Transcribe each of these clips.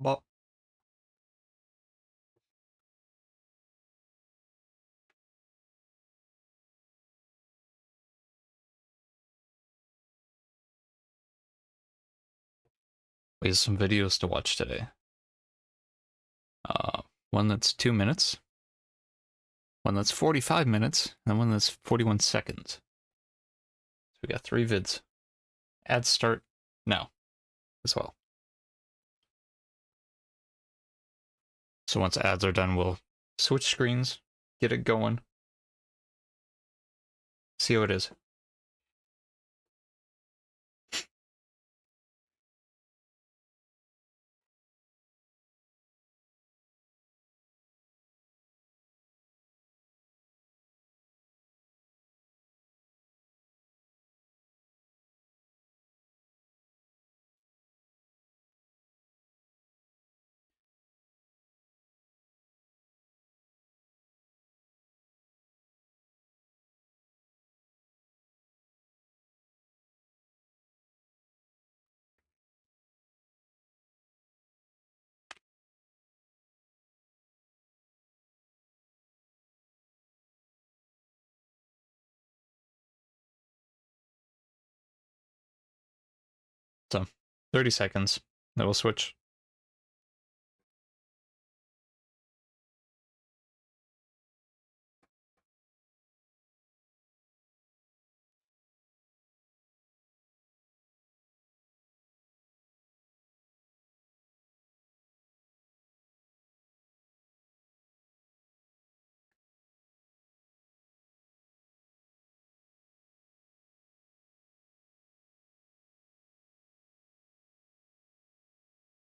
Bop. We have some videos to watch today. One that's 2 minutes, one that's 45 minutes, and one that's 41 seconds. So we got 3 vids. Ads start now as well. So once ads are done, we'll switch screens, get it going, see how it is. So 30 seconds, then we'll switch.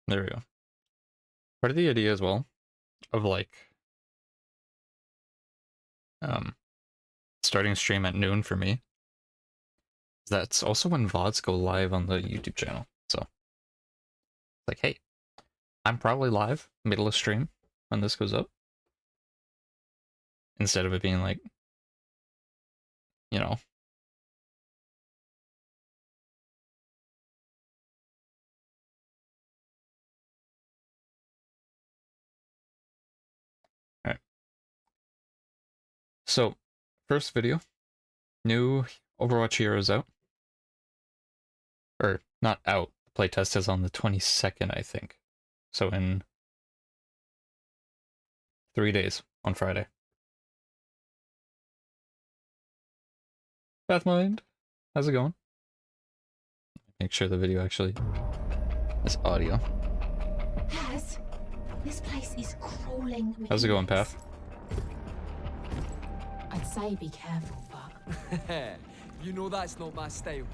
There we go. Part of the idea as well of like starting a stream at noon for me, that's also when VODs go live on the YouTube channel. So like, hey, I'm probably live middle of stream when this goes up, instead of it being like, you know, all right. So first video, new Overwatch Heroes out, or not out. The playtest is on the 22nd, I think. So in 3 days on Friday. Pathmind, how's it going? Make sure the video actually is audio. This place is crawling with How's it going, inmates. Path? I'd say be careful, but You know that's not my style.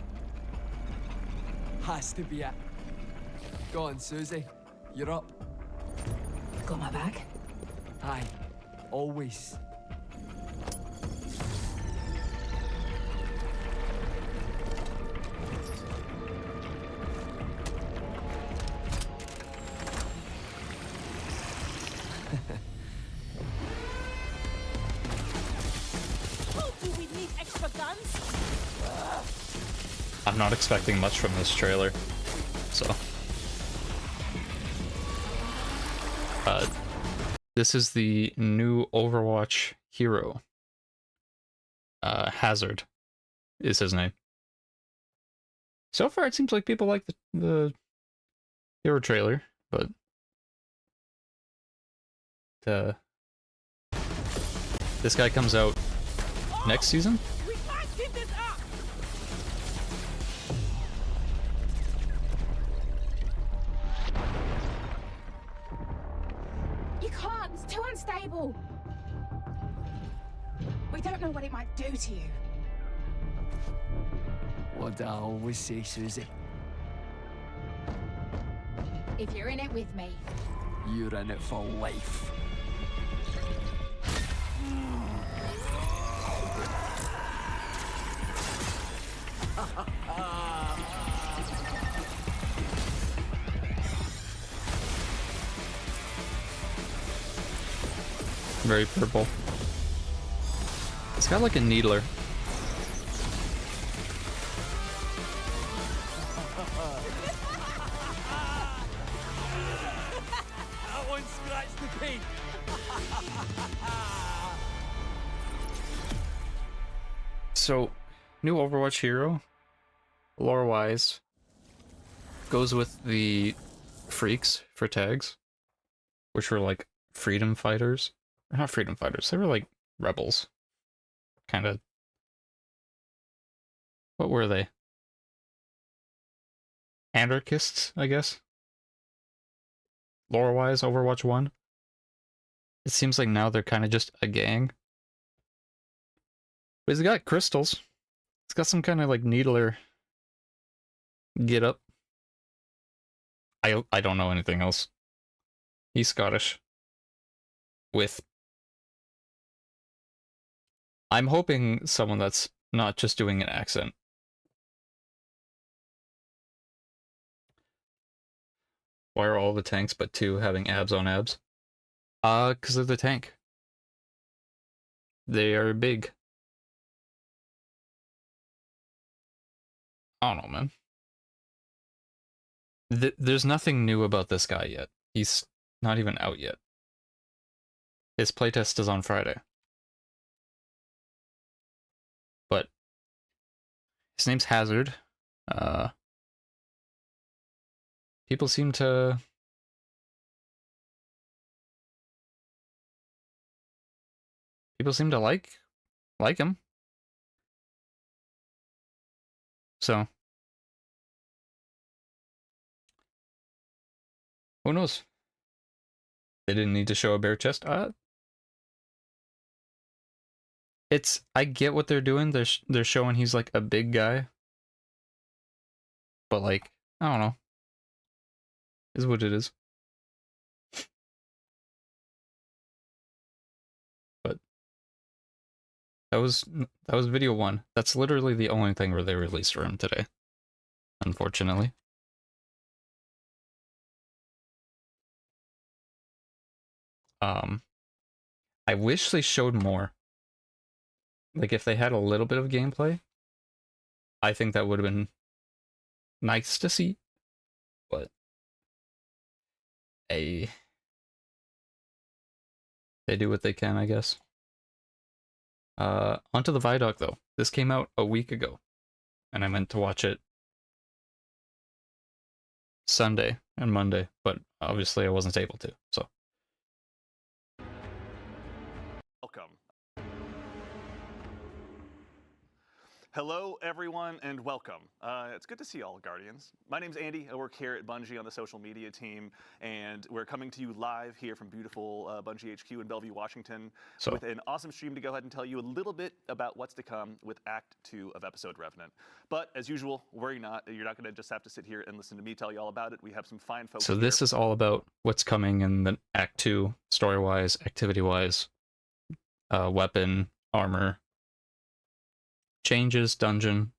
Has to be it. Go on, Susie. You're up. got my back. Aye. Always. Do we need extra guns? I'm not expecting much from this trailer, so. This is the new Overwatch hero. Hazard is his name. So far, it seems like people like the hero trailer, but this guy comes out next season. We can't keep this up! You can't. It's too unstable. We don't know what it might do to you. What I always say, Susie. If you're in it with me, You're in it for life. Very purple. It's got like a needler. So, new Overwatch hero, lore-wise, goes with the freaks for tags, which were like freedom fighters. Not freedom fighters, they were like rebels. Kind of. What were they? Anarchists, I guess. Lore-wise, Overwatch 1. It seems like now they're kind of just a gang. But he's got crystals. It's got some kind of like needler get up. I don't know anything else. He's Scottish. With I'm hoping someone that's not just doing an accent. Why are all the tanks but 2 having abs on abs? 'Cause of the tank. They are big. I don't know, man. There's nothing new about this guy yet. He's not even out yet. His playtest is on Friday. But his name's Hazard. People seem to like him. So who knows? They didn't need to show a bare chest. I get what they're doing. They're showing he's like a big guy. But like, I don't know. Is what it is. But that was video 1. That's literally the only thing where they released for him today. Unfortunately. I wish they showed more. Like, if they had a little bit of gameplay, I think that would have been nice to see. But they do what they can, I guess. Onto the Vidoc, though. This came out a week ago, and I meant to watch it Sunday and Monday, but obviously I wasn't able to, so. Welcome. Hello, everyone, and welcome. It's good to see all Guardians. My name's Andy. I work here at Bungie on the social media team, and we're coming to you live here from beautiful Bungie HQ in Bellevue, Washington, with an awesome stream to go ahead and tell you a little bit about what's to come with Act 2 of Episode Revenant. But as usual, worry not. You're not going to just have to sit here and listen to me tell you all about it. We have some fine folks. So this is all about what's coming in the Act 2, story-wise, activity-wise, weapon, armor, changes, dungeon,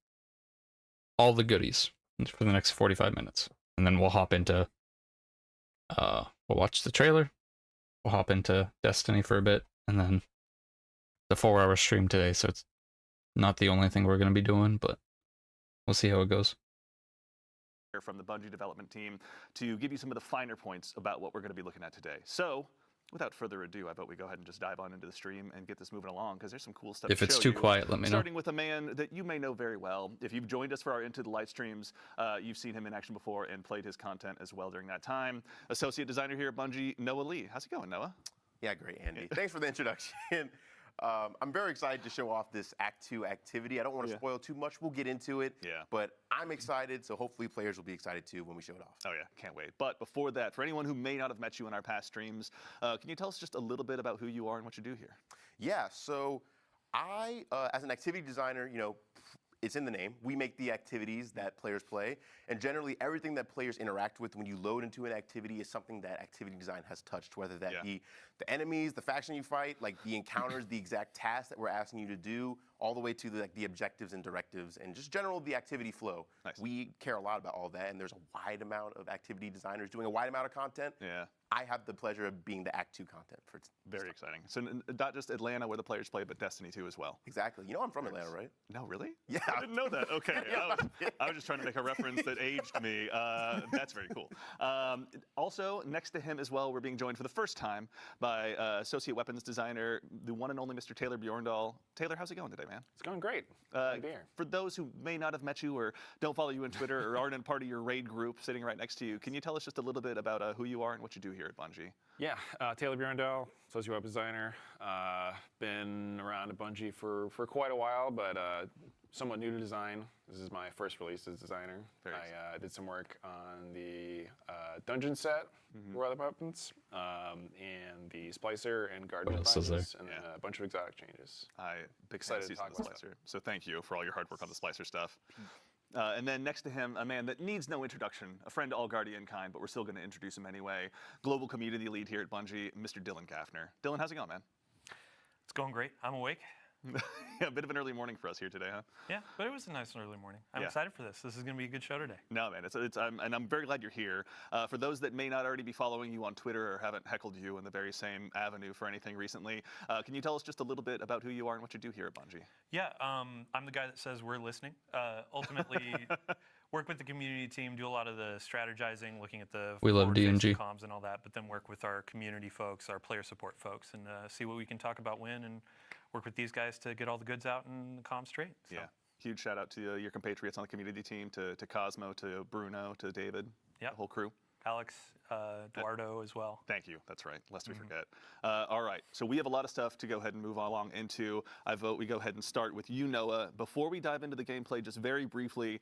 all the goodies for the next 45 minutes. And then we'll hop into, we'll watch the trailer, we'll hop into Destiny for a bit, and then the 4-hour stream today, so it's not the only thing we're going to be doing, but we'll see how it goes. From the Bungie development team to give you some of the finer points about what we're going to be looking at today. So, without further ado, I vote we go ahead and just dive on into the stream and get this moving along, because there's some cool stuff. If it's too quiet, let me know. Starting with a man that you may know very well. If you've joined us for our Into the Light streams, you've seen him in action before and played his content as well during that time. Associate designer here at Bungie, Noah Lee. How's it going, Noah? Yeah, great, Andy. Thanks for the introduction. I'm very excited to show off this Act 2 activity. I don't want to spoil too much. We'll get into it. Yeah. But I'm excited, so hopefully players will be excited too when we show it off. Oh yeah, can't wait. But before that, for anyone who may not have met you in our past streams, can you tell us just a little bit about who you are and what you do here? Yeah, so I, as an activity designer, you know, it's in the name. We make the activities that players play, and generally everything that players interact with when you load into an activity is something that activity design has touched, whether that be the enemies, the faction you fight, like the encounters, the exact tasks that we're asking you to do, all the way to the objectives and directives, and just general the activity flow. Nice. We care a lot about all that, and there's a wide amount of activity designers doing a wide amount of content. Yeah. I have the pleasure of being the Act 2 content for Very exciting. So not just Atlanta where the players play, but Destiny 2 as well. Exactly. You know I'm from Atlanta, right? No, really? Yeah. I didn't know that. Okay. I was just trying to make a reference that aged me. That's very cool. Also, next to him as well, we're being joined for the first time by Associate Weapons Designer, the one and only Mr. Taylor Bjorndal. Taylor, how's it going today, man? It's going great. Glad to be here. For those who may not have met you or don't follow you on Twitter or aren't in part of your raid group sitting right next to you, can you tell us just a little bit about who you are and what you do here at Bungie? Yeah, Taylor Bjorndal, associate web designer. Been around at Bungie for quite a while, but somewhat new to design. This is my first release as designer. I did some work on the dungeon set for other weapons, and the splicer and guard bindings, and then a bunch of exotic changes. Big excited to talk about the splicer. So thank you for all your hard work on the splicer stuff. And then next to him, a man that needs no introduction, a friend to all Guardian kind, but we're still going to introduce him anyway. Global community lead here at Bungie, Mr. Dylan Gaffner. Dylan, how's it going, man? It's going great. I'm awake. Yeah, a bit of an early morning for us here today, huh? Yeah, but it was a nice early morning. I'm excited for this. This is going to be a good show today. No, man, and I'm very glad you're here. For those that may not already be following you on Twitter or haven't heckled you in the very same avenue for anything recently, can you tell us just a little bit about who you are and what you do here at Bungie? Yeah, I'm the guy that says we're listening. Ultimately, work with the community team, do a lot of the strategizing, looking at the we love DMG comms and all that, but then work with our community folks, our player support folks, and see what we can talk about when and work with these guys to get all the goods out and the comms straight. So. Yeah, huge shout out to your compatriots on the community team, to Cosmo, to Bruno, to David, the whole crew. Alex, Eduardo as well. Thank you. That's right. Lest we forget. All right. So we have a lot of stuff to go ahead and move along into. I vote we go ahead and start with you, Noah. Before we dive into the gameplay, just very briefly,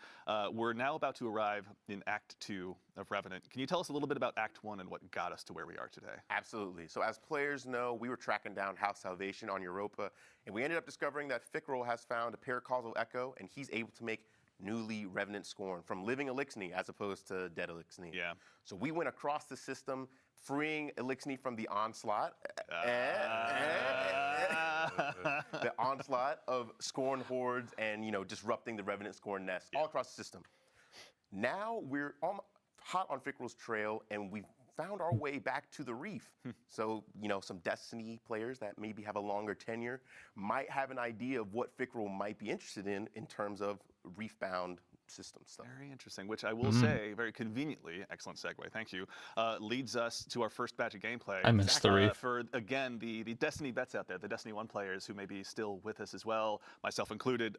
we're now about to arrive in Act 2 of Revenant. Can you tell us a little bit about Act 1 and what got us to where we are today? Absolutely. So as players know, we were tracking down House Salvation on Europa, and we ended up discovering that Fickrel has found a paracausal echo, and he's able to make newly Revenant Scorn from living Elixni as opposed to dead Elixni. Yeah. So we went across the system, freeing Elixni from the onslaught. The onslaught of Scorn hordes and, disrupting the Revenant Scorn nest all across the system. Now we're hot on Fickrel's trail, and we've found our way back to the reef. So, some Destiny players that maybe have a longer tenure might have an idea of what Fickrel might be interested in terms of reef-bound system stuff. Very interesting, which I will say, very conveniently, excellent segue, thank you, leads us to our first batch of gameplay. I missed the reef. For, again, the Destiny vets out there, the Destiny 1 players who may be still with us as well, myself included,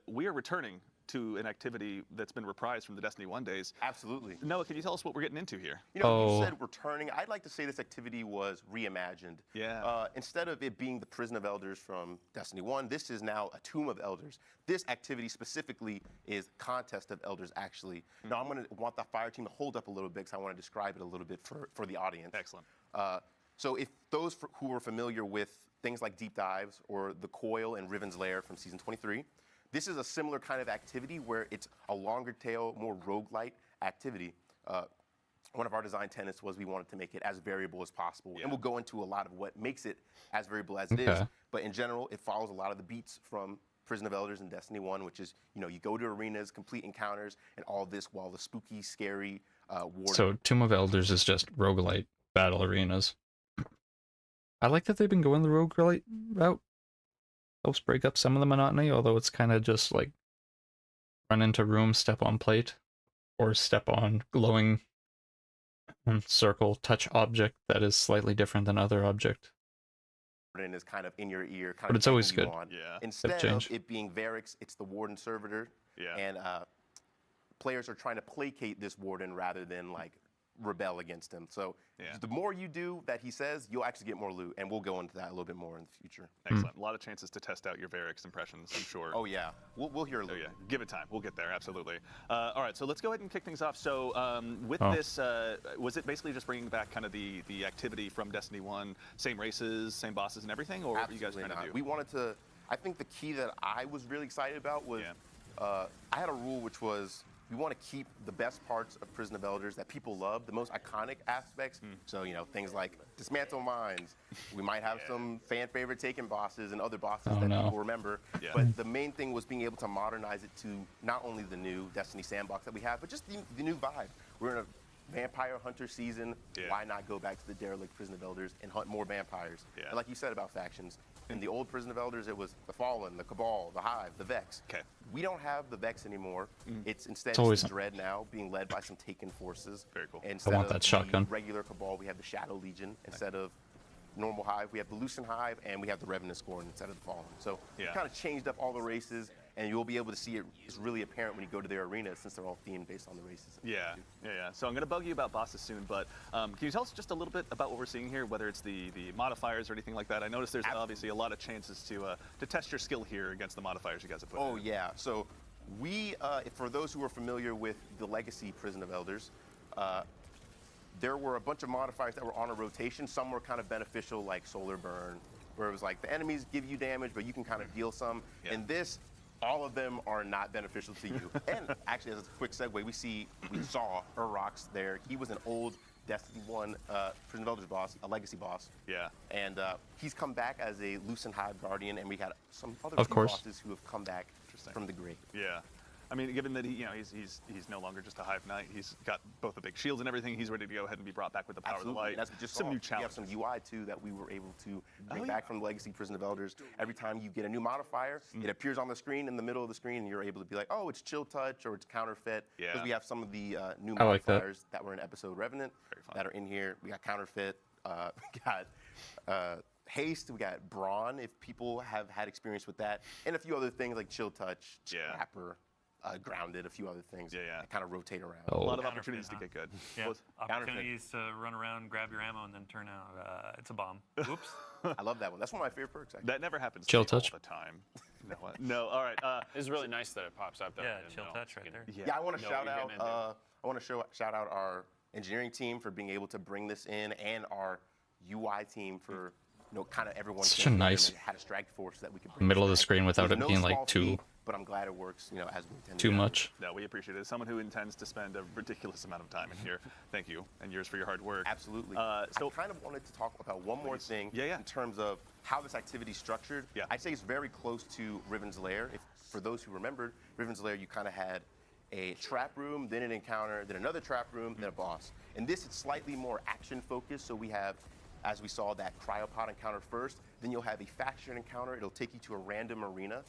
we are returning to an activity that's been reprised from the Destiny 1 days. Absolutely. Noah, can you tell us what we're getting into here? You said returning. I'd like to say this activity was reimagined. Yeah. Instead of it being the Prison of Elders from Destiny 1, this is now a Tomb of Elders. This activity specifically is Contest of Elders, actually. Now, I'm going to want the fire team to hold up a little bit because I want to describe it a little bit for the audience. Excellent. So if those who are familiar with things like Deep Dives or The Coil and Riven's Lair from Season 23, this is a similar kind of activity where it's a longer tail, more roguelite activity. One of our design tenets was we wanted to make it as variable as possible. And we'll go into a lot of what makes it as variable as it is. But in general, it follows a lot of the beats from Prison of Elders and Destiny 1, which is, you go to arenas, complete encounters, and all this while the spooky, scary warden. So Tomb of Elders is just roguelite battle arenas. I like that they've been going the roguelite route. Helps break up some of the monotony, although it's kind of just like run into room, step on plate, or step on glowing circle, touch object that is slightly different than other object. Is kind of in your ear, kind but of it's always good. Yeah. Instead of it being Varix, it's the Warden Servitor. Yeah. And players are trying to placate this Warden rather than like rebel against him. So the more you do that he says, you'll actually get more loot, and we'll go into that a little bit more in the future. Excellent. A lot of chances to test out your Varix impressions, I'm sure. Oh yeah, we'll hear a little. Give it time. We'll get there, absolutely. All right, so let's go ahead and kick things off. So with this, was it basically just bringing back kind of the activity from Destiny 1, same races, same bosses and everything, or what are you guys trying to do? We wanted to, I think the key that I was really excited about was, I had a rule which was, we want to keep the best parts of Prison of Elders that people love, the most iconic aspects. So, things like dismantle mines. We might have some fan favorite Taken bosses and other bosses that people remember. But the main thing was being able to modernize it to not only the new Destiny sandbox that we have, but just the new vibe. We're in a vampire hunter season. Why not go back to the derelict Prison of Elders and hunt more vampires? And like you said about factions, in the old Prison of Elders, it was the Fallen, the Cabal, the Hive, the Vex. We don't have the Vex anymore. It's instead it's the Dread now, being led by some Taken forces. Very cool. Instead I want that of shotgun. The regular Cabal, we have the Shadow Legion instead of normal hive. We have the Lucent hive, and we have the Revenant Scorn instead of the Fallen. So we Yeah. kind of changed up all the races, and you'll be able to see it's really apparent when you go to their arena since they're all themed based on the races. Yeah. So I'm going to bug you about bosses soon, but can you tell us just a little bit about what we're seeing here, whether it's the modifiers or anything like that? I noticed there's obviously a lot of chances to test your skill here against the modifiers you guys have put in. Oh, yeah. So we, for those who are familiar with the Legacy Prison of Elders, there were a bunch of modifiers that were on a rotation. Some were kind of beneficial, like Solar Burn, where it was like the enemies give you damage, but you can kind of deal some. Yeah. In this, all of them are not beneficial to you. And actually, as a quick segue, we saw Urrox there. He was an old Destiny 1 Prison of Elders boss, a Legacy boss. Yeah. And he's come back as a Lucent Hive Guardian, and we had some other Of few course. bosses who have come back from the grave. Yeah. I mean, given that he's no longer just a Hive Knight, he's got both the big shields and everything. He's ready to go ahead and be brought back with the power Absolutely. of the light. And as we just some saw, new we challenges. have some UI too that we were able to bring yeah. back from the Legacy Prison of Elders. Every time you get a new modifier, it appears on the screen in the middle of the screen, and you're able to be like, oh, it's Chill Touch or it's Counterfeit. Yeah. Because we have some of the new I like that. modifiers that were in episode Revenant Very fun. that are in here. We got Counterfeit. We got Haste. We got Brawn, if people have had experience with that, and a few other things like Chill Touch, Yeah. Scrapper. Grounded, a few other things Yeah. that kind of rotate around. A lot of Counterfeit, opportunities to huh? get good. Yeah, Well, opportunities to run around, grab your ammo, and then turn out it's a bomb. Oops. I love that one. That's one of my favorite perks, actually. that never happens Chill to me touch. all the time. No, no. All right. It's really nice that it pops up. Though. Yeah, I didn't chill know. touch right there. Yeah, I want to know shout what you're out. getting into. I want to shout out our engineering team for being able to bring this in, and our UI team for kind of everyone. Such came a together nice and had a strike force that we could bring middle of the this back. screen without was it no being like small too feat, but I'm glad it works. As we intended. too much. No, we appreciate it. As someone who intends to spend a ridiculous amount of time in here, thank you, and yours for your hard work. Absolutely. So, I kind of wanted to talk about one more Please. thing Yeah. in terms of how this activity is structured. Yeah. I'd say it's very close to Riven's Lair. For those who remembered, Riven's Lair, you kind of had a trap room, then an encounter, then another trap room, then a boss. In this, it's slightly more action focused. So we have, as we saw, that cryopod encounter first. Then you'll have a faction encounter. It'll take you to a random arena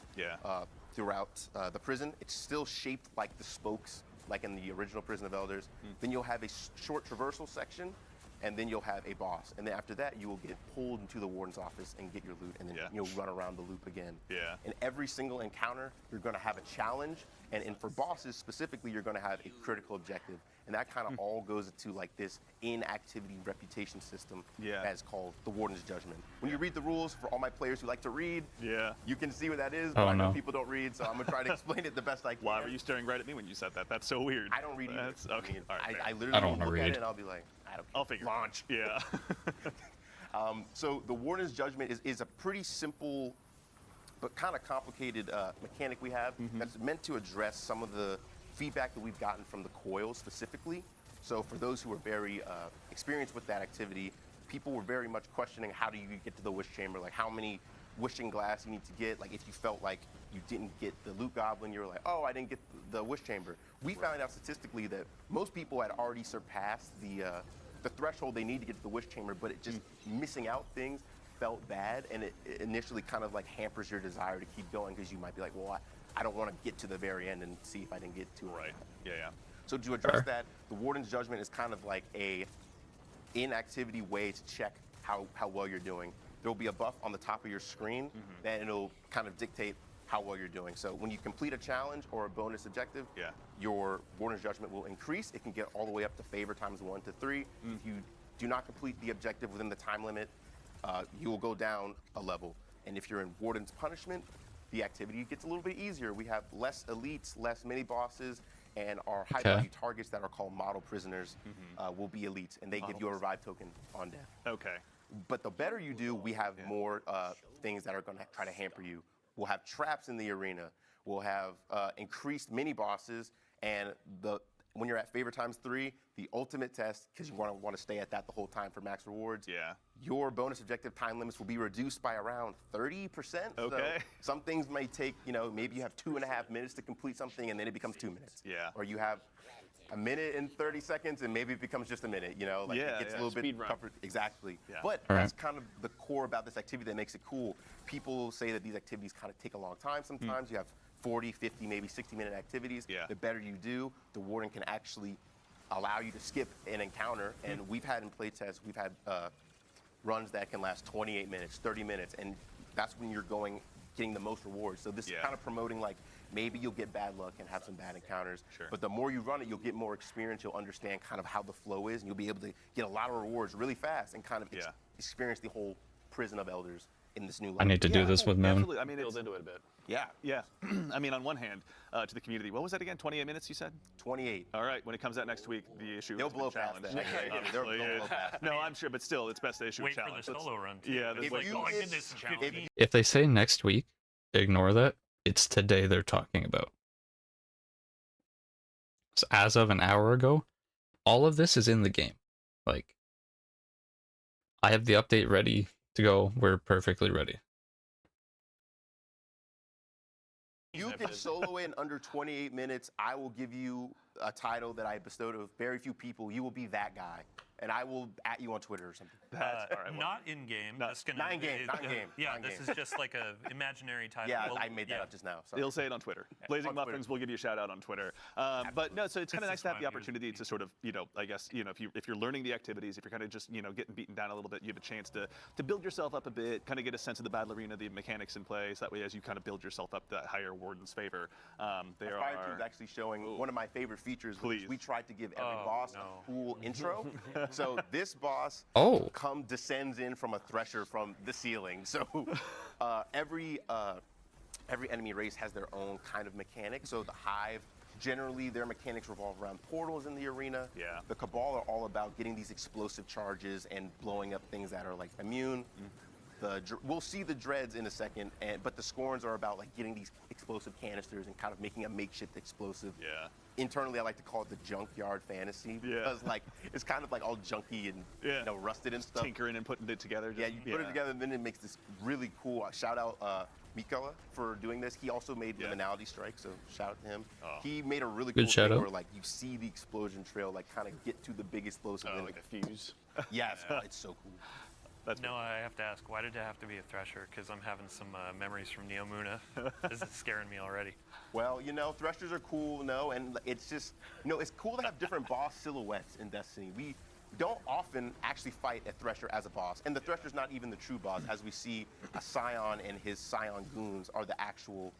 throughout the prison. It's still shaped like the spokes, like in the original Prison of Elders. Then you'll have a short traversal section, and then you'll have a boss. And then after that, you will get pulled into the warden's office and get your loot, and then you'll run around the loop again. Yeah. In every single encounter, you're going to have a challenge, and for bosses specifically, you're going to have a critical objective. And that kind of all goes into like this in-activity reputation system that's called the Warden's Judgment. When you read the rules, for all my players who like to read, you can see what that is, but I know people don't read, so I'm going to try to explain it the best I can. Why were you staring right at me when you said that? That's so weird. I don't read either. That's, okay. All right, I fair. literally don't wanna look at read. it and I'll be like, I don't care. I'll figure. Launch. Yeah. So the Warden's Judgment is a pretty simple but kind of complicated mechanic we have that's meant to address some of the feedback that we've gotten from the coils specifically. So for those who are very experienced with that activity, people were very much questioning how do you get to the wish chamber, like how many wishing glass you need to get, like if you felt like you didn't get the loot goblin, you were like, oh, I didn't get the wish chamber. We found out statistically that most people had already surpassed the threshold they need to get to the wish chamber, but it just missing out things felt bad, and it initially kind of like hampers your desire to keep going because you might be like, well, I don't want to get to the very end and see if I didn't get to it. Right. Yeah. So to address that, the Warden's Judgment is kind of like a inactivity way to check how well you're doing. There will be a buff on the top of your screen, and it'll kind of dictate how well you're doing. So when you complete a challenge or a bonus objective, your Warden's Judgment will increase. It can get all the way up to favor times 1 to 3. If you do not complete the objective within the time limit, you will go down a level. And if you're in Warden's Punishment, the activity gets a little bit easier. We have less elites, less mini bosses, and our high value targets that are called model prisoners will be elites, and they give you a revive token on death. Okay. But the better you do, we have more things that are going to try to hamper you. We'll have traps in the arena. We'll have increased mini bosses, and when you're at favor times 3, the ultimate test, because you want to stay at that the whole time for max rewards. Your bonus objective time limits will be reduced by around 30%. Okay. So some things may take, maybe you have 2.5 minutes to complete something, and then it becomes 2 minutes. Or you have a minute and 30 seconds, and maybe it becomes just a minute. Like it gets a little bit tougher. Exactly. But that's kind of the core about this activity that makes it cool. People say that these activities kind of take a long time. Sometimes you have 40, 50, maybe 60-minute activities. The better you do, the warden can actually allow you to skip an encounter. And we've had in playtests, we've had runs that can last 28 minutes, 30 minutes, and that's when you're getting the most rewards. So this is kind of promoting like maybe you'll get bad luck and have some bad encounters, but the more you run it, you'll get more experience. You'll understand kind of how the flow is, and you'll be able to get a lot of rewards really fast and kind of experience the whole prison of elders in this new life. I need to do this with Moon. I mean, Build into it a bit. Yeah. I mean, on one hand, to the community, what was that again? 28 minutes, you said? 28. All right. When it comes out next week, the issue They'll has been blow past challenged. that. They'll blow past that. No, I'm sure, but still, it's best to issue a Wait for challenge. the solo run. Too. Yeah, It's there's like, you oh my get- goodness, 15. If they say next week, ignore that. It's today they're talking about. So as of an hour ago, all of this is in the game. Like, I have the update ready to go. We're perfectly ready. You can solo it in under 28 minutes. I will give you a title that I bestowed of very few people. You will be that guy, and I will at you on Twitter or something. all right, well, Not in game. That's gonna, not in game, not in game, Yeah, not in this game. is just like a imaginary title. Yeah, Well, I made that up just now. Sorry. He'll say it on Twitter. Blazing On Twitter. Muffins will give you a shout out on Twitter. But no, so it's kind of nice This is to have why the I'm using opportunity to sort of, I guess, if you're learning the activities, if you're kind of just, getting beaten down a little bit, you have a chance to build yourself up a bit, kind of get a sense of the battle arena, the mechanics in place. That way, as you kind of build yourself up, that higher Warden's favor. There Fire Team's are. actually showing one of my favorite features. Which Please. we tried to give every Oh, boss no. a cool intro. So this boss descends in from a thresher from the ceiling. So every enemy race has their own kind of mechanic. So the Hive, generally their mechanics revolve around portals in the arena. Yeah. The Cabal are all about getting these explosive charges and blowing up things that are like immune. We'll see the dreads in a second, but the Scorns are about like getting these explosive canisters and kind of making a makeshift explosive. Yeah. Internally, I like to call it the junkyard fantasy Yeah. because like it's kind of like all junky and rusted and stuff. Tinkering and putting it together. Yeah, you put it together, and then it makes this really cool. Shout out Mikala for doing this. He also made Liminality Strike, so shout out to him. He made a really cool shout thing out. where like you see the explosion trail, like kind of get to the big explosive. and Like a fuse. yes, it's so cool. No, I have to ask, why did it have to be a Thresher? Because I'm having some memories from Neomuna. This is scaring me already. Well, threshers are cool, and it's just, it's cool to have different boss silhouettes in Destiny. We don't often actually fight a Thresher as a boss, and the Thresher's not even the true boss, as we see a Scion and his Scion goons are the actual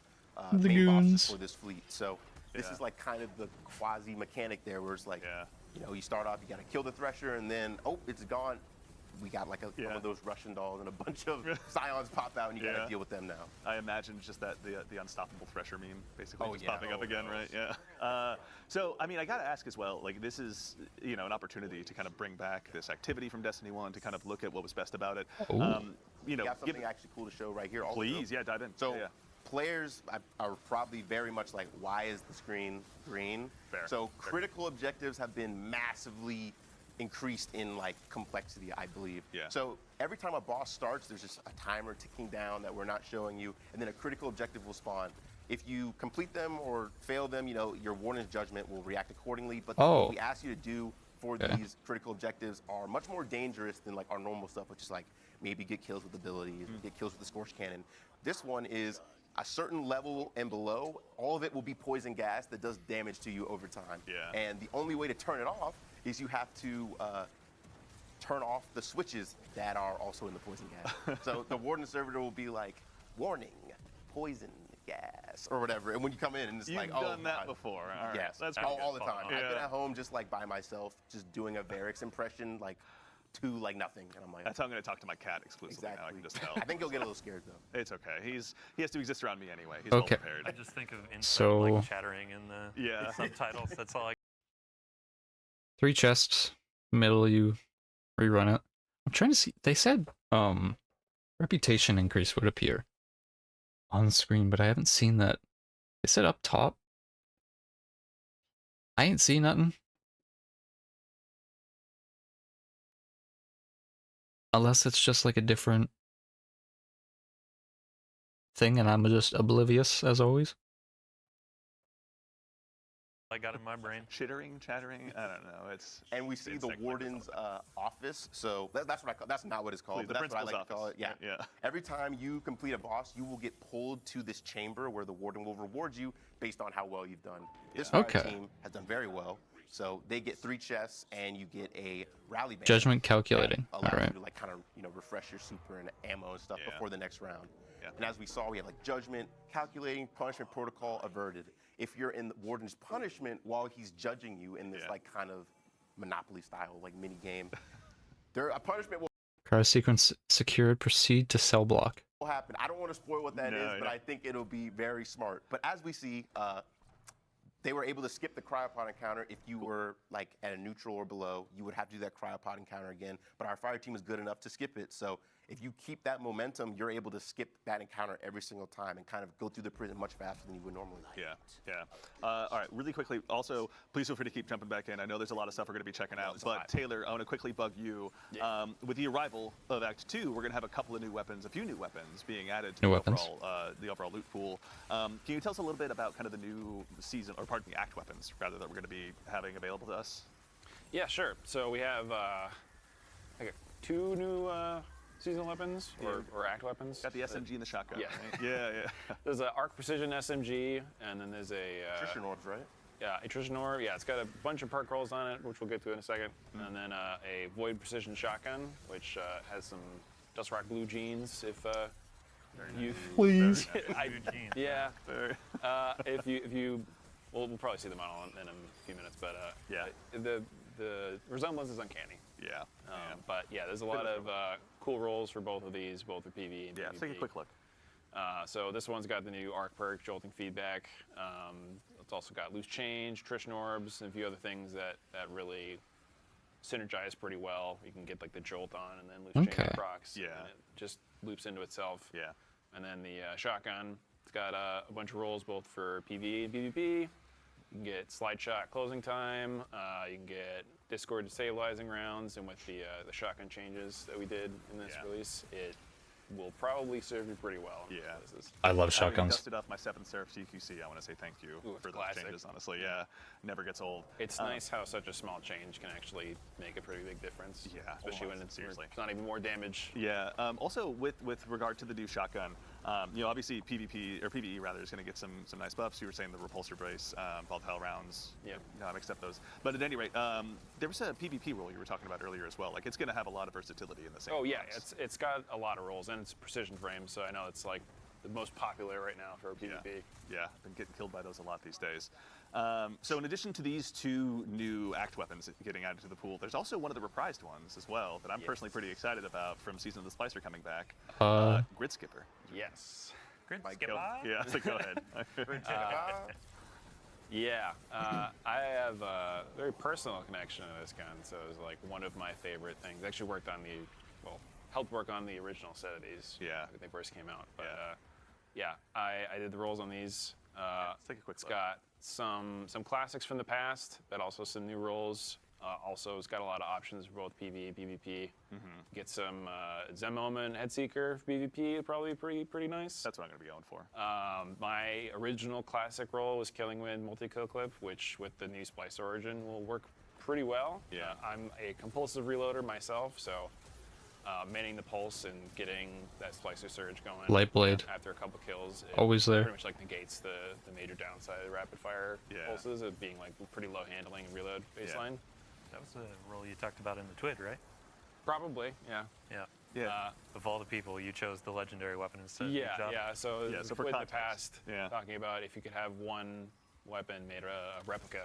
main bosses for this fleet. So this is like kind of the quasi mechanic there, where it's like, you start off, you gotta kill the Thresher, and then, it's gone. We got like one of those Russian dolls and a bunch of Scions pop out, and you gotta deal with them now. I imagine just that the unstoppable Thresher meme basically just popping up Oh, again, no. right? Yeah. So I mean, I gotta ask as well. Like, this is an opportunity to kind of bring back this activity from Destiny 1 to kind of look at what was best about it. We got something actually cool to show right here. Also. Please, dive in. So yeah. players are probably very much like, why is the screen green? Fair. So critical objectives have been massively increased in like complexity, I believe. Yeah. So every time a boss starts, there's just a timer ticking down that we're not showing you, and then a critical objective will spawn. If you complete them or fail them, your Warden's Judgment will react accordingly. But what we ask you to do for these critical objectives are much more dangerous than like our normal stuff, which is like maybe get kills with abilities, get kills with the Scorch Cannon. This one is a certain level and below, all of it will be poison gas that does damage to you over time. Yeah. And the only way to turn it off is you have to turn off the switches that are also in the poison gas. So the Warden servitor will be like, warning, poison gas, or whatever. And when you come in, and it's You've like, done that God. before. All right. Yes, That's all the time. Yeah. I've been at home just like by myself, just doing a Varix impression, like to like nothing, and I'm like, That's how I'm going to talk to my cat exclusively exactly. now. I can just tell. I think he'll get a little scared though. It's okay. He has to exist around me anyway. He's Okay. well prepared. I just think of inside So- like chattering in the Yeah. subtitles. That's all I 3 chests, middle you rerun it. I'm trying to see. They said reputation increase would appear on screen, but I haven't seen that. They said up top. I ain't seen nothing. Unless it's just like a different thing and I'm just oblivious as always. got in my brain. Chittering, chattering. I don't know. It's And we see the insect warden's office. So that's what I call. That's not what it's called, Please, but the that's what I like principal's to call it. office. Yeah. Yeah. Every time you complete a boss, you will get pulled to this chamber where the warden will reward you based on how well you've done. This fire Okay. team has done very well. So they get 3 chests, and you get a rally band. Judgment calculating. That All allows right. you to like kind of refresh your super and ammo and stuff Yeah. before the next round. Yeah. And as we saw, we have like judgment, calculating, punishment, protocol, averted. If you're in the Warden's punishment while he's judging you in this Yeah. like kind of Monopoly style like mini game, a punishment Car sequence secured. Proceed to cell block. will happen. I don't want to spoil what that is, No, but no. I think it'll be very smart. But as we see, they were able to skip the cryopod encounter. If you were like at a neutral or below, you would have to do that cryopod encounter again. But our fire team is good enough to skip it. So if you keep that momentum, you're able to skip that encounter every single time and kind of go through the prison much faster than you would normally. Yeah. All right, really quickly, also, please feel free to keep jumping back in. I know there's a lot of stuff we're going to be checking out, but Taylor, I want to quickly bug you. With the arrival of Act 2, we're going to have a couple of new weapons, a few new weapons being added to the overall loot pool. Can you tell us a little bit about kind of the new season, or pardon me, Act weapons, rather, that we're going to be having available to us? Yeah, sure. So we have like 2 new seasonal weapons or act weapons. Got the SMG and the shotgun. Yeah. Right? Yeah. There's an arc precision SMG, and then there's a Attrition orbs, right? Yeah, attrition orb. Yeah, it's got a bunch of perk rolls on it, which we'll get to in a second. And then a void precision shotgun, which has some Dust Rock blue jeans. If you Please. yeah. If you we'll probably see the model in a few minutes, but Yeah. The resemblance is uncanny. Yeah. But yeah, there's a lot of cool rolls for both of these, both for PvE and Yeah, PvP. let's take a quick look. So this one's got the new arc perk, jolting feedback. It's also got loose change, attrition orbs, and a few other things that really synergize pretty well. You can get like the jolt on and then loose change procs. Yeah. And it just loops into itself. Yeah. And then the shotgun, it's got a bunch of rolls both for PvE and PvP. You can get slide shot closing time. You can get Discord destabilizing rounds, and with the shotgun changes that we did in this release, it will probably serve you pretty well. Yeah. I love Having shotguns. dusted off my 7th Seraph CQC, I want to say thank you for those classic. changes, honestly. Yeah, never gets old. It's nice how such a small change can actually make a pretty big difference. Yeah, especially when it's not even more damage. Yeah. Also, with regard to the new shotgun, obviously PvP or PvE rather is going to get some nice buffs. You were saying the repulsor brace, both hell rounds. Yeah. I accept those. But at any rate, there was a PvP role you were talking about earlier as well. Like it's going to have a lot of versatility in the same. Oh yeah, box. it's got a lot of rolls and it's precision frames, so I know it's like the most popular right now for PvP. Yeah, I've been getting killed by those a lot these days. So in addition to these 2 new act weapons getting added to the pool, there's also one of the reprised ones as well that I'm personally pretty excited about from Season of the Splicer coming back. Grid Skipper. Yes. Grid Mike, skip go. by? Yeah, so go ahead. Yeah, I have a very personal connection to this gun, so it was like one of my favorite things. I actually helped work on the original set of these when they first came out. But I did the rolls on these. Let's take a quick It's look. got some classics from the past, but also some new rolls. Also, it's got a lot of options for both PvE and PvP. Get some Zen Moment Headseeker for PvP, would probably be pretty nice. That's what I'm going to be going for. My original classic roll was Killing Wind Multi-Kill Clip, which with the new Splice Origin will work pretty well. Yeah. I'm a compulsive reloader myself, so manning the pulse and getting that Splicer Surge going Lightblade. after a couple kills. Always there. Pretty much like negates the major downside of rapid fire pulses of being like pretty low handling and reload baseline. That was a role you talked about in the TWID, right? Probably, yeah. Yeah. Of all the people, you chose the legendary weapon instead. Yeah. So, Yeah, so for with the context, past, talking about if you could have one weapon made a replica,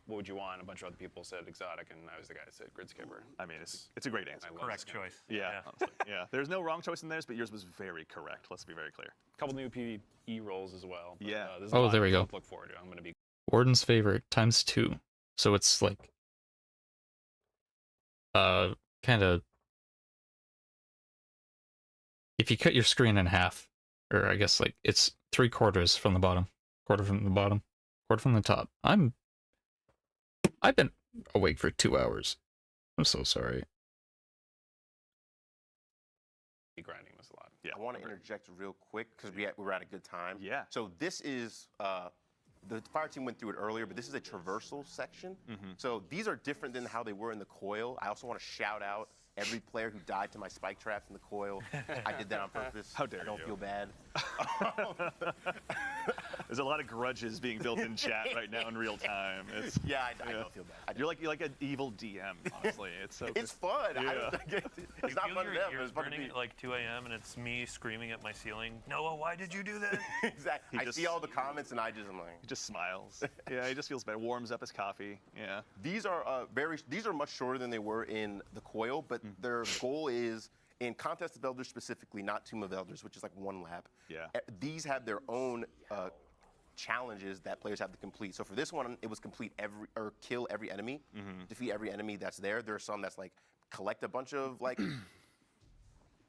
what would you want? A bunch of other people said exotic, and I was the guy that said Grid Skipper. I mean, it's a great answer. I love Correct this gun. choice. Yeah, honestly. Yeah. There's no wrong choice in theirs, but yours was very correct. Let's be very clear. A couple new PvE rolls as well. But, Yeah. there's a Oh, lot there we to go. look forward to. I'm going to be Warden's favorite ×2. So it's like kind of, if you cut your screen in half, or I guess like it's 3/4 from the bottom, quarter from the bottom, quarter from the top. I've been awake for 2 hours. I'm so sorry. grinding this a lot. Yeah. I want to interject real quick because we're at a good time. Yeah. So this is the fire team went through it earlier, but this is a traversal section. So these are different than how they were in the coil. I also want to shout out every player who died to my spike traps in the coil. I did that on purpose. How dare I don't you. feel bad. There's a lot of grudges being built in chat right now in real time. It's, Yeah, I don't feel bad. you're like an evil DM, honestly. It's so. It's fun. Yeah. It's not Feel fun your to them. ears It's fun to burning be. at like 2 a.m. and it's me screaming at my ceiling. Noah, why did you do that? Exactly. I just- see all the comments and I'm like. He just smiles. Yeah, he just feels better. Warms up his coffee. Yeah. These are these are much shorter than they were in the Coil, but their goal is in Contest of Elders specifically, not Tomb of Elders, which is like 1 lap. Yeah. These have their own challenges that players have to complete. So for this one, it was kill every enemy, defeat every enemy that's there. There are some that's like collect a bunch of like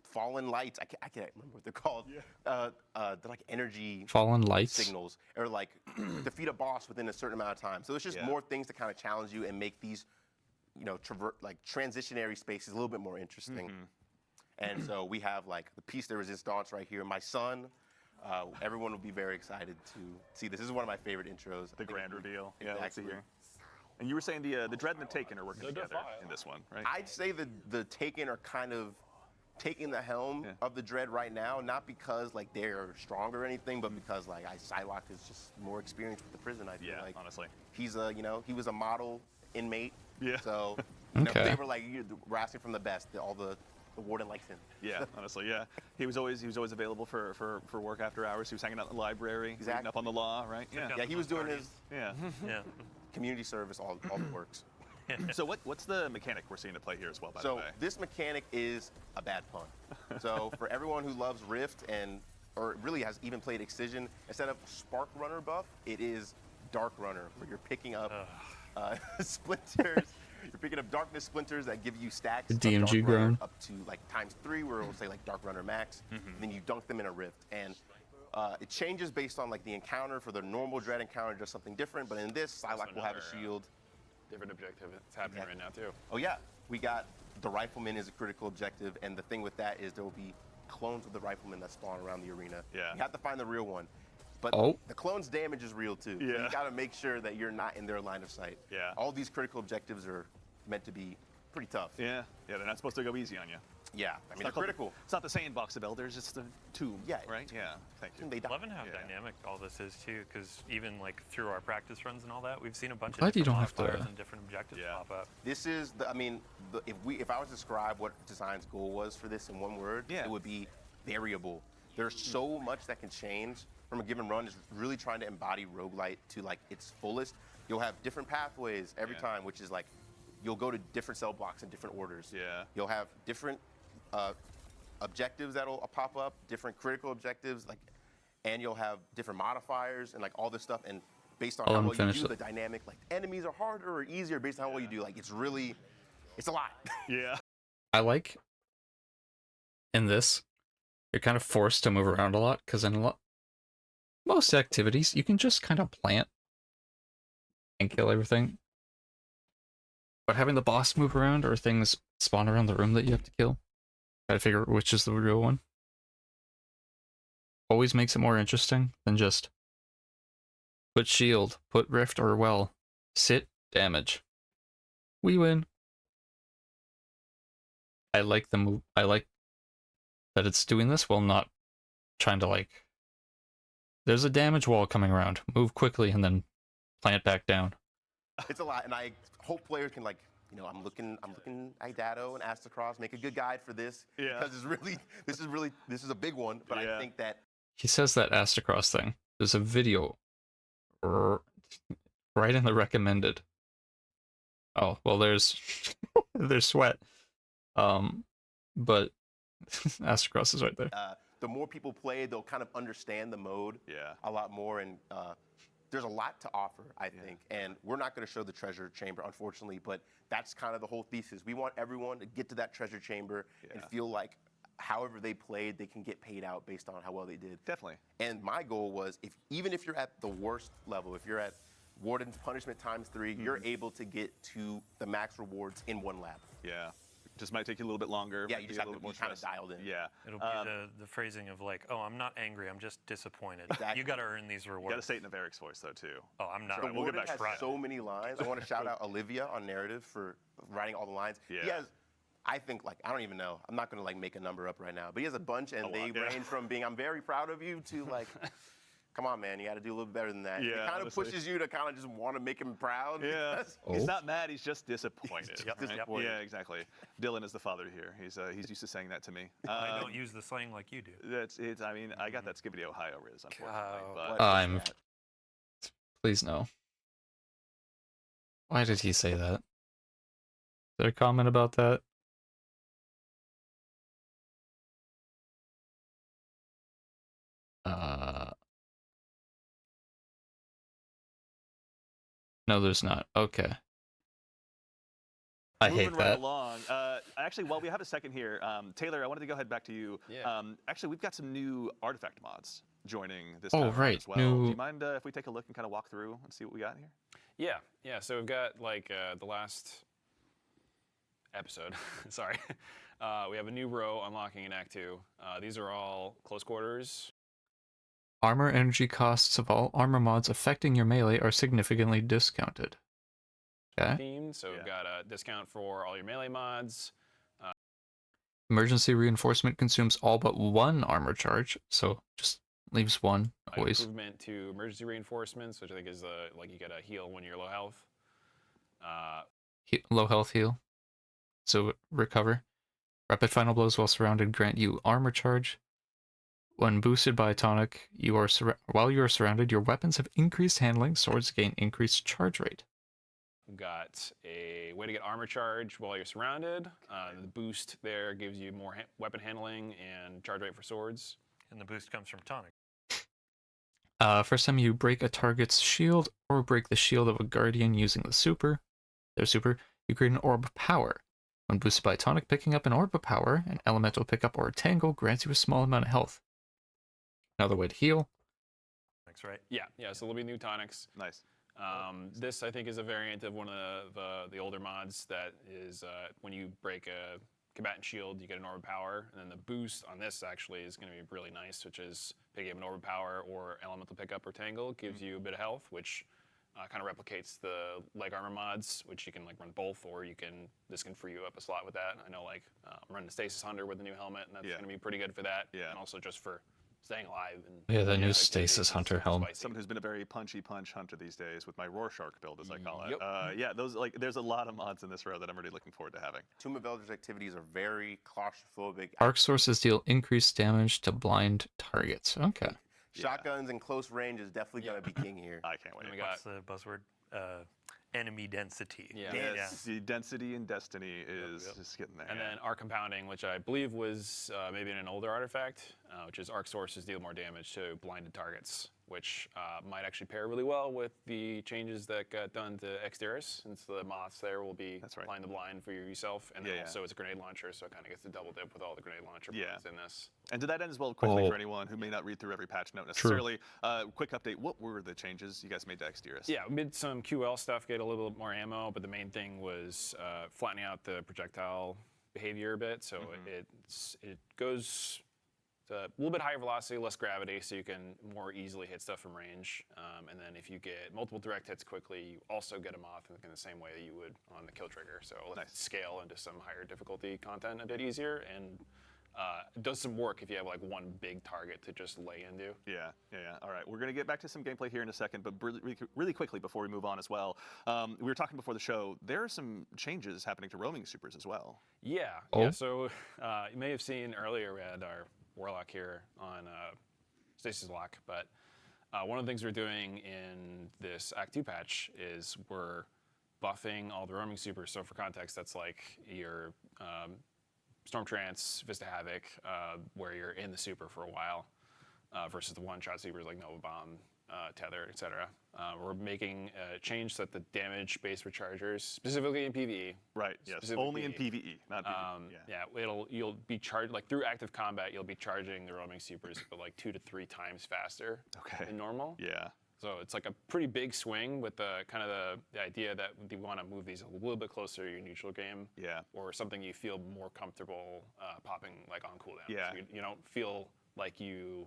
fallen lights. I can't remember what they're called. Yeah. They're like energy Fallen lights. signals, or like defeat a boss within a certain amount of time. So it's just more things to kind of challenge you and make these, transitionary spaces a little bit more interesting. And so we have like the piece de resistance right here. My son, everyone will be very excited to see this. This is one of my favorite intros. The grand reveal. Yeah, let's see Exactly. here. And you were saying the Dread and the Taken are working together in this one, right? I'd say the Taken are kind of taking the helm of the Dread right now, not because like they're stronger or anything, but because like Psylocke is just more experienced with the prison. I feel like honestly. he's he was a model inmate. Yeah. So Okay. they were like, we're asking from the best. All the warden likes him. Yeah, honestly, yeah. He was always available for work after hours. He was hanging out in the library, reading up on the law, right? Yeah. Yeah, he was doing his Yeah. Yeah. community service, all the works. So what's the mechanic we're seeing at play here as well, by the So way? this mechanic is a bad pun. So for everyone who loves Rift or really has even played Excision, instead of Spark Runner buff, it is Dark Runner, where you're picking up splinters. You're picking up darkness splinters that give you stacks of DMG Dark Runner grown. up to like ×3, where it'll say like Dark Runner max. And then you dunk them in a Rift. And it changes based on like the encounter. For the normal Dread encounter, just something different. But in this, Psylocke will have a another, shield. Different objective. It's happening right now too. Oh yeah, we got the Rifleman is a critical objective, and the thing with that is there will be clones of the Rifleman that spawn around the arena. Yeah. You have to find the real one. But the clone's damage is real too. So Yeah. you gotta make sure that you're not in their line of sight. Yeah. All these critical objectives are meant to be pretty tough. Yeah, they're not supposed to go easy on you. Yeah, I mean, they're critical. It's not the Sandbox of Elders, it's the Tomb, Yeah. right? Yeah, thank you. They die. Loving how dynamic all this is too, because even like through our practice runs and all that, we've seen a bunch Glad of you different don't have to- modifiers and different objectives pop up. This is if I was to describe what design's goal was for this in one word, it would be variable. There's so much that can change from a given run. Is really trying to embody roguelite to like its fullest. You'll have different pathways every time, which is like you'll go to different cell blocks in different orders. Yeah. You'll have different objectives that'll pop up, different critical objectives, and you'll have different modifiers and like all this stuff. And based on I'll how well you finish do, it. the dynamic, like enemies are harder or easier based on how well you do. Like it's a lot. Yeah. I like in this, you're kind of forced to move around a lot because in most activities, you can just kind of plant and kill everything. But having the boss move around or things spawn around the room that you have to kill, try to figure out which is the real one, always makes it more interesting than just put shield, put rift or well, sit, damage. We win. I like the move. I like that it's doing this while not trying to like. There's a damage wall coming around. Move quickly and then plant back down. It's a lot, and I hope players can like. I'm looking at Dado and Astacross, make a good guide for this. Yeah. Because this is a big one. But I think that He says that Astacross thing. There's a video right in the recommended. Oh, well, there's sweat. But Astacross is right there. the more people play, they'll kind of understand the mode a lot more, and there's a lot to offer, I think. And we're not going to show the treasure chamber, unfortunately, but that's kind of the whole thesis. We want everyone to get to that treasure chamber and feel like however they played, they can get paid out based on how well they did. Definitely. And my goal was, even if you're at the worst level, if you're at Warden's Punishment ×3, you're able to get to the max rewards in 1 lap. Yeah. Just might take you a little bit longer. Yeah, might you be just a have little to bit be more kind of stress. dialed in. Yeah. It'll be the phrasing of like, oh, I'm not angry, I'm just disappointed. Exactly. You got to earn these rewards. You got to say it in a Varric's voice, though, too. Oh, I'm not. Right, we'll get Warden back has to that. so many lines. I want to shout out Olivia on narrative for writing all the lines. He Yeah. has I think like I don't even know. I'm not gonna like make a number up right now, but he has a bunch, and they lot, yeah. range from being I'm very proud of you to like, come on, man, you got to do a little better than that. Yeah, it kind of honestly. pushes you to kind of just want to make him proud. Yeah, because- he's not mad. He's just disappointed. Just right? disappointed. Yeah, exactly. Dylan is the father here. He's used to saying that to me. I don't use the slang like you do. That's it. I mean, I got that Skibbity Ohio riz, unfortunately. Wow. But I'm. Please no. Why did he say that? Is there a comment about that? No, there's not. Okay. I moving hate right that. along. Actually, while we have a second here, Taylor, I wanted to go ahead back to you. Yeah. Actually, we've got some new artifact mods joining this Oh, time around right. as well. Do New- you mind if we take a look and kind of walk through and see what we got here? Yeah. So we've got like the last episode. Sorry. We have a new row unlocking in Act 2. These are all close quarters. Armor energy costs of all armor mods affecting your melee are significantly discounted. Okay. Themed. So we've got a discount for all your melee mods. Emergency reinforcement consumes all but one armor charge, so just leaves one always. Improvement to emergency reinforcements, which I think is like you get a heal when you're low health. Low health heal, so recover. Rapid final blows while surrounded grant you armor charge. When boosted by a tonic, while you are surrounded, your weapons have increased handling. Swords gain increased charge rate. We've got a way to get armor charge while you're surrounded. The boost there gives you more weapon handling and charge rate for swords. And the boost comes from tonic. First time you break a target's shield or break the shield of a guardian using their super, you create an orb of power. When boosted by a tonic, picking up an orb of power, an elemental pickup, or a tangle grants you a small amount of health. Another way to heal. That's right. Yeah. So there'll be new tonics. Nice. This I think is a variant of one of the older mods that is when you break a combatant shield, you get an orb of power, and then the boost on this actually is going to be really nice, which is picking up an orb of power or elemental pickup or tangle gives you a bit of health, which kind of replicates the leg armor mods, which you can like run both, or this can free you up a slot with that. I know like I'm running Stasis Hunter with the new helmet, and that's going to be pretty good for that, and also just for staying alive. And Yeah, the new Stasis Hunter helmet. Someone who's been a very punchy punch hunter these days with my Rorschach build, as I call it. Yep. Yeah, those like there's a lot of mods in this row that I'm really looking forward to having. Tomb of Elders activities are very claustrophobic. Arc sources deal increased damage to blind targets. Okay. Shotguns in close range is definitely going to be king here. I can't wait. we got What's the buzzword? Enemy density. Yeah. Yes, the density in Destiny is just getting there. And then arc compounding, which I believe was maybe in an older artifact, which is arc sources deal more damage to blinded targets, which might actually pair really well with the changes that got done to Exteris, since the moths there will be blind to blind for yourself, and then also it's a grenade launcher, so it kind of gets to double dip with all the grenade launcher mods in this. And to that end as well, quickly for anyone who may not read through every patch note necessarily, quick update, what were the changes you guys made to Exteris? Yeah, we did some QL stuff, get a little bit more ammo, but the main thing was flattening out the projectile behavior a bit, so it goes a little bit higher velocity, less gravity, so you can more easily hit stuff from range. And then if you get multiple direct hits quickly, you also get a moth in the same way that you would on the kill trigger. So let's scale into some higher difficulty content a bit easier, and it does some work if you have like one big target to just lay into. Yeah. All right, we're going to get back to some gameplay here in a second, but really quickly before we move on as well, we were talking before the show, there are some changes happening to roaming supers as well. Yeah. So you may have seen earlier we had our Warlock here on Stasis Lock, but one of the things we're doing in this Act 2 patch is we're buffing all the roaming supers. So for context, that's like your Storm Trance, Vista Havoc, where you're in the super for a while, versus the one-shot supers like Nova Bomb, Tether, etc. We're making a change so that the damage-based rechargers, specifically in PvE. Right, yes, only in PvE, not PvE. You'll be charged, like through active combat, you'll be charging the roaming supers, but like 2 to 3 times faster than normal. Yeah. So it's like a pretty big swing with the kind of the idea that you want to move these a little bit closer to your neutral game. Yeah. Or something you feel more comfortable popping like on cooldown. Yeah. So you don't feel like you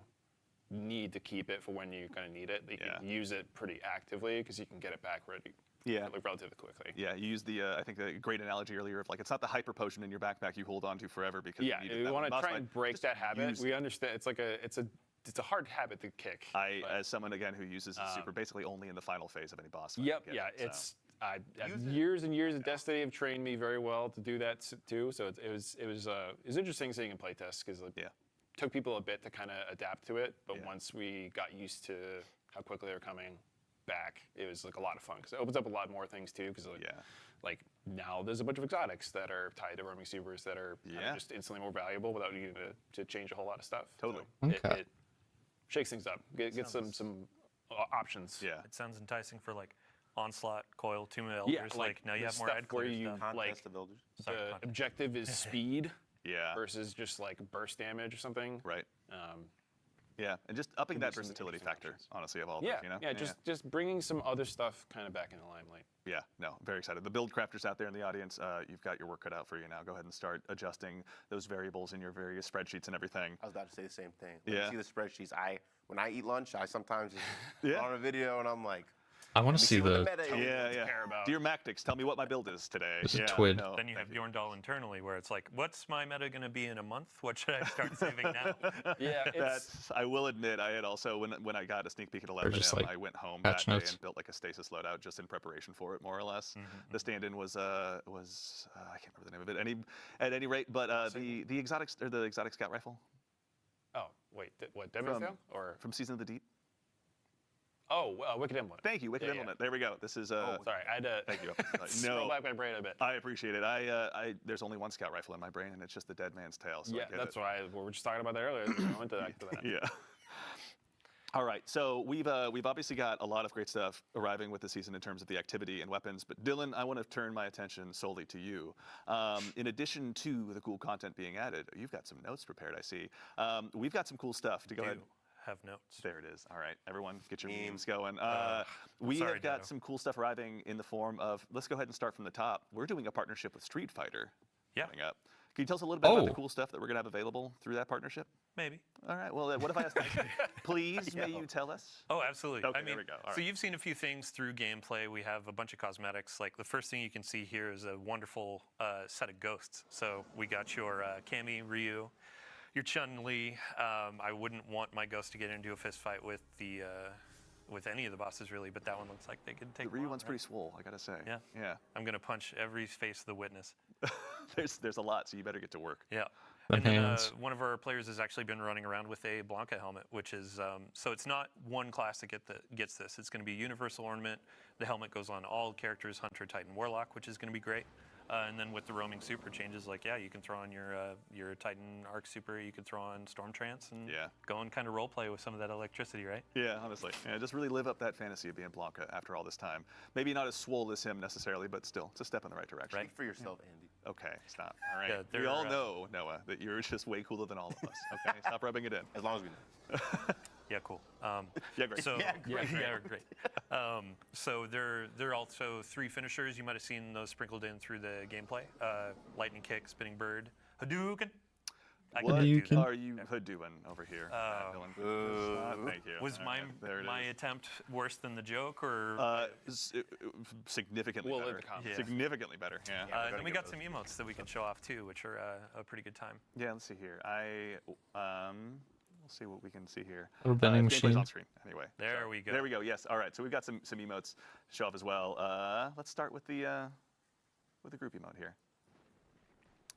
need to keep it for when you're going to need it. You can use it pretty actively because you can get it back ready. Yeah, like relatively quickly. Yeah, you use the I think a great analogy earlier of like it's not the hyper potion in your backpack you hold on to forever because you need it. We want to try and break Just that habit. use We it. understand it's like it's a hard habit to kick. As someone again who uses the super basically only in the final phase of any boss fight. Yep. you get it, so. It's years and years of Destiny have trained me very well to do that too. So it was interesting seeing in playtests because it took people a bit to kind of adapt to it, but once we got used to how quickly they're coming back, it was like a lot of fun because it opens up a lot more things too. Because like now there's a bunch of exotics that are tied to roaming supers that are kinda just instantly more valuable without needing to change a whole lot of stuff. Totally. So Okay. it shakes things up. Get some options. Yeah. It sounds enticing for like Onslaught, Coil, Tomb of Elders. Yeah, like now you the have more stuff Ed where Clear you stuff. like Contest of Elders. Sorry, the content. objective is speed Yeah. versus just like burst damage or something. Right. Yeah, and just upping that some versatility interesting factor, options. honestly, of all Yeah, of them, you know? just bringing some other stuff kind of back in the limelight. Yeah, no, very excited. The build crafters out there in the audience, you've got your work cut out for you now. Go ahead and start adjusting those variables in your various spreadsheets and everything. I was about to say the same thing. When Yeah. I see the spreadsheets, when I eat lunch, I sometimes just Yeah. put on a video and I'm like, I want let to me see what the. meta is. Yeah. care about. Dear Mactics, tell me what my build is today. This is yeah, Twid. no, Then you have thank Bjorndal internally where it's like, what's my meta going to be in a month? What should I start saving now? Yeah, That's, I will admit, I had also, when I got a sneak peek at 11 just, AM, like, I went home patch that day notes. and built like a stasis loadout just in preparation for it, more or less. The stand-in was I can't remember the name of it. At any rate, but the exotic scout rifle Oh wait, what? Demon's Tale or from Season of the Deep. Wicked Implement. Thank you, Wicked Yeah, Implement. There we go. This is Sorry, I had to Thank you. scroll back my brain a bit. I appreciate it. There's only one scout rifle in my brain, and it's just the Dead Man's Tale. So I Yeah, get that's it. why we were just talking about that earlier. I went to that. Yeah. All right, so we've obviously got a lot of great stuff arriving with the season in terms of the activity and weapons. But Dylan, I want to turn my attention solely to you. In addition to the cool content being added, you've got some notes prepared. I see. We've got some cool stuff to go ahead. Have notes. There it is. All right, everyone, get your memes going. We sorry, have got Dado. some cool stuff arriving in the form of. Let's go ahead and start from the top. We're doing a partnership with Street Fighter. Yeah. Coming up. Can you tell us a little bit about the Oh. cool stuff that we're gonna have available through that partnership? Maybe. All right. Well, what if I ask? Please, may you tell us? Oh, absolutely. Okay, I mean, there we go. All so right. you've seen a few things through gameplay. We have a bunch of cosmetics. Like the first thing you can see here is a wonderful set of ghosts. So we got your Cammy, Ryu, your Chun-Li. I wouldn't want my ghost to get into a fist fight with the with any of the bosses really, but that one looks like they could take. The Ryu them on, one's right? pretty swole, I gotta say. Yeah. Yeah. I'm gonna punch every face of the witness. There's a lot, so you better get to work. Yeah. Them And then hands. one of our players has actually been running around with a Blanca helmet, which is so it's not one class that gets this. It's going to be universal ornament. The helmet goes on all characters, Hunter, Titan, Warlock, which is going to be great. And then with the roaming super changes, like you can throw on your Titan Arc Super, you could throw on Storm Trance, and go and kind of role play with some of that electricity, right? Yeah, honestly. Yeah, just really live up that fantasy of being Blanca after all this time. Maybe not as swole as him necessarily, but still, it's a step in the right direction. Right. Speak for yourself, Andy. Okay, stop. All right. Yeah, we they're, all know, Noah, that you're just way cooler than all of us. Okay, stop rubbing it in. As long as we know. Yeah, cool. Yeah, great. So, Yeah, great. Yeah, great. So there are also 3 finishers. You might have seen those sprinkled in through the gameplay. Lightning Kick, Spinning Bird, Hadouken. I What can do Hadouken? that. are you doing over here, Dylan? Thank you. Was All my right, there it my is. attempt worse than the joke, or? Significantly We'll better. let the comments. Yeah. Significantly better. Yeah. And then we got some emotes that we can show off too, which are a pretty good time. Yeah, let's see here. We'll see what we can see here. Little vending Gameplay's machine. on screen. Anyway. There so, we go. There we go. Yes. All right. So we've got some emotes to show off as well. Let's start with the group emote here.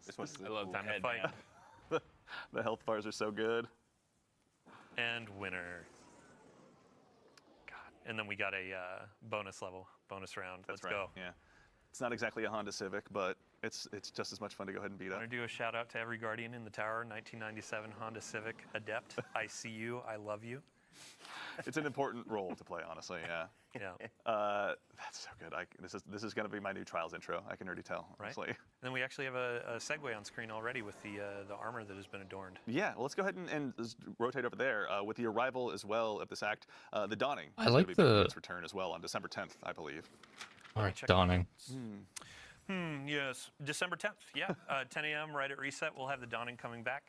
This one's I love Time to head fight. man. The health bars are so good. And winner. God. And then we got a bonus level, bonus round. That's Let's right. go. Yeah. It's not exactly a Honda Civic, but it's just as much fun to go ahead and beat I up. want to do a shout out to every Guardian in the tower, 1997 Honda Civic Adept. I see you. I love you. It's an important role to play, honestly. Yeah. Yeah. That's so good. This is going to be my new Trials intro. I can already tell. Right. Honestly. Then we actually have a segue on screen already with the armor that has been adorned. Yeah, well, let's go ahead and just rotate over there. With the arrival as well of this act, the Dawning I is going like to be making the- its return as well on December 10th, I believe. All right, check dawning. Yes, December 10th. Yeah, 10 a.m. right at reset. We'll have the Dawning coming back.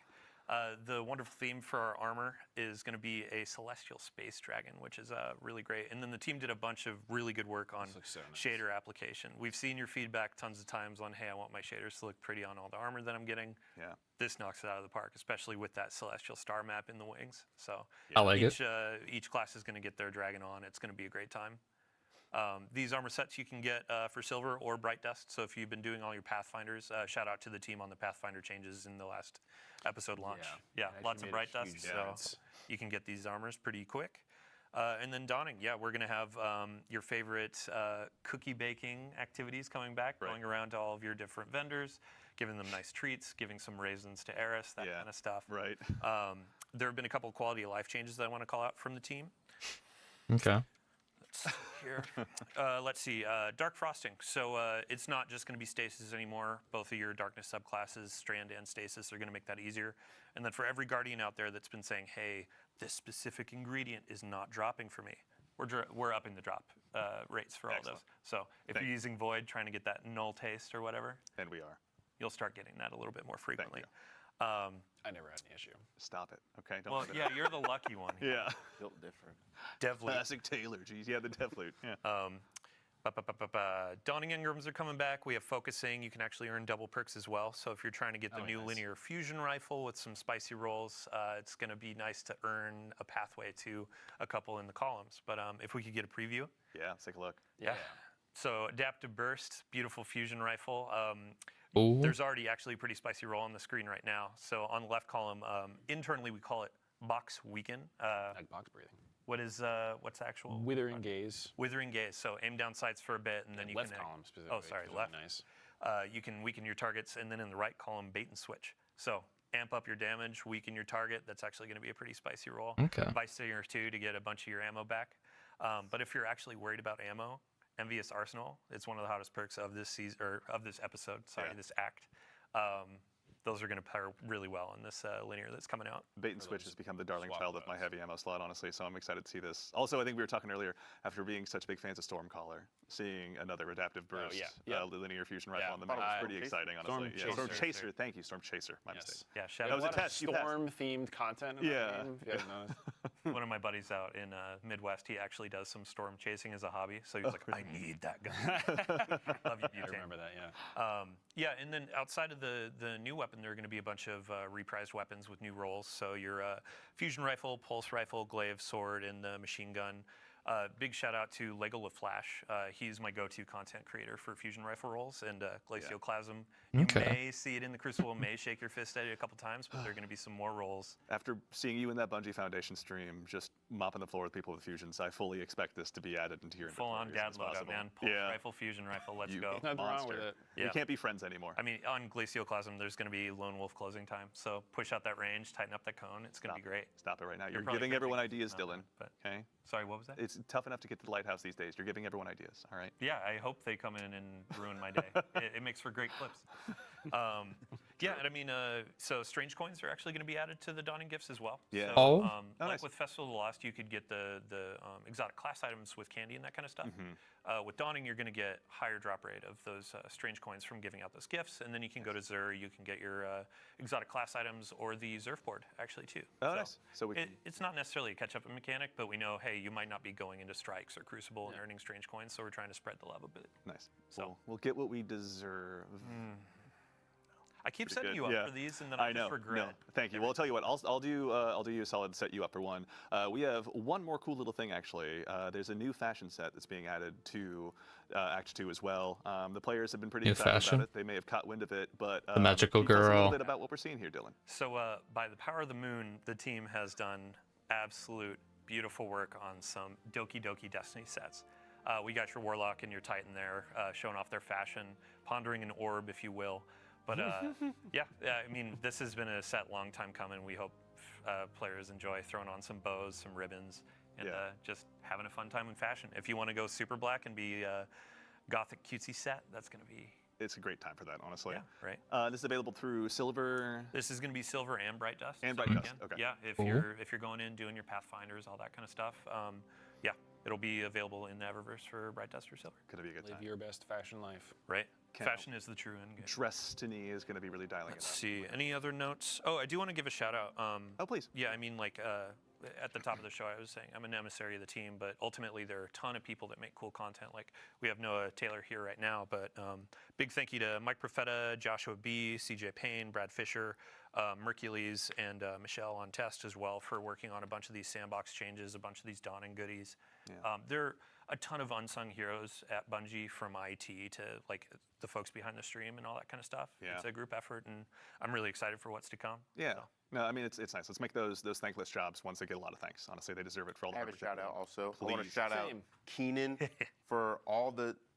The wonderful theme for our armor is going to be a celestial space dragon, which is really great. And then the team did a bunch of really good work on so nice. shader application. We've seen your feedback tons of times on, hey, I want my shaders to look pretty on all the armor that I'm getting. Yeah. This knocks it out of the park, especially with that celestial star map in the wings. So I like it. each class is going to get their dragon on. It's going to be a great time. These armor sets you can get for silver or bright dust. So if you've been doing all your Pathfinders, shout out to the team on the Pathfinder changes in the last episode launch. Yeah, It lots of actually bright made a dust, huge so difference. you can get these armors pretty quick. And then donning, yeah, we're going to have your favorite cookie baking activities coming back, going around to all of your different vendors, giving them nice treats, giving some raisins to Eris, that kind of stuff. Right. There have been a couple of quality of life changes that I want to call out from the team. Okay. Here. Let's see, Dark Frosting. So it's not just going to be Stasis anymore. Both of your Darkness subclasses, Strand and Stasis, are going to make that easier. And then for every Guardian out there that's been saying, hey, this specific ingredient is not dropping for me, we're upping the drop rates for all those. So if you're using Void, trying to get that null taste or whatever, And we are. you'll start getting that a little bit more frequently. I never had an issue. Stop it. Okay. Don't Well, put it yeah, up. you're the lucky one. Yeah. Built different. Devly. Classic Taylor. Geez. Yeah, the Deathloop. Yeah. Dawning Engrams are coming back. We have Focusing. You can actually earn double perks as well. So if you're trying to get the new linear fusion rifle with some spicy rolls, it's going to be nice to earn a pathway to a couple in the columns. But if we could get a preview. Yeah. Let's take a look. Yeah. So Adaptive Burst, beautiful fusion rifle. Ooh. There's already actually a pretty spicy roll on the screen right now. So on the left column, internally we call it Box Weaken. Like box breathing. What's the actual? Withering Gaze. Withering Gaze. So aim down sights for a bit, and then you left can. column specifically. Oh, sorry, is left. really nice. You can weaken your targets, and then in the right column, bait and switch. So amp up your damage, weaken your target. That's actually going to be a pretty spicy roll. Okay. Bystander 2 to get a bunch of your ammo back. But if you're actually worried about ammo, Envious Arsenal, it's one of the hottest perks of this season or of this episode. Sorry, this act. Those are going to pair really well in this linear that's coming out. Bait and switch has become the darling child of my heavy ammo slot, honestly, so I'm excited to see this. Also, I think we were talking earlier, after being such big fans of Stormcaller, seeing another adaptive burst, linear fusion rifle on the map was pretty exciting, honestly. Storm Chaser, thank you, Storm Chaser, my mistake. Yeah, shout That out was a to test, you passed. Storm-themed content in that game, if you haven't noticed. one of my buddies out in Midwest, he actually does some storm chasing as a hobby. So he's like, I need that gun. Love you, I Butane. remember that, yeah. Yeah, and then outside of the new weapon, there are going to be a bunch of reprised weapons with new roles. So your fusion rifle, pulse rifle, glaive, sword, and the machine gun. Big shout out to Lego LaFlash. He's my go-to content creator for fusion rifle rolls and Glacioclasm. You may see it in the Crucible, may shake your fist at it a couple times, but there are going to be some more rolls. After seeing you in that Bungie Foundation stream, just mopping the floor with people with fusions, I fully expect this to be added into your inventory. Full-on as dad soon as loadout, possible. man. Pulse rifle, fusion rifle, let's go. Nothing wrong with Monster. it. We can't be friends anymore. I mean, on Glacioclasm, there's going to be Lone Wolf closing time. So push out that range, tighten up that cone. It's going to be great. Stop it right now. You're probably giving everyone crazy. ideas, No, Dylan. but- Okay? Sorry, what was that? It's tough enough to get to the lighthouse these days. You're giving everyone ideas, all right? Yeah, I hope they come in and ruin my day. It makes for great clips. Yeah, and I mean, so strange coins are actually going to be added to the Dawning Gifts as well. Yeah. So, Oh. like nice. with Festival of the Lost, you could get the exotic class items with candy and that kind of stuff. With Dawning, you're going to get higher drop rate of those strange coins from giving out those gifts, and then you can go to Zur, you can get your exotic class items or the Zerf board actually too. Oh, nice. So we can, It's not necessarily a catch-up mechanic, but we know, hey, you might not be going into Strikes or Crucible and earning strange coins, so we're trying to spread the love a bit. nice. So- We'll get what we deserve. I keep Pretty setting good. you up Yeah. for these, and then I I know. just regret. No, thank you. Well, I'll tell you what. I'll do you a solid. Set you up for one. We have one more cool little thing actually. There's a new fashion set that's being added to Act 2 as well. The players have been pretty New excited fashion? about it. They may have caught wind of it, but The magical can you tell us a girl. little bit about what we're seeing here, Dylan. So, by the power of the moon, the team has done absolute beautiful work on some Doki Doki Destiny sets. We got your Warlock and your Titan there, showing off their fashion, pondering an orb, if you will. But yeah, I mean, this has been a set long time coming. We hope players enjoy throwing on some bows, some ribbons, and just having a fun time in fashion. If you want to go super black and be gothic cutesy set, that's going to be It's a great time for that, honestly. yeah, right. This is available through Silver. This is going to be silver and bright dust. And so bright dust, again, okay. Yeah, if Cool. you're going in doing your Pathfinders, all that kind of stuff, yeah, it'll be available in the Eververse for bright dust or silver. Could be a good Live time. your best fashion life. Right. Fashion is the true end game. Destiny is going to be really dialing Let's it up. see. Any other notes? Oh, I do want to give a shout out. Oh, please. Yeah, I mean, like at the top of the show, I was saying I'm an emissary of the team, but ultimately there are a ton of people that make cool content. Like we have Noah Taylor here right now, but big thank you to Mike Profeta, Joshua B, CJ Payne, Brad Fisher, Mercules, and Michelle on test as well for working on a bunch of these sandbox changes, a bunch of these dawning goodies. Yeah. There are a ton of unsung heroes at Bungie, from IT to like the folks behind the stream and all that kind of stuff. Yeah. It's a group effort, and I'm really excited for what's to come. Yeah. So. No, I mean, it's nice. Let's make those thankless jobs ones that get a lot of thanks. Honestly, they deserve it for all the I have hard a work. shout out also. I Please. want to shout out Same. Keenan for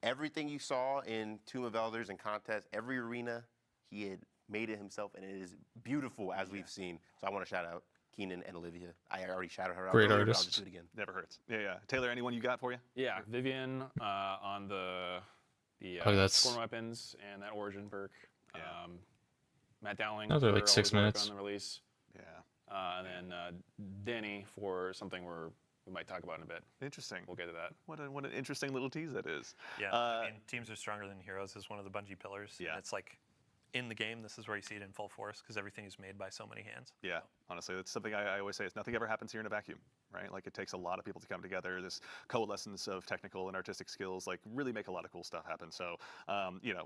everything you saw in Tomb of Elders and contest. Every arena, he had made it himself, and it is beautiful as we've seen. So I want to shout out Keenan and Olivia. I already shouted her out. Great earlier, but I'll artist. just do it again. Never hurts. Yeah. Taylor, anyone you got for you? Yeah, Vivian on the that's- scorn weapons and that origin perk. Yeah. Matt Dowling. Those are for like all 6 his work minutes. on the release. Yeah. And then Denny for something we might talk about in a bit. Interesting. We'll get to that. What an interesting little tease that is. Yeah, I mean, teams are stronger than heroes is one of the Bungie pillars. Yeah. And it's like in the game, this is where you see it in full force because everything is made by so many hands. Yeah, honestly, that's something I always say is nothing ever happens here in a vacuum, right? Like it takes a lot of people to come together. This coalescence of technical and artistic skills like really make a lot of cool stuff happen. So,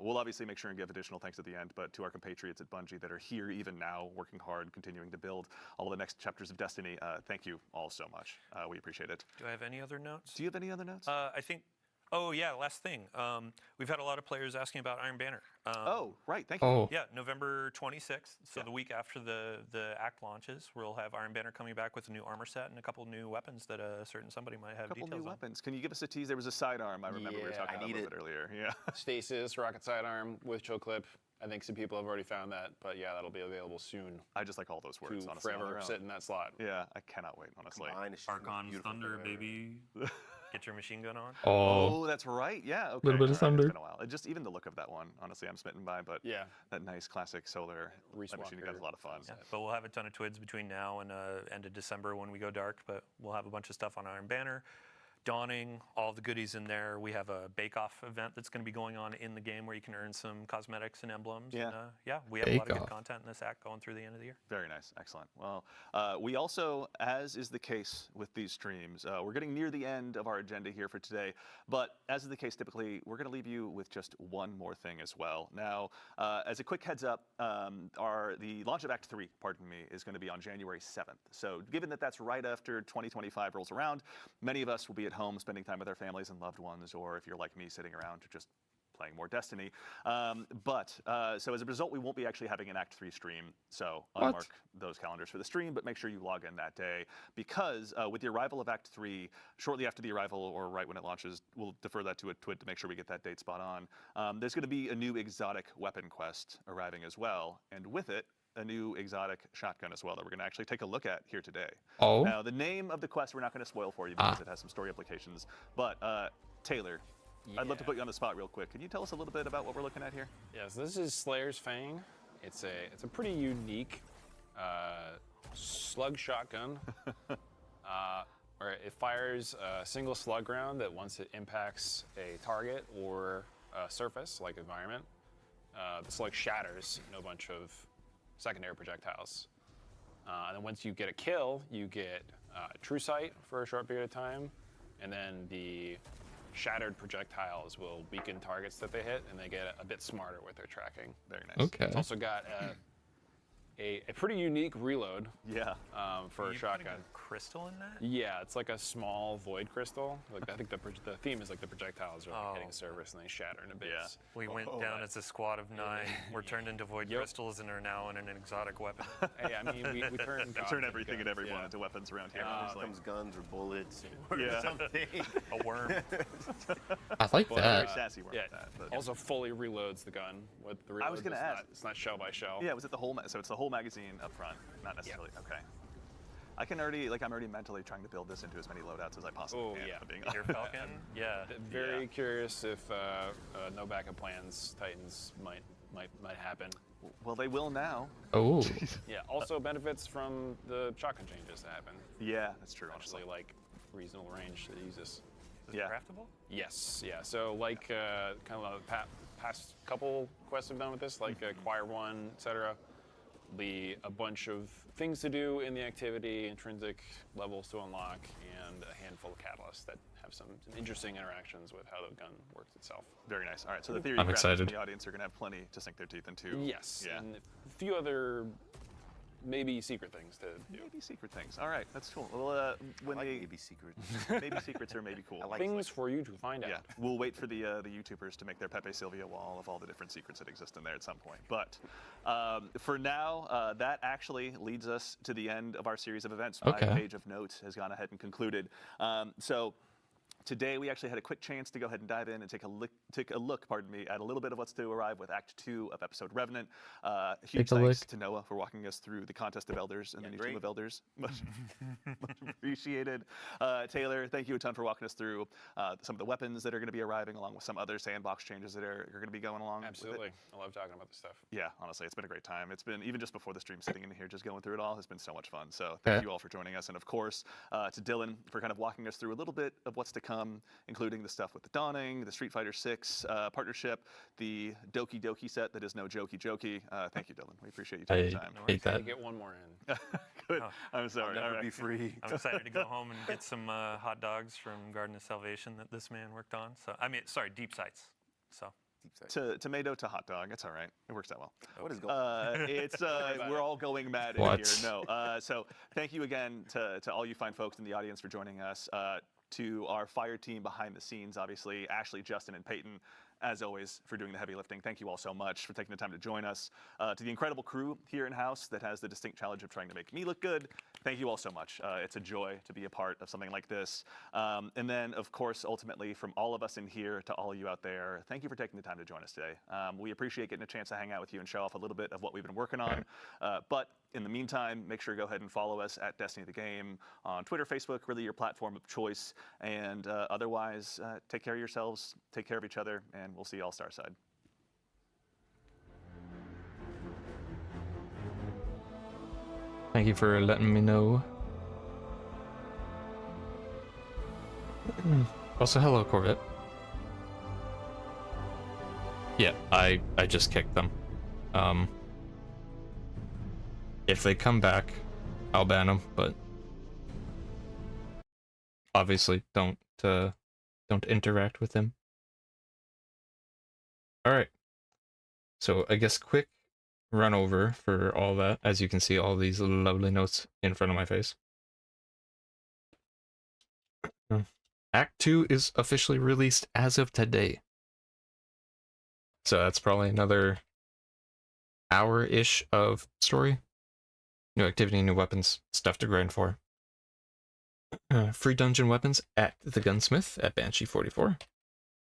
we'll obviously make sure and give additional thanks at the end, but to our compatriots at Bungie that are here even now, working hard, continuing to build all of the next chapters of Destiny, thank you all so much. We appreciate it. Do I have any other notes? Do you have any other notes? I think. Oh yeah, last thing. We've had a lot of players asking about Iron Banner. Oh, right. Thank you. Oh, Yeah, November 26th. So Yeah. the week after the act launches, we'll have Iron Banner coming back with a new armor set and a couple new weapons that a certain somebody might have A couple details new on. weapons. Can you give us a tease? There was a sidearm. I remember we were Yeah, talking I about a need little it. bit earlier. Yeah. Stasis, rocket sidearm with choke clip. I think some people have already found that, but yeah, that'll be available soon I just like all those words, to honestly. on forever their own. sit in that slot. Yeah, I cannot wait, honestly. Combined, it's just the most Archon's beautiful Thunder, thing I've ever- baby. Get your machine gun on. oh, Oh, that's right. Yeah. Okay. Little bit of All right, thunder. It's been a while. Just even the look of that one, honestly, I'm smitten by. But Yeah. that nice classic solar Reese that machine gun is Walker. a lot of fun. Yeah, but we'll have a ton of twids between now and end of December when we go dark. But we'll have a bunch of stuff on Iron Banner, Dawning, all the goodies in there. We have a bake-off event that's going to be going on in the game where you can earn some cosmetics and emblems. Yeah. And, we have a lot of Bake-off. good content in this act going through the end of the year. Very nice. Excellent. Well, we also, as is the case with these streams, we're getting near the end of our agenda here for today. But as is the case typically, we're going to leave you with just one more thing as well. Now, as a quick heads up, the launch of Act 3, pardon me, is going to be on January 7th. So given that that's right after 2025 rolls around, many of us will be at home spending time with our families and loved ones, or if you're like me, sitting around to just playing more Destiny. So as a result, we won't be actually having an Act 3 stream. So What? unmark those calendars for the stream, but make sure you log in that day because with the arrival of Act 3, shortly after the arrival or right when it launches, we'll defer that to a twit to make sure we get that date spot on. There's going to be a new exotic weapon quest arriving as well, and with it, a new exotic shotgun as well that we're going to actually take a look at here today. oh, Now, the name of the quest we're not going to spoil for you because it has some story implications. But Taylor, I'd love to Yeah. put you on the spot real quick. Can you tell us a little bit about what we're looking at here? Yeah, so this is Slayer's Fang. It's a pretty unique slug shotgun where it fires a single slug round that once it impacts a target or a surface like environment, the slug shatters in a bunch of secondary projectiles. And then once you get a kill, you get true sight for a short period of time, and then the shattered projectiles will weaken targets that they hit, and they get a bit smarter with their tracking. Very nice. okay. It's also got a pretty unique reload Yeah. for a You putting shotgun. a crystal in that? Yeah, it's like a small void crystal. Like I think the theme is like the projectiles are like hitting Oh. surface and they shatter into bits. Yeah. We went Oh, down right. as a squad of 9. We're turned into void Yep. crystals and are now in an exotic weapon. Hey, I mean, we turn gods Turn into everything and guns, everyone yeah. into weapons around here. Here honestly. comes guns or bullets or Yeah. something. A worm. I like But, Very that. sassy work Yeah, with that. But also fully reloads the gun with the reload. I was gonna ask. It's not shell by shell. yeah, was it the whole? So it's the whole magazine up front, not necessarily. Okay. I'm already mentally trying to build this into as many loadouts as I possibly Oh, can. yeah. if I'm being Your honest. Falcon? Yeah. Very Yeah. curious if no backup plans Titans might happen. Well, they will now. Oh, Yeah. Also benefits from the shotgun changes that happen. Yeah, that's true. Actually, Honestly. like reasonable range to use this. Is Yeah. it craftable? Yes. Yeah. So like kind of past couple quests I've done with this, like Choir 1, etc. Be a bunch of things to do in the activity, intrinsic levels to unlock, and a handful of catalysts that have some interesting interactions with how the gun works itself. Very nice. All right, so the theory I'm crafters in excited. the audience are going to have plenty to sink their teeth into. Yes, Yeah. and a few other maybe secret things to do. Maybe secret things. All right, that's cool. Well, when I like they maybe secret. maybe secrets are maybe cool. I like Things for you to find out. Yeah, we'll wait for the YouTubers to make their Pepe Sylvia wall of all the different secrets that exist in there at some point. But for now, that actually leads us to the end of our series of events. Okay. 5 page of notes has gone ahead and concluded. So today we actually had a quick chance to go ahead and dive in and take a look, at a little bit of what's to arrive with Act 2 of episode Revenant. Huge Take a thanks look. to Noah for walking us through the Contest of Elders and the new great. Team of Elders. Much appreciated. Taylor, thank you a ton for walking us through some of the weapons that are going to be arriving, along with some other sandbox changes that are going to be going along. with it. Absolutely. I love talking about this stuff. Yeah, honestly, it's been a great time. It's been, even just before the stream, sitting in here, just going through it all has been so much fun. So thank you all for joining us. And of course, to Dylan for kind of walking us through a little bit of what's to come, including the stuff with the Dawning, the Street Fighter 6 partnership, the Doki Doki set that is no jokey jokey. Thank you, Dylan. We appreciate you taking the time. hate Can I that. get one more in? Good. Oh, I'm sorry. Never All right. be free. I'm excited to go home and get some hot dogs from Garden of Salvation that this man worked on. So I mean, sorry, deep sights. So Deep side. Tomato to hot dog. It's all right. It works out well. What is going on? It's we're all going mad in What? here. No. So thank you again to all you fine folks in the audience for joining us. To our fire team behind the scenes, obviously Ashley, Justin, and Peyton. As always, for doing the heavy lifting. Thank you all so much for taking the time to join us. To the incredible crew here in-house that has the distinct challenge of trying to make me look good, thank you all so much. It's a joy to be a part of something like this. And then, of course, ultimately, from all of us in here to all you out there, thank you for taking the time to join us today. We appreciate getting a chance to hang out with you and show off a little bit of what we've been working on. But in the meantime, make sure to go ahead and follow us at Destiny the Game on Twitter, Facebook, really your platform of choice. And otherwise, take care of yourselves, take care of each other, and we'll see you all Starside. Thank you for letting me know. Also, hello, Corvette. Yeah, I just kicked them. If they come back, I'll ban them, but obviously don't interact with them. All right. So I guess quick run over for all that. As you can see, all these lovely notes in front of my face. Act 2 is officially released as of today. So that's probably another hour-ish of story. New activity, new weapons, stuff to grind for. Free dungeon weapons at the Gunsmith at Banshee 44.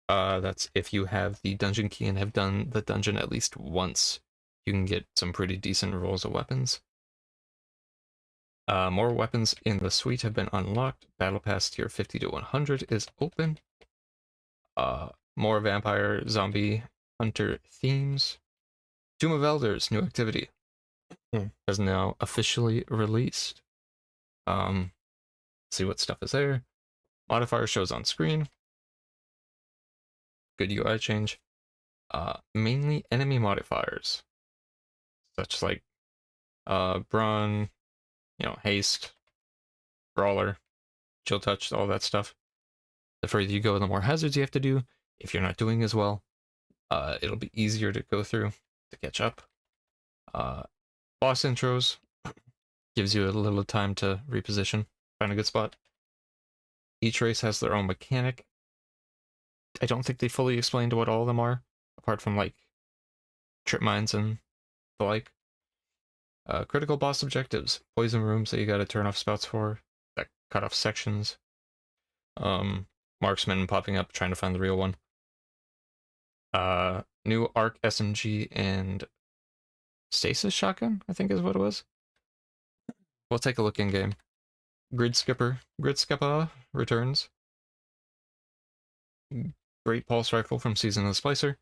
That's if you have the dungeon key and have done the dungeon at least once. You can get some pretty decent rolls of weapons. More weapons in the suite have been unlocked. Battle Pass tier 50 to 100 is open. More vampire, zombie, hunter themes. Tomb of Elders, new activity. Is now officially released. See what stuff is there. Modifier shows on screen. Good UI change. Mainly enemy modifiers, such like brawn, haste, brawler, chill touch, all that stuff. The further you go, the more hazards you have to do. If you're not doing as well, it'll be easier to go through to catch up. Boss intros gives you a little time to reposition, find a good spot. Each race has their own mechanic. I don't think they fully explained what all of them are, apart from like trip mines and the like. Critical boss objectives, poison rooms that you gotta turn off spouts for, that cut off sections. Marksman popping up, trying to find the real one. New ARC SMG and Stasis Shotgun, I think is what it was. We'll take a look in game. Grid Skipper returns. Great Pulse Rifle from Season of the Splicer.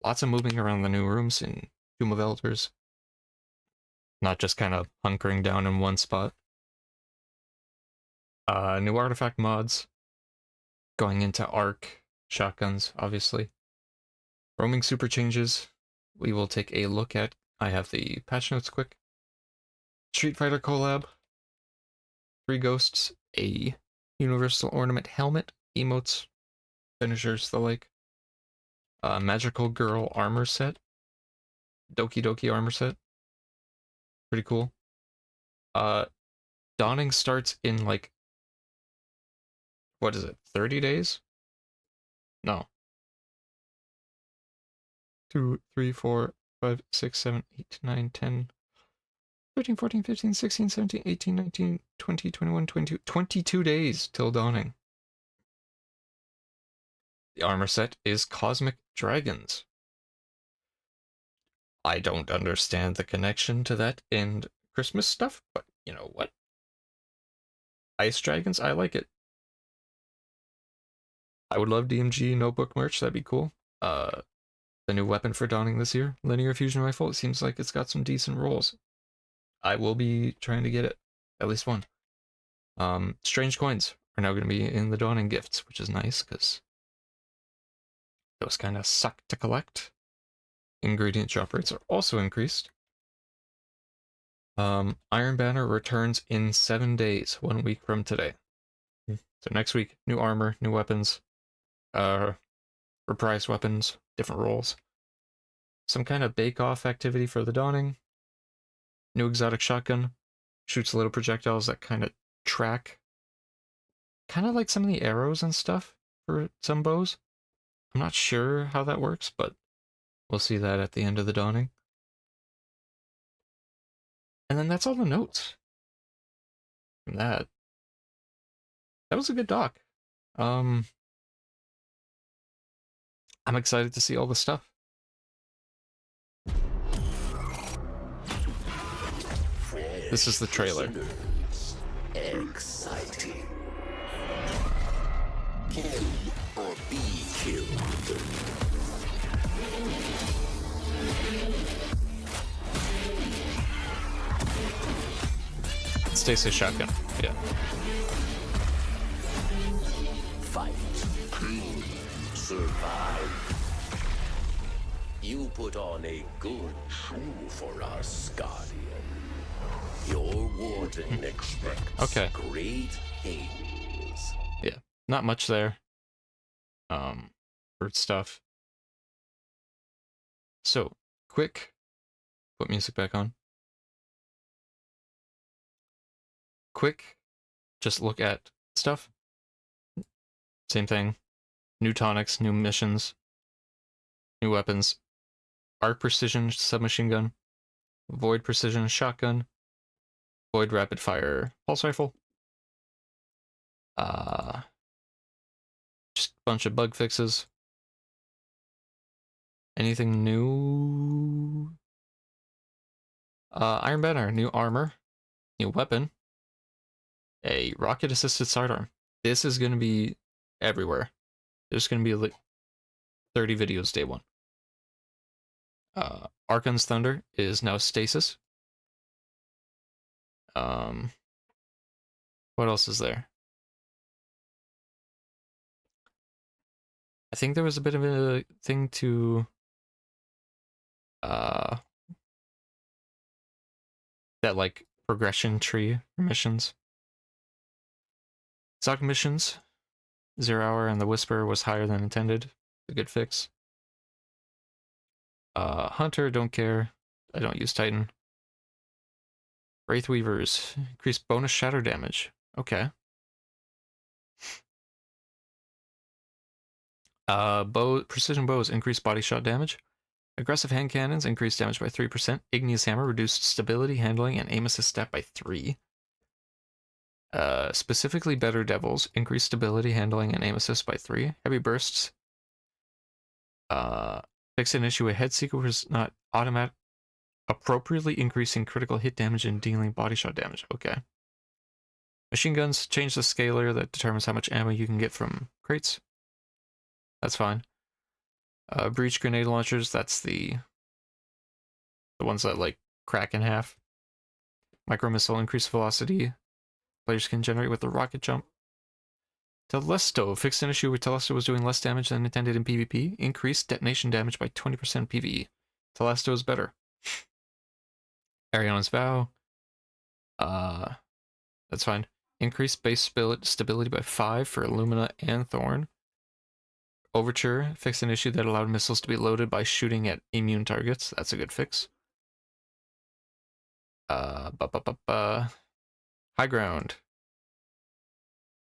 Lots of moving around the new rooms in Tomb of Elders. Not just kind of hunkering down in one spot. New artifact mods. Going into ARC shotguns, obviously. Roaming super changes. We will take a look at. I have the patch notes quick. Street Fighter collab. 3 ghosts, a universal ornament helmet, emotes, finishers, the like. Magical girl armor set. Doki Doki armor set. Pretty cool. Dawning starts in like, what is it, 30 days? No. 2, 3, 4, 5, 6, 7, 8, 9, 10, 13, 14, 15, 16, 17, 18, 19, 20, 21, 22, 22 days till dawning. The armor set is Cosmic Dragons. I don't understand the connection to that in Christmas stuff, but you know what? Ice Dragons, I like it. I would love DMG notebook merch, that'd be cool. The new weapon for dawning this year, linear fusion rifle, it seems like it's got some decent rolls. I will be trying to get it, at least one. Strange coins are now going to be in the dawning gifts, which is nice, because those kind of suck to collect. Ingredient drop rates are also increased. Iron Banner returns in 7 days, 1 week from today. So next week, new armor, new weapons, reprised weapons, different roles. Some kind of bake-off activity for the dawning. New exotic shotgun. Shoots little projectiles that kind of track. Kind of like some of the arrows and stuff for some bows. I'm not sure how that works, but we'll see that at the end of the dawning. And then that's all the notes from that. That was a good doc. I'm excited to see all the stuff. This is the trailer. Exciting. Kill or be killed. Stasis shotgun. Yeah. Fight. Survive. You put on a good show for us, Guardian. Your warden expects great things. Yeah, not much there. For stuff. So, quick. Put music back on. Quick. Just look at stuff. Same thing. New tonics, new missions, new weapons. Arc Precision submachine gun. Void Precision shotgun. Void rapid fire pulse rifle. Just a bunch of bug fixes. Anything new? Iron Banner, new armor, new weapon, a rocket assisted sidearm. This is going to be everywhere. There's going to be like 30 videos day one. Archon's Thunder is now stasis. What else is there? I think there was a bit of a thing to that like progression tree missions. Exotic missions, 0 hour and the Whisper was higher than intended. A good fix. Hunter, don't care. I don't use Titan. Wraith Weavers, increased bonus shatter damage. Okay. Precision bows, increased body shot damage. Aggressive hand cannons, increased damage by 3%. Igneous hammer, reduced stability, handling, and aim assist stat by 3. Specifically better devils, increased stability, handling, and aim assist by 3. Heavy bursts. Fix an issue with Headseeker was not automatic. Appropriately increasing critical hit damage and dealing body shot damage. Okay. Machine guns, change the scaler that determines how much ammo you can get from crates. That's fine. Breach grenade launchers, that's the ones that like crack in half. Micro missile, increased velocity. Players can generate with the rocket jump. Telesto. Fixed an issue where Telesto was doing less damage than intended in PvP. Increased detonation damage by 20% in PvE. Telesto is better. Ariana's Vow. That's fine. Increased base stability by 5 for Illumina and Thorn. Overture. Fixed an issue that allowed missiles to be loaded by shooting at immune targets. That's a good fix. High Ground.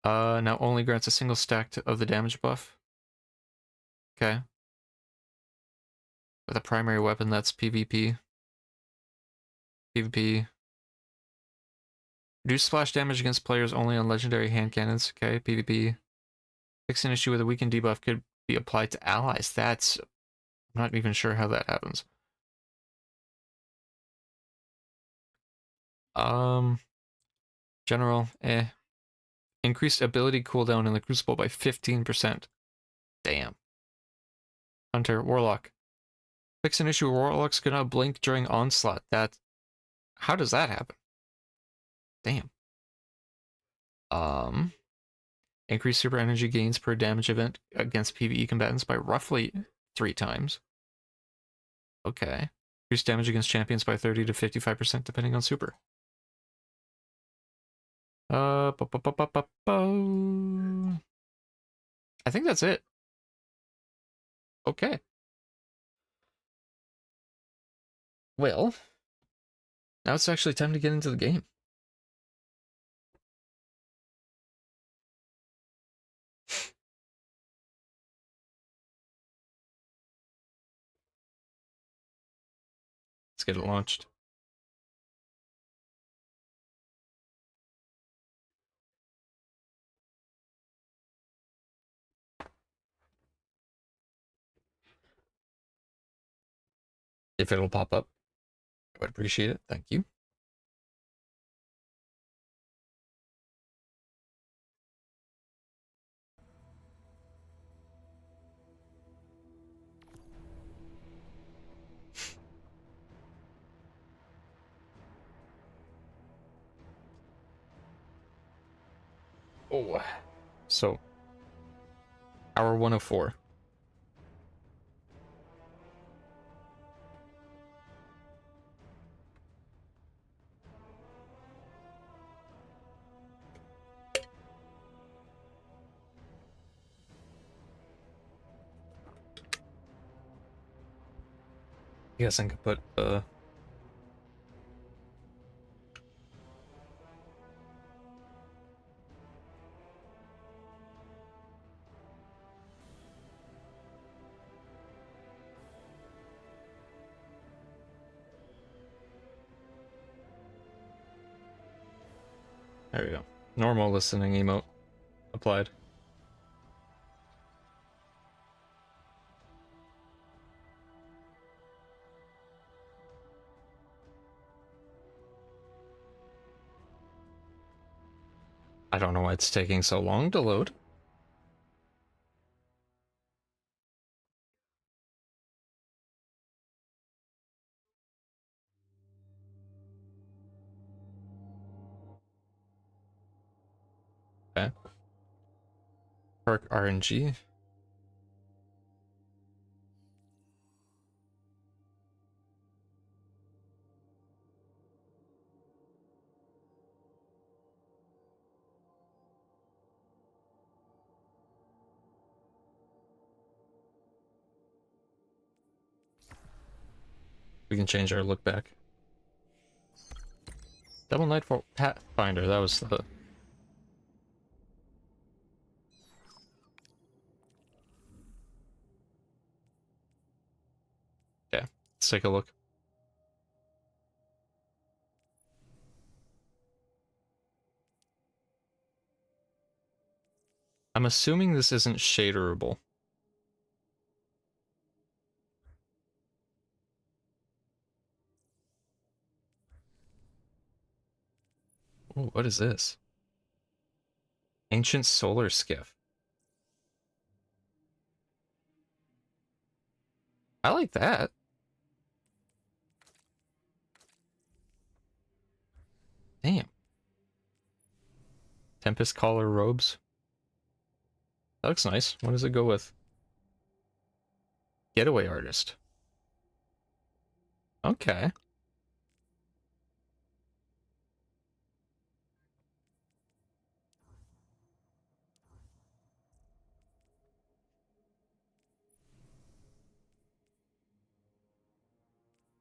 Now only grants a single stack of the damage buff. Okay. With a primary weapon that's PvP. PvP. Reduce splash damage against players only on legendary hand cannons. Okay, PvP. Fix an issue with a weakened debuff could be applied to allies. I'm not even sure how that happens. General, Increased ability cooldown in the Crucible by 15%. Damn. Hunter, Warlock. Fix an issue where Warlocks cannot blink during Onslaught. How does that happen? Damn. Increase super energy gains per damage event against PvE combatants by roughly 3 times. Okay. Increase damage against champions by 30 to 55% depending on super. I think that's it. Okay. Well, now it's actually time to get into the game. Let's get it launched. If it'll pop up, I would appreciate it. Thank you. Oh, so hour 104. I guess I could put there we go. Normal listening emote applied. I don't know why it's taking so long to load. Okay. Perk RNG. We can change our look back. Double Nightfall Pathfinder, that was the... Okay, let's take a look. I'm assuming this isn't shaderable. Ooh, what is this? Ancient Solar Skiff. I like that. Damn. Tempest Caller robes. That looks nice. What does it go with? Getaway artist. Okay.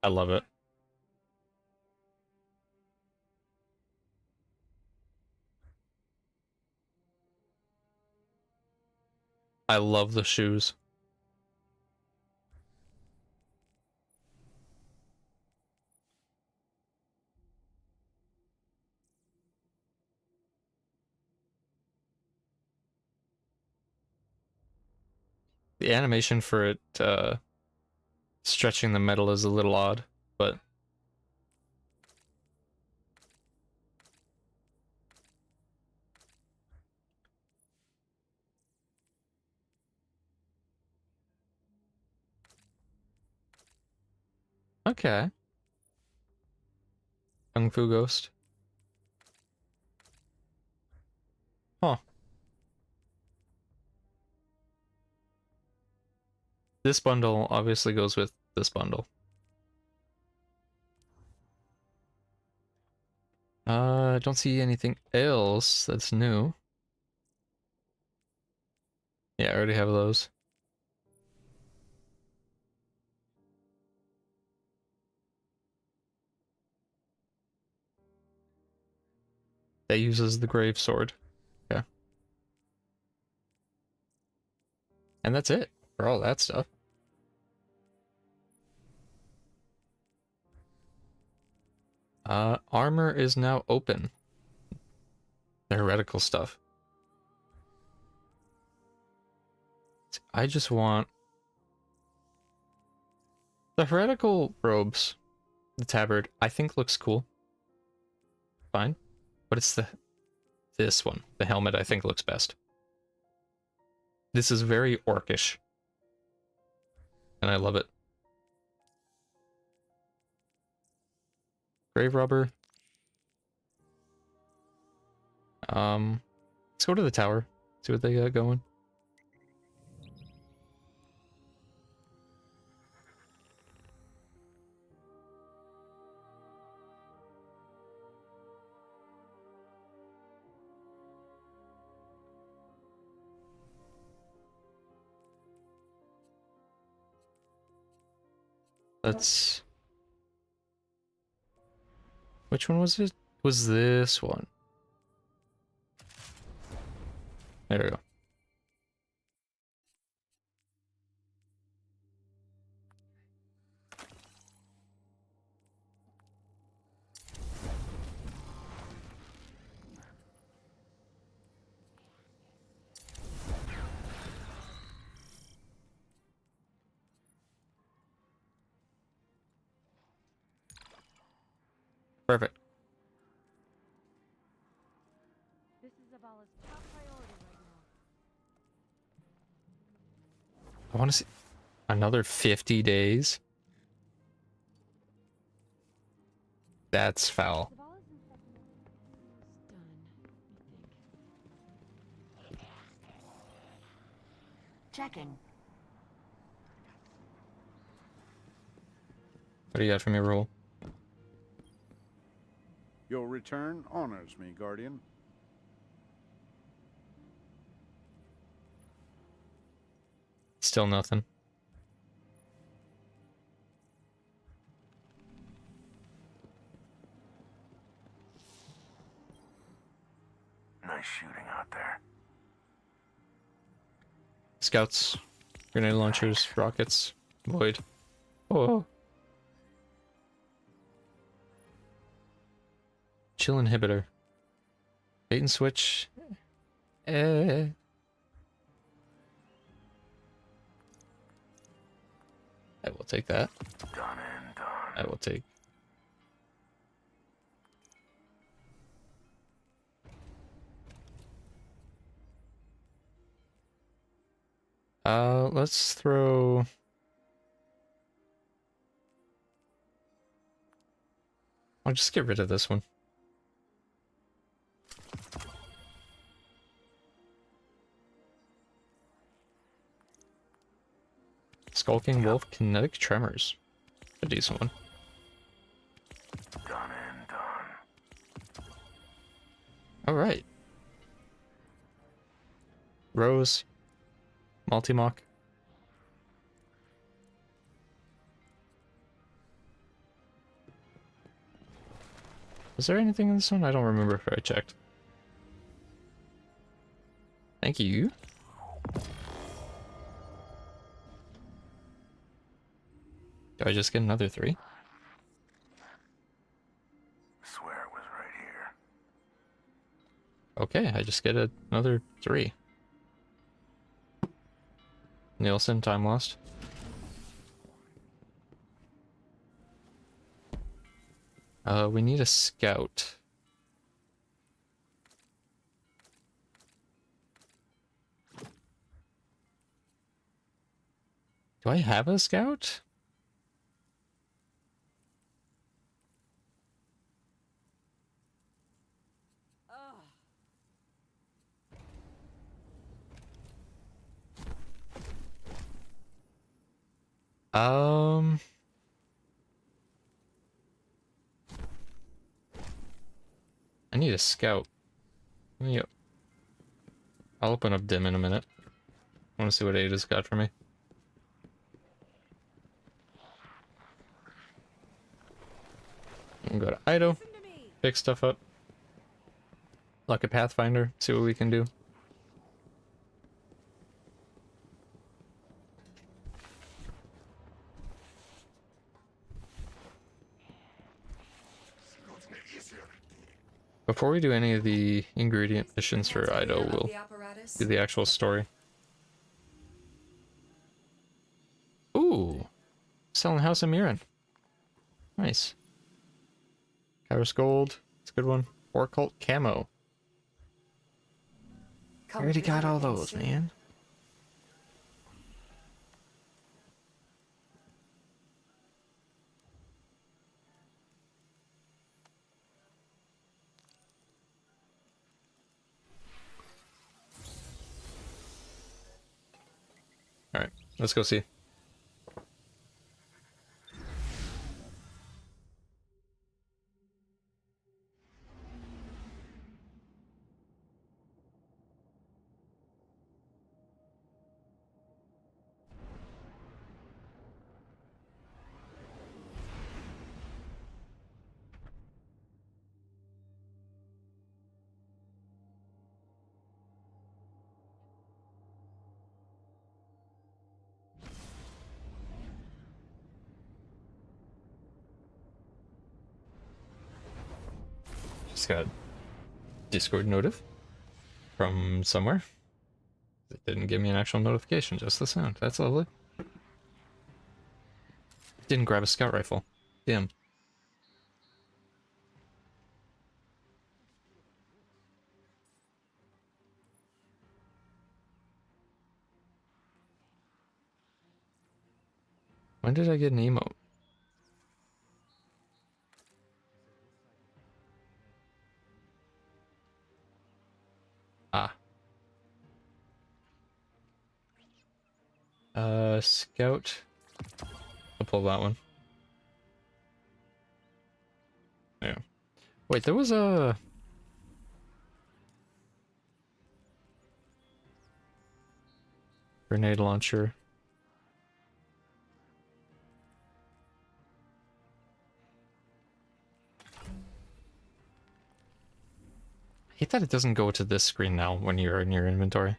I love it. I love the shoes. The animation for it stretching the metal is a little odd, but okay. Kung Fu Ghost. Huh. This bundle obviously goes with this bundle. I don't see anything else that's new. Yeah, I already have those. That uses the Grave Sword. Yeah. And that's it for all that stuff. Armor is now open. The heretical stuff. I just want the heretical robes. The tabard, I think looks cool. Fine. But it's this one. The helmet, I think looks best. This is very orcish. And I love it. Grave robber. Let's go to the tower. See what they got going. Let's... Which one was it? Was this one? There we go. Perfect. This is Zavala's top priority right now. I want to see another 50 days. That's foul. Zavala's infected. Almost done, I think. Checking. What do you got for me, Roll? Your return honors me, Guardian. Still nothing. Nice shooting out there. Scouts, grenade launchers, rockets, void. Oh. Chill inhibitor. Bait and switch. I will take that. Done and done. I will take. Let's throw. I'll just get rid of this one. Skulking Wolf Kinetic Tremors. A decent one. Done and done. Alright. Rose. Multi-mock. Is there anything in this one? I don't remember if I checked. Thank you. Do I just get another 3? Swear it was right here. Okay, I just get another 3. Nielsen, time lost. We need a scout. Do I have a scout? I need a scout. Yep. I'll open up Dim in a minute. I want to see what Ada's got for me. I'm gonna go to Ido, pick stuff up. Look at Pathfinder, see what we can do. Before we do any of the ingredient missions for Ido, we'll do the actual story. Ooh! Selling House of Mirren. Nice. Kairos Gold, that's a good one. Orcult Camo. I already got all those, man. Alright, let's go see. Just got Discord notif from somewhere. It didn't give me an actual notification, just the sound. That's lovely. Didn't grab a scout rifle. Damn. When did I get an emote? Ah. Scout. I'll pull that one. Yeah. Wait, there was a... grenade launcher. I hate that it doesn't go to this screen now when you're in your inventory.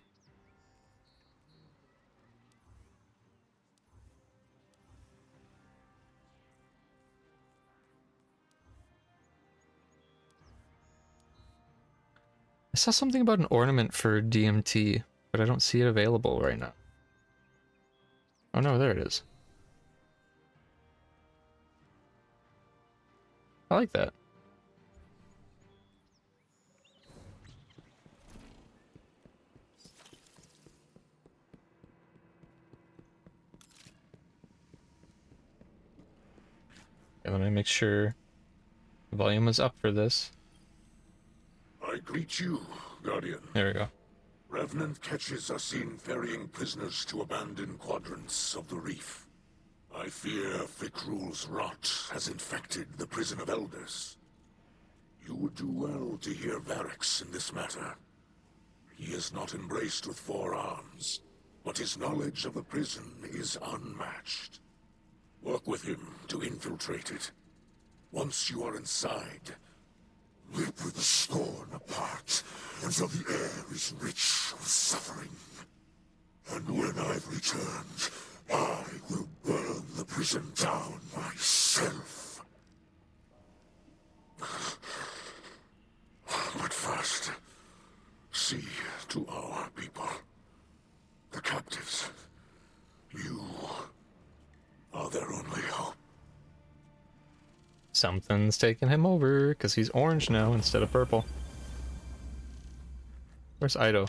I saw something about an ornament for DMT, but I don't see it available right now. Oh no, there it is. I like that. Okay, let me make sure the volume is up for this. I greet you, Guardian. There we go. Revenant catches are seen ferrying prisoners to abandoned quadrants of the reef. I fear Fikrul's rot has infected the prison of elders. You would do well to hear Varix in this matter. He is not embraced with 4 arms, but his knowledge of the prison is unmatched. Work with him to infiltrate it. Once you are inside, rip the scorn apart until the air is rich with suffering. And when I've returned, I will burn the prison down myself. But first, see to our people, the captives. You are their only hope. Something's taking him over, because he's orange now instead of purple. Where's Ido?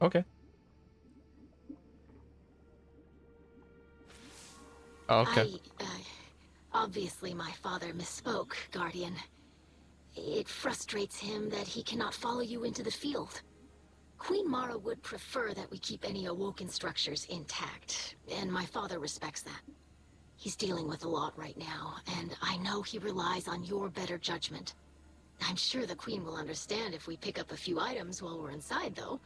Okay. Oh, okay. Obviously my father misspoke, Guardian. It frustrates him that he cannot follow you into the field. Queen Mara would prefer that we keep any awoken structures intact, and my father respects that. He's dealing with a lot right now, and I know he relies on your better judgment. I'm sure the Queen will understand if we pick up a few items while we're inside, though.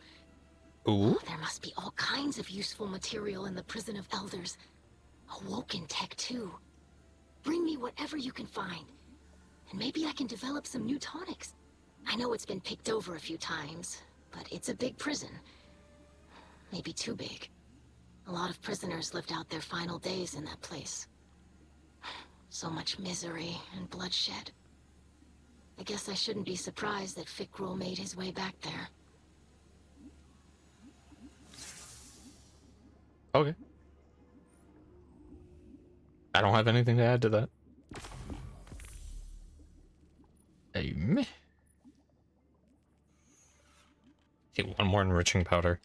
Ooh. There must be all kinds of useful material in the Prison of Elders. Awoken tech, too. Bring me whatever you can find, and maybe I can develop some new tonics. I know it's been picked over a few times, but it's a big prison. Maybe too big. A lot of prisoners lived out their final days in that place. So much misery and bloodshed. I guess I shouldn't be surprised that Fikrul made his way back there. Okay. I don't have anything to add to that. Hey, meh. Get one more enriching powder.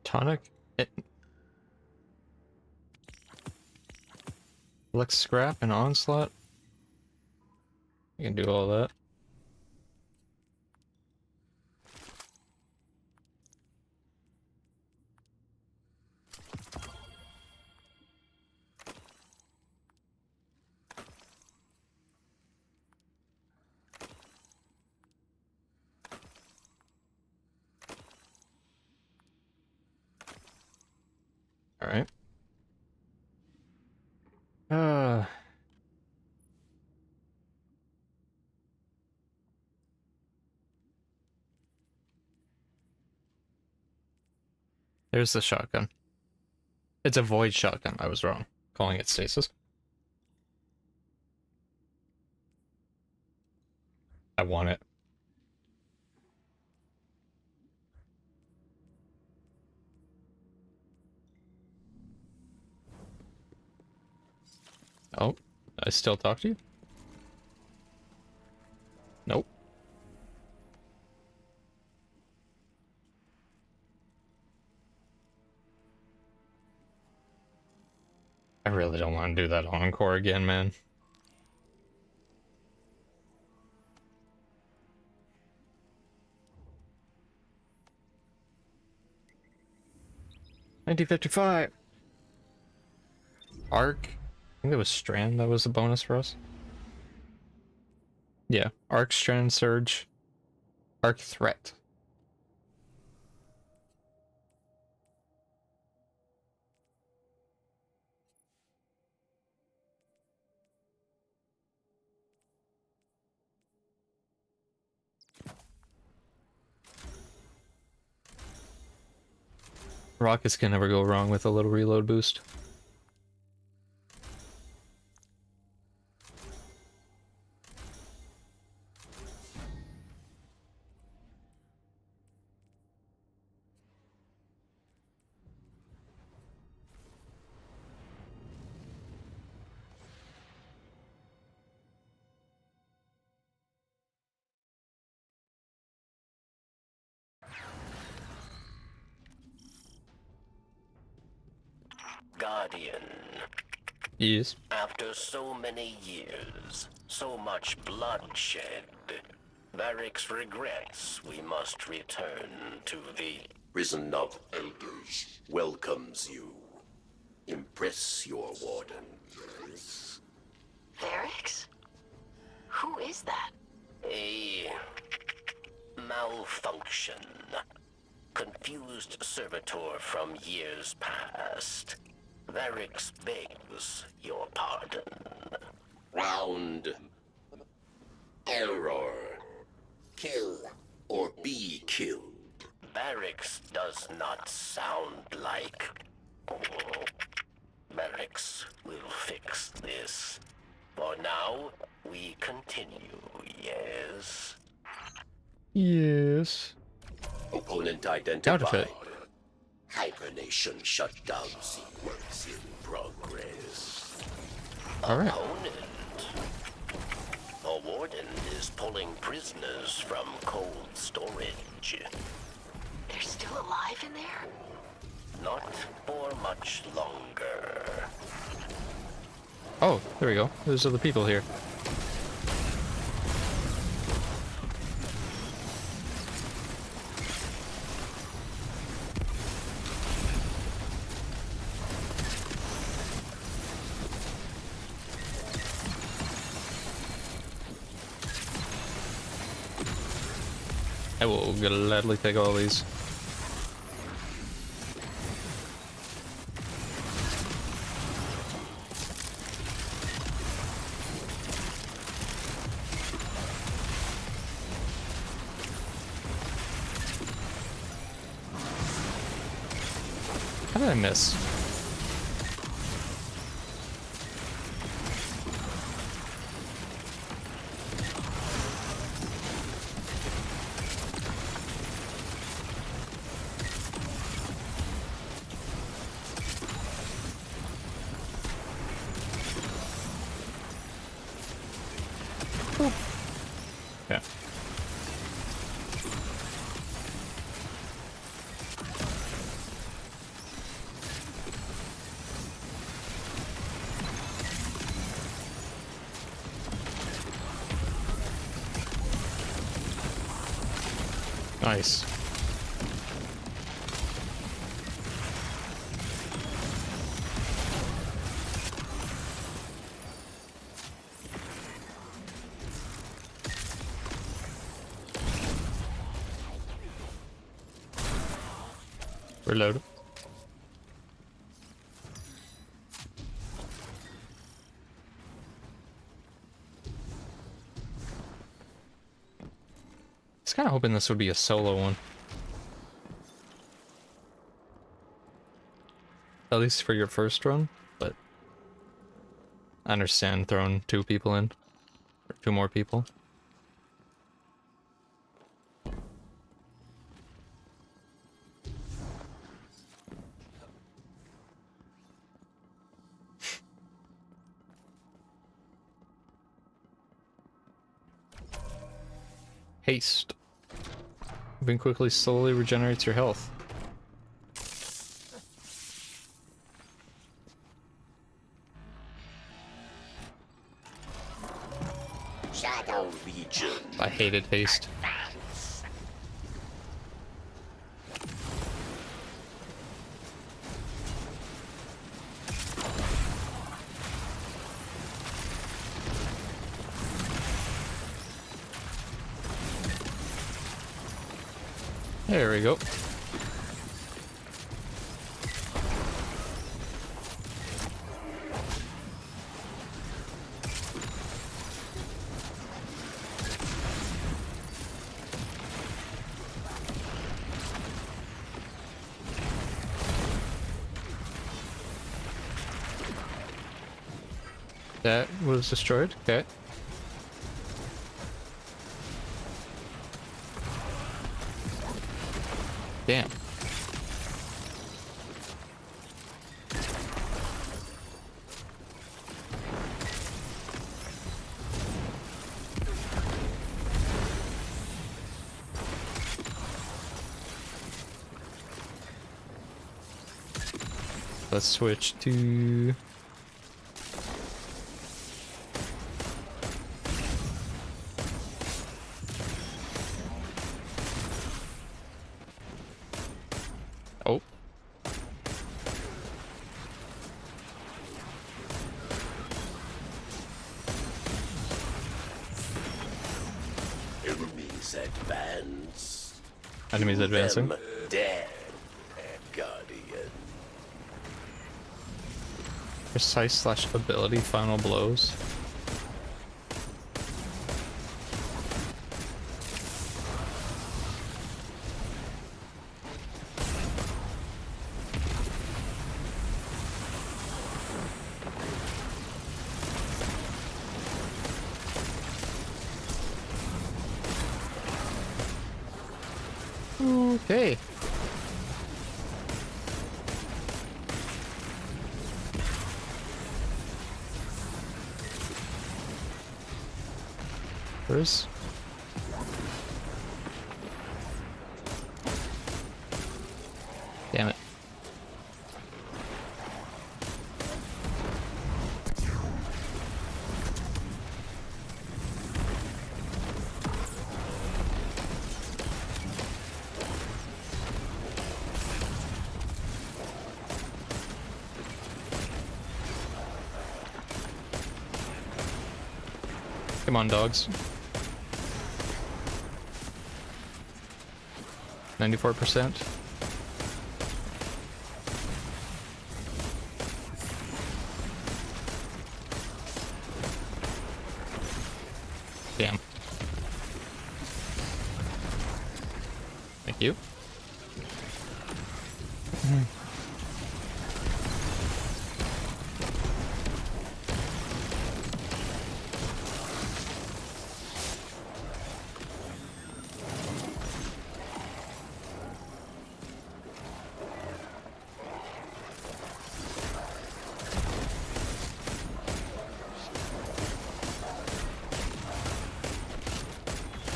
Tonic? Collect scrap and onslaught? You can do all that. All right. There's the shotgun. It's a void shotgun. I was wrong, calling it stasis. I want it. Oh, I still talk to you? Nope. I really don't want to do that encore again, man. $19.55. Arc. I think that was Strand that was a bonus for us. Yeah, Arc, Strand, Surge, Arc Threat. Rockets can never go wrong with a little reload boost. Guardian, Yes. after so many years, so much bloodshed, Varrix regrets we must return to the Prison of Elders welcomes you. Impress your warden. Varrix? Who is that? A malfunction. Confused servitor from years past. Varrix begs your pardon. Round. Error. Kill or be killed. Varrix does not sound like... Varrix will fix this. For now, we continue, yes? Yes. Opponent Doubt identified. it. Hibernation shutdown sequence in progress. Alright. Opponent. A warden is pulling prisoners from cold storage. They're still alive in there? Not for much longer. Oh, there we go. There's other people here. I will gladly take all these. How did I miss? Yeah. Nice. Reload. I was kind of hoping this would be a solo one. At least for your first run, but I understand throwing 2 people in. Or 2 more people. Haste. Moving quickly slowly regenerates your health. Shadow Legion. I hated haste. There we go. That was destroyed. Okay. Damn. Let's switch to... Oh. Enemies advance. Enemies advancing. Them dead, Guardian. Precise / ability final blows. Okay. Where's... Damn it. Come on, dogs. 94%. Damn. Thank you.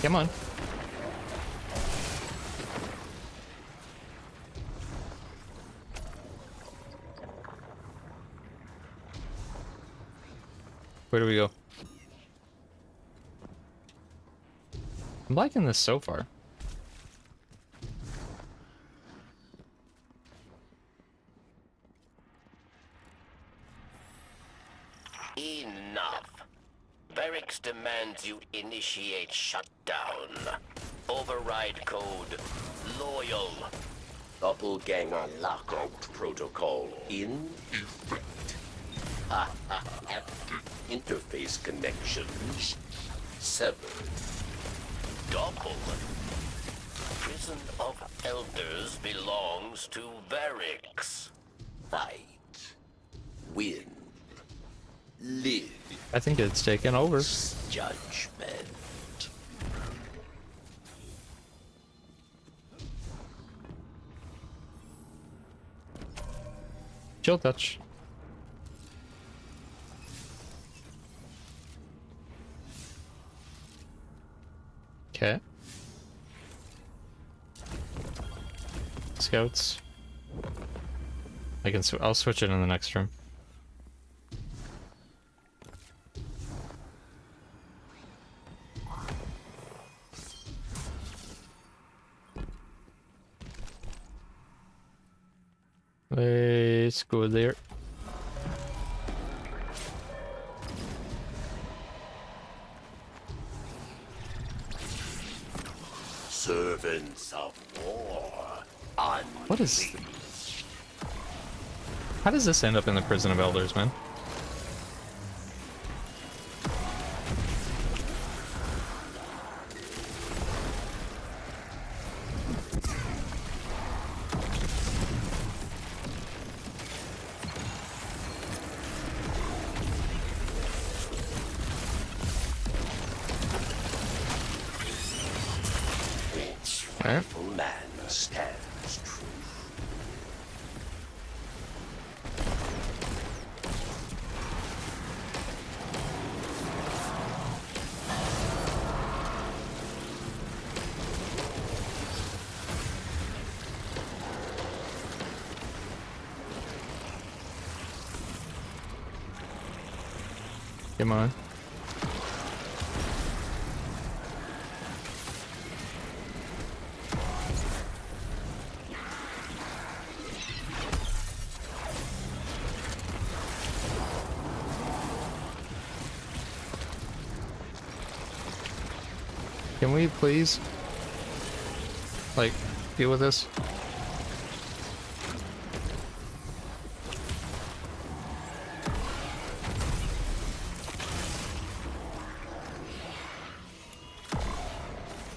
Come on. Where do we go? I'm liking this so far. Enough. Barracks demands you initiate shutdown. Override code loyal. Doppelganger lockout protocol in effect. Interface connections severed. Doppel. Prison of Elders belongs to Varix. Fight. Win. Live. I think it's taken over. Judgment. Chill touch. Okay. Scouts. I'll switch it in the next room. Let's go there. Servants of war. What is... How does this end up in the Prison of Elders, man? Faithful man stands true. Come on. Can we please, like, deal with this?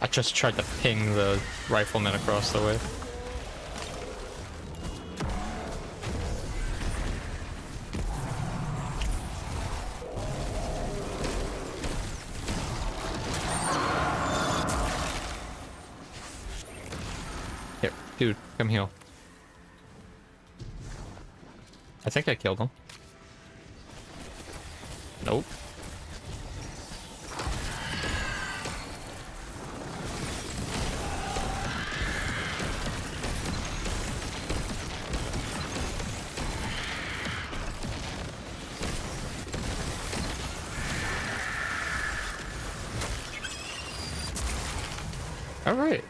I just tried to ping the rifleman across the way. Here, dude, come heal. I think I killed him. Nope. All right.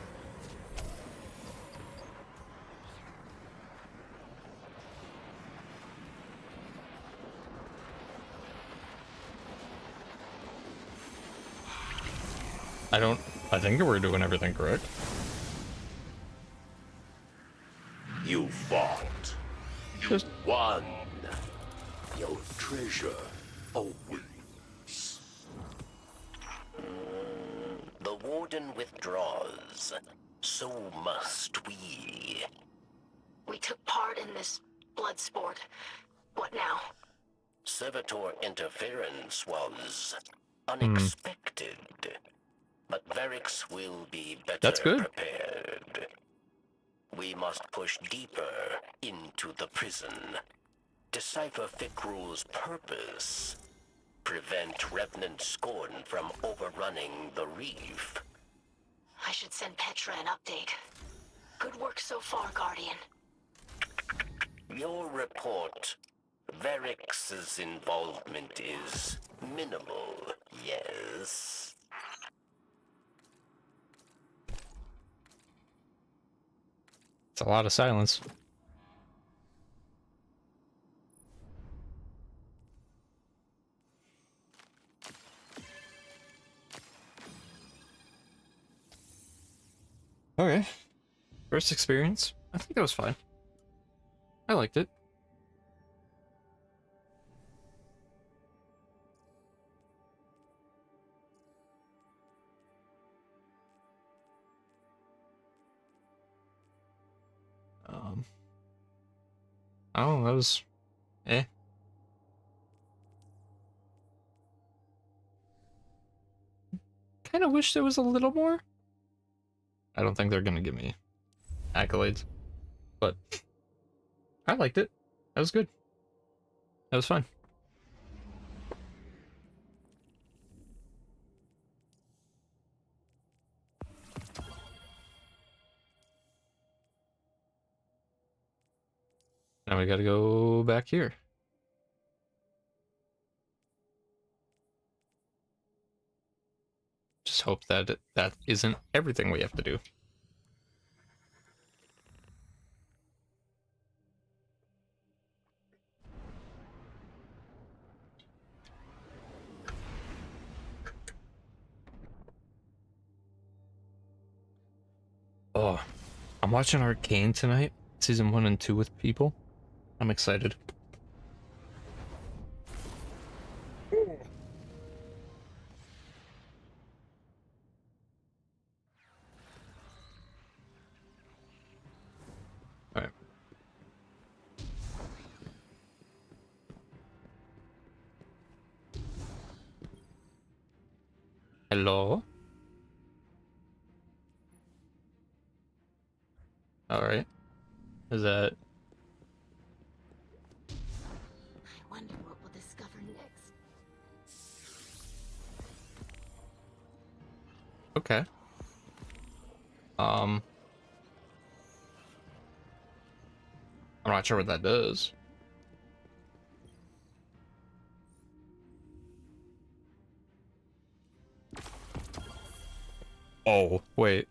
I think we're doing everything correct. You fought. You won. Your treasure awaits. The Warden withdraws. So must we. We took part in this blood sport. What now? Servitor interference was unexpected. But Varix will be better prepared. We must push deeper into the prison. Decipher Fikrul's purpose. Prevent Revenant Scorn from overrunning the reef. I should send Petra an update. Good work so far, Guardian. Your report. Varix's involvement is minimal, yes. It's a lot of silence. Okay. First experience. I think that was fine. I liked it. Oh, that was... eh. Kind of wish there was a little more. I don't think they're gonna give me accolades, but I liked it. That was good. That was fun. Now we gotta go back here. Just hope that that isn't everything we have to do. Oh, I'm watching Arcane tonight, season 1 and 2 with people. I'm excited. All right. Hello? All right. Is that... I wonder what we'll discover next. okay? I'm not sure what that does. Oh, wait.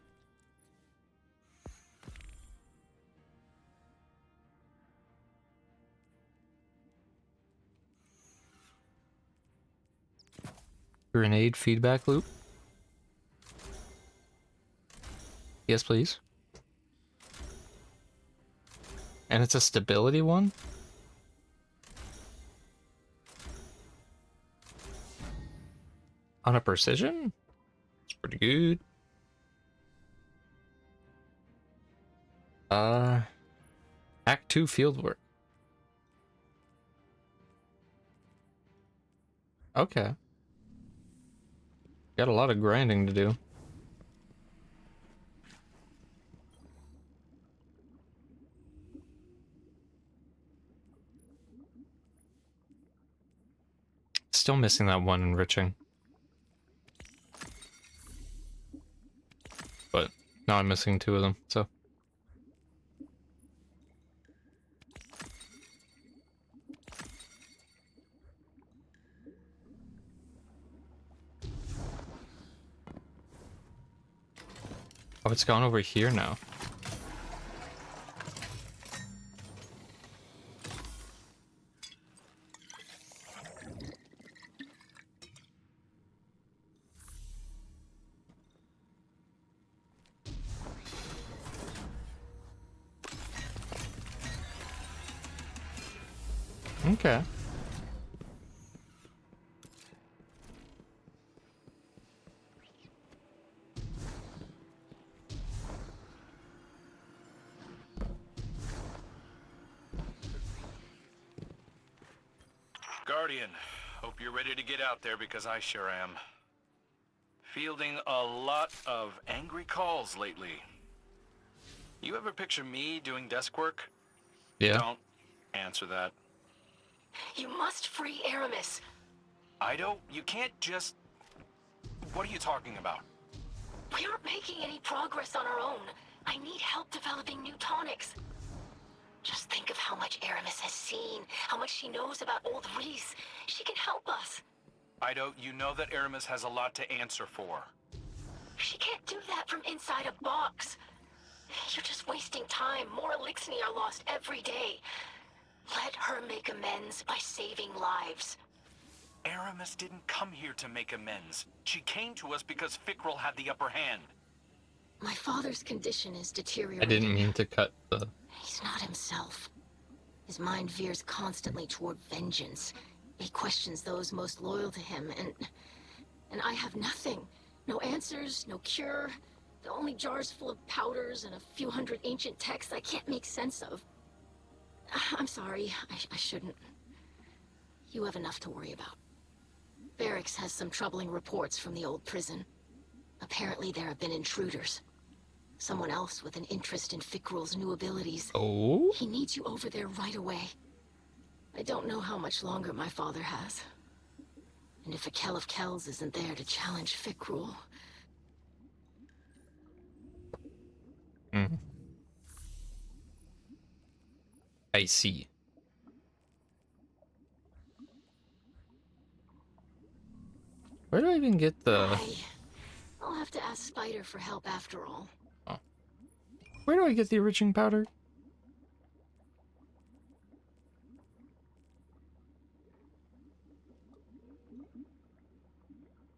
Grenade feedback loop? Yes, please. And it's a stability one? On a precision? It's pretty good. Act 2 fieldwork. Okay. Got a lot of grinding to do. Still missing that one enriching. But now I'm missing 2 of them, so. Oh, it's gone over here now. Okay. Guardian, hope you're ready to get out there because I sure am. Fielding a lot of angry calls lately. You ever picture me doing desk work? Yeah. Don't answer that. You must free Aramis. Ido, you can't just... What are you talking about? We aren't making any progress on our own. I need help developing new tonics. Just think of how much Aramis has seen, how much she knows about old Reese. She can help us. Ido, you know that Aramis has a lot to answer for. She can't do that from inside a box. You're just wasting time. More Elixni are lost every day. Let her make amends by saving lives. Aramis didn't come here to make amends. She came to us because Fikrul had the upper hand. My father's condition is I deteriorating. didn't mean to cut the... He's not himself. His mind veers constantly toward vengeance. He questions those most loyal to him, and I have nothing. No answers, no cure. The only jars full of powders and a few hundred ancient texts I can't make sense of. I'm sorry, I shouldn't. You have enough to worry about. Barracks has some troubling reports from the old prison. Apparently there have been intruders. Someone else with an interest in Fikrul's new abilities. Oh? He needs you over there right away. I don't know how much longer my father has. And if a Kell of Kells isn't there to challenge Fikrul... I see. Where do I even get the... I'll have to ask Spider for help after all. Oh. Where do I get the enriching powder?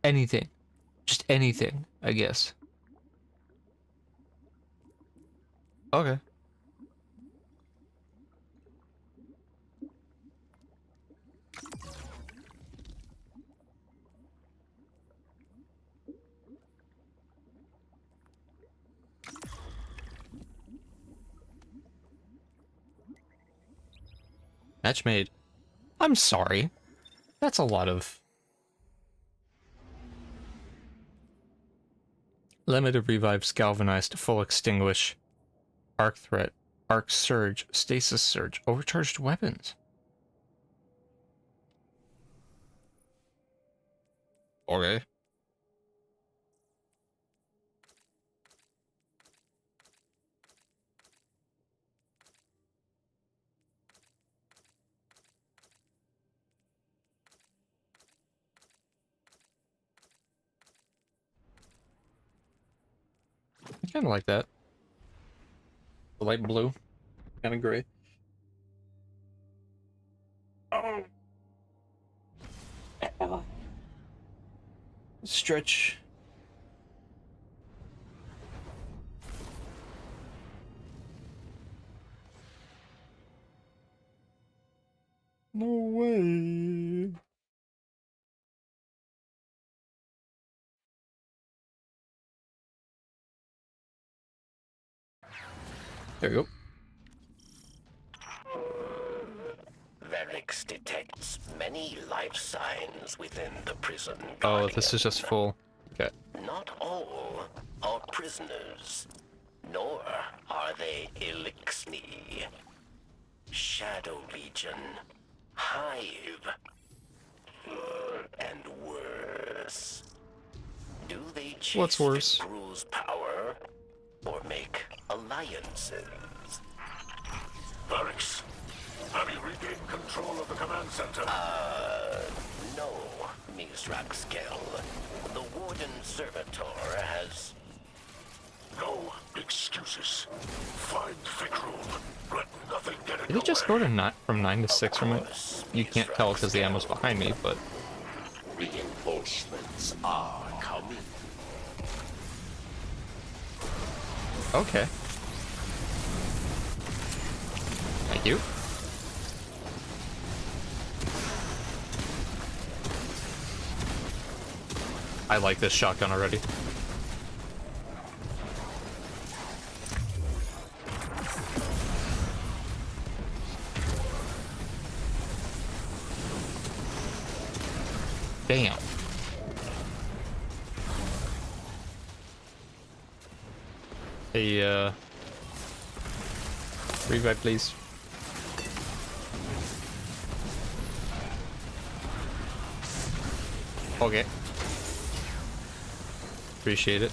Anything. Just anything, I guess. Okay. Match made. I'm sorry. That's a lot of... Limited revives, galvanized, full extinguish, arc threat, arc surge, stasis surge, overcharged weapons. Okay. kind of like that. The light blue, kind of gray. Oh. Stretch. No way. There we go. Varix detects many life signs within the prison. Oh, this is just full. Okay. Not all are prisoners, nor are they Elixni. Shadow Legion, Hive, and worse. Do they chase What's worse? Gruul's power or make alliances? Varix, have you regained control of the command center? No, Mizraxkel. The Warden Servitor has... No excuses. Find Fikrul. Let nothing get in Did it just go to from 9 to 6 from it? You can't tell because the ammo's behind me, but... Reinforcements are coming. Okay. Thank you. I like this shotgun already. Damn. Hey, revive, please. Okay. Appreciate it.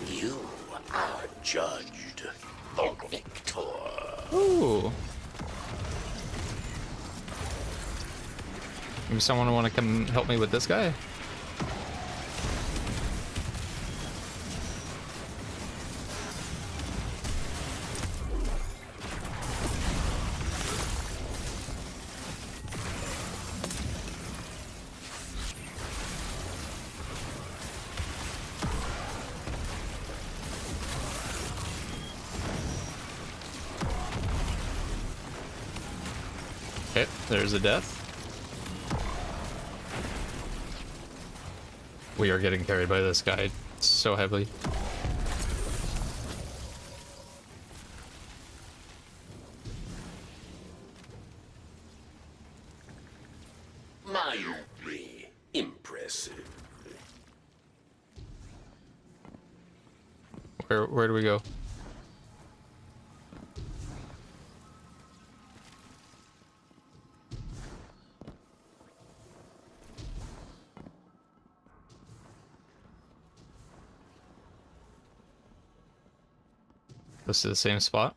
You are judged the victor. Ooh. Maybe someone want to come help me with this guy? Okay, there's a death. We are getting carried by this guy so heavily. Mildly impressive. Where do we go? This is the same spot.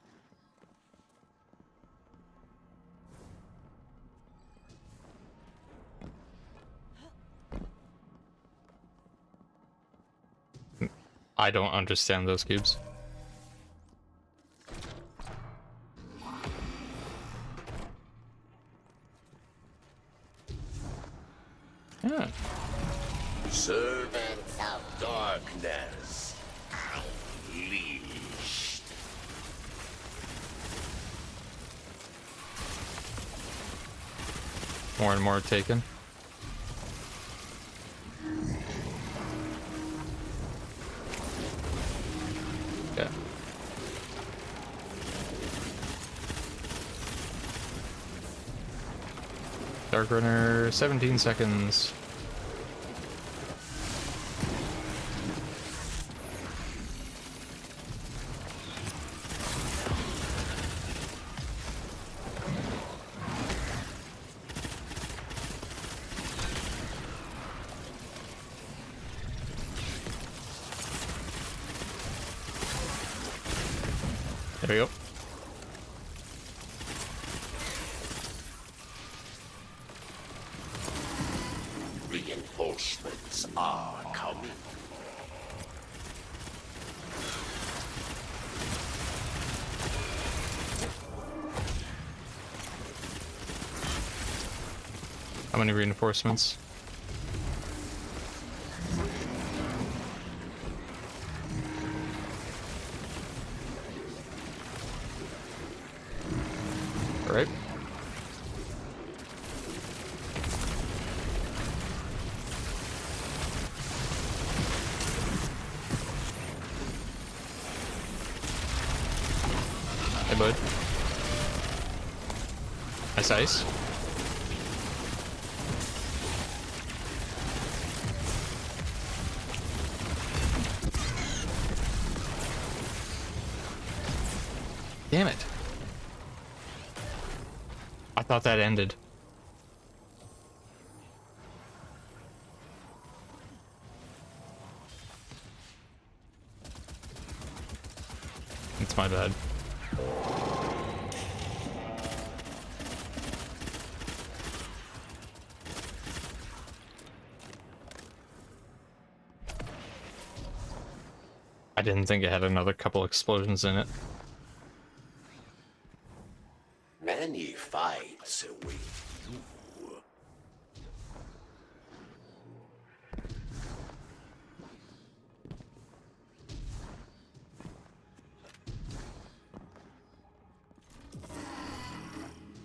I don't understand those cubes. Yeah. Servants of darkness, unleashed. More and more taken. Yeah. Dark Runner, 17 seconds. There we go. Reinforcements are coming. How many reinforcements? All right. Hey, bud. Nice ice. Damn it. I thought that ended. It's my bad. I didn't think it had another couple explosions in it. Many fights await you.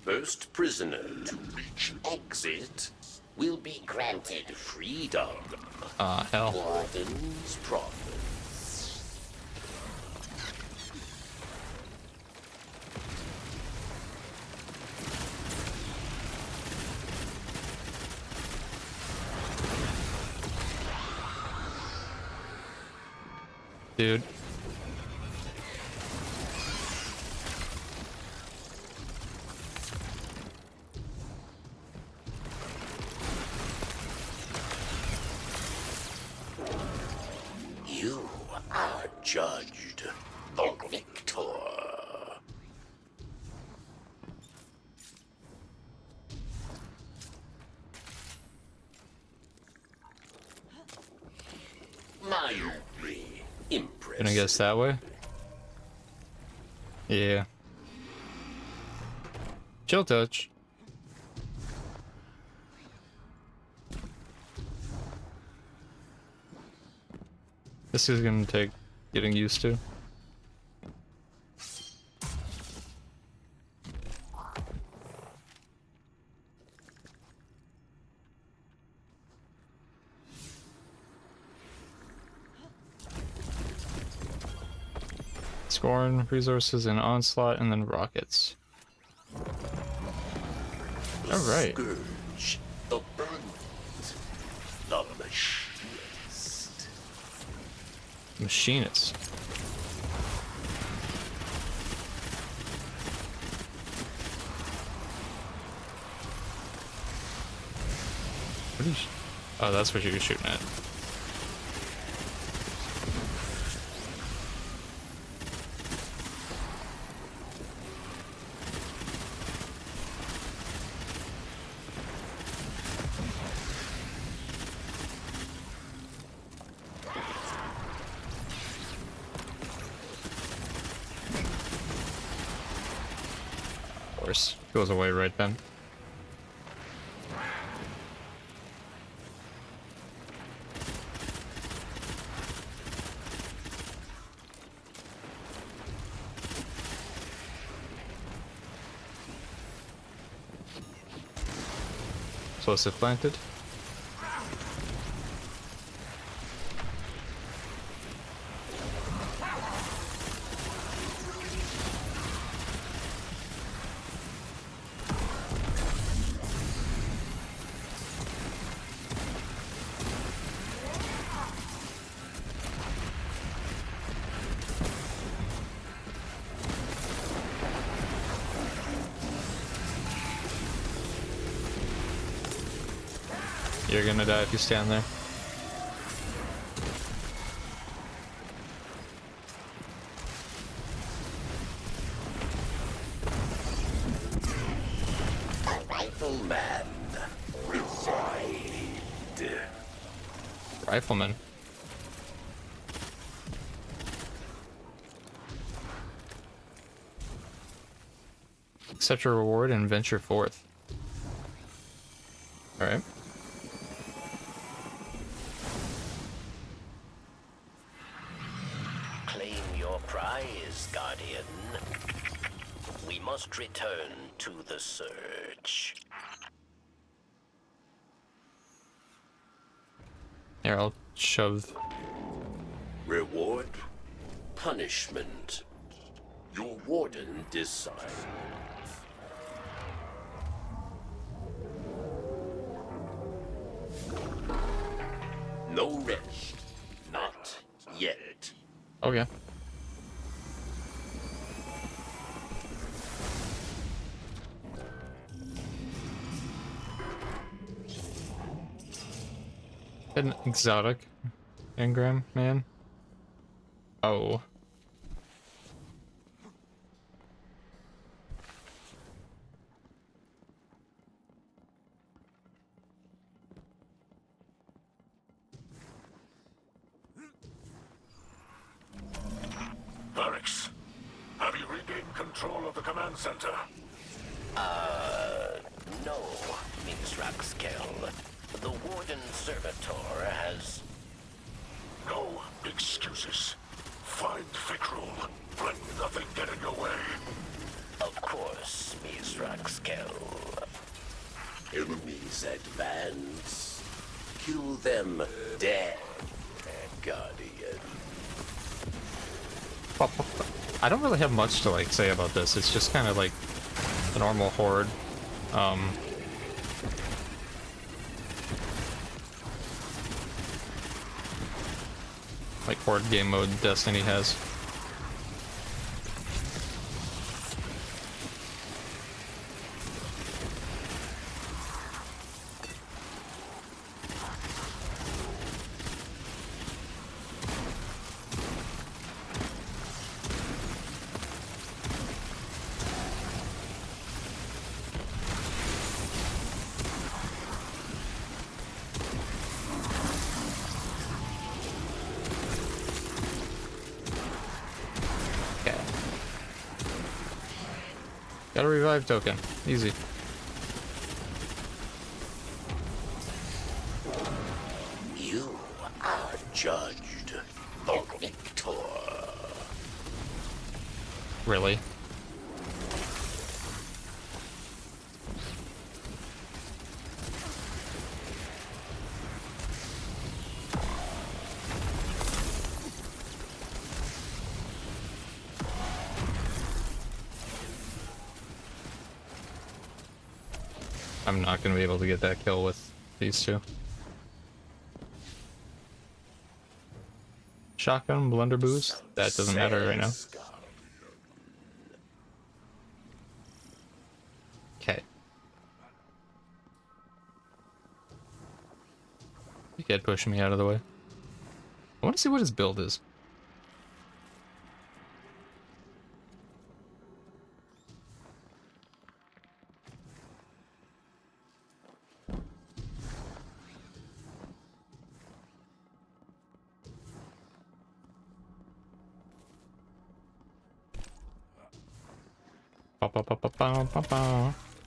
First prisoner to reach exit will be granted freedom. Hell. Warden's promise. Dude. You are judged the victor. Mildly impressive. Gonna guess that way? Yeah. Chill touch. This is gonna take getting used to. Scoring resources in onslaught and then rockets. All right. Scourge, the brilliant, the machinist. Machinist. What are you? Oh, that's what you're shooting at. Of course, goes away right then. Explosive planted. You're gonna die if you stand there. A rifleman resigned. Rifleman. Accept your reward and venture forth. Alright. Claim your prize, Guardian. We must return to the search. Here, I'll shove. Reward, punishment. Your warden decide. No rest. Not yet. Okay. An exotic engram, man. Oh. Varix, have you regained control of the command center? No, Mizraxkel. The Warden Servitor has... No excuses. Find Fikrul. Let nothing get in your way. Of course, Mizraxkel. Enemies advance. Kill them dead, Guardian. I don't really have much to like say about this. It's just kind of like a normal horde. Like horde game mode Destiny has. Got a revive token. Easy. You are judged the victor. Really? I'm not going to be able to get that kill with these two. Shotgun, blunderboos? That doesn't matter right now. Okay. You get pushing me out of the way. I want to see what his build is.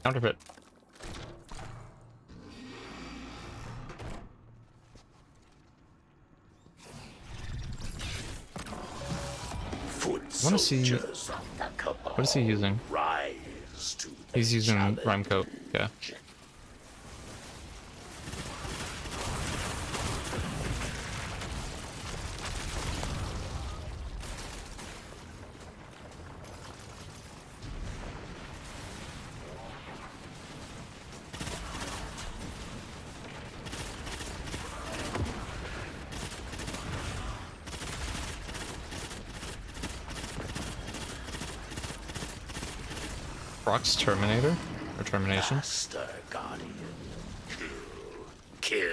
Counterfeit. I want to see. What is he using? He's using Rhyme Coat. Yeah. Rock's Terminator? Or Termination? Master Guardian. Kill.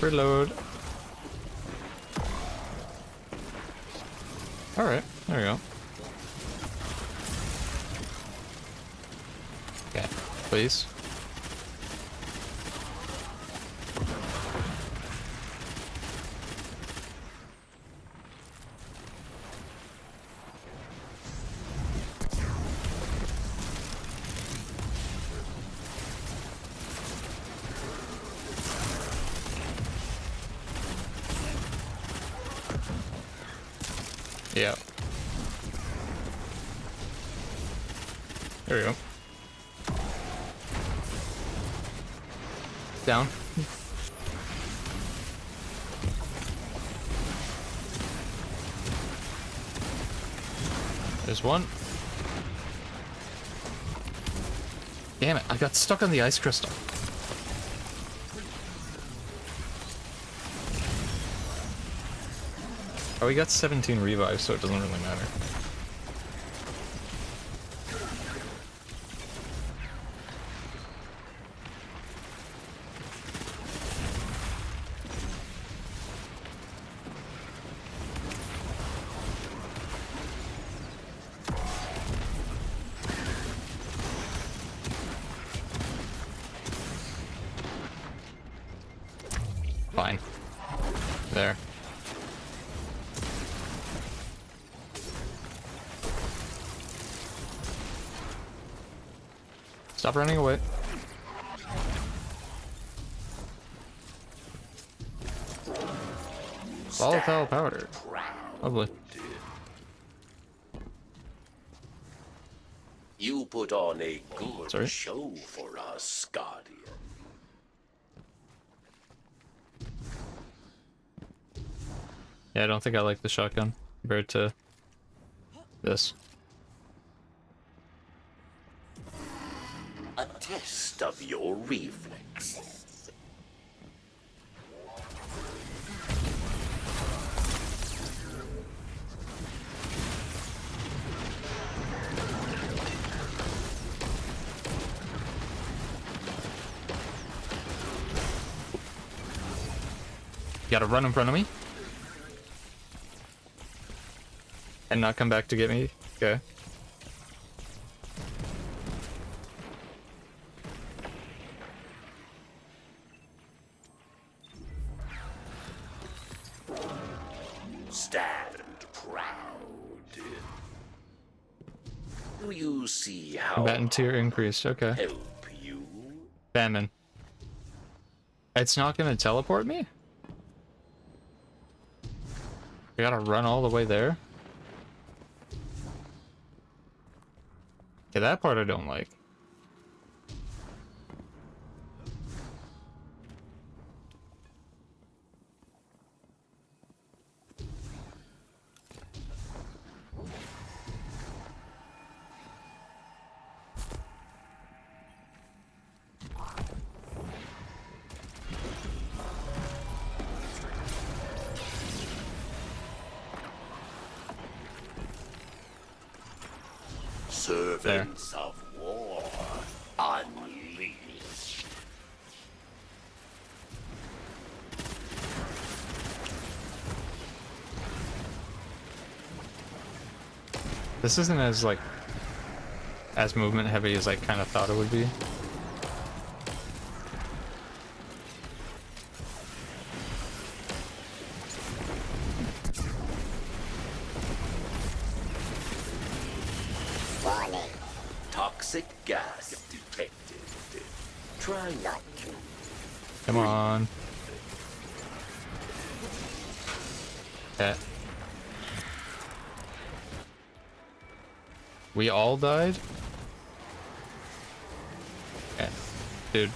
Reload. Alright, there we go. Okay, please. Yeah. There we go. Down. There's one. Damn it, I got stuck on the ice crystal. Oh, we got 17 revives, so it doesn't really matter. Fine. There. Stop running away. Volatile powder. Lovely. You put on a good Sorry? show for us, Guardian. Yeah, I don't think I like the shotgun compared to this. A test of your reflexes. You gotta run in front of me. And not come back to get me? Okay. Stand proud. Do you see how Combatant tier increased, okay. help you? Famine. It's not gonna teleport me? I gotta run all the way there? Okay, that part I don't like. Servants of war, unleashed. This isn't as, like, as movement heavy as I kind of thought it would be. Warning. Toxic gas detected. Try not to. Come on. Okay. We all died? Okay. Dude.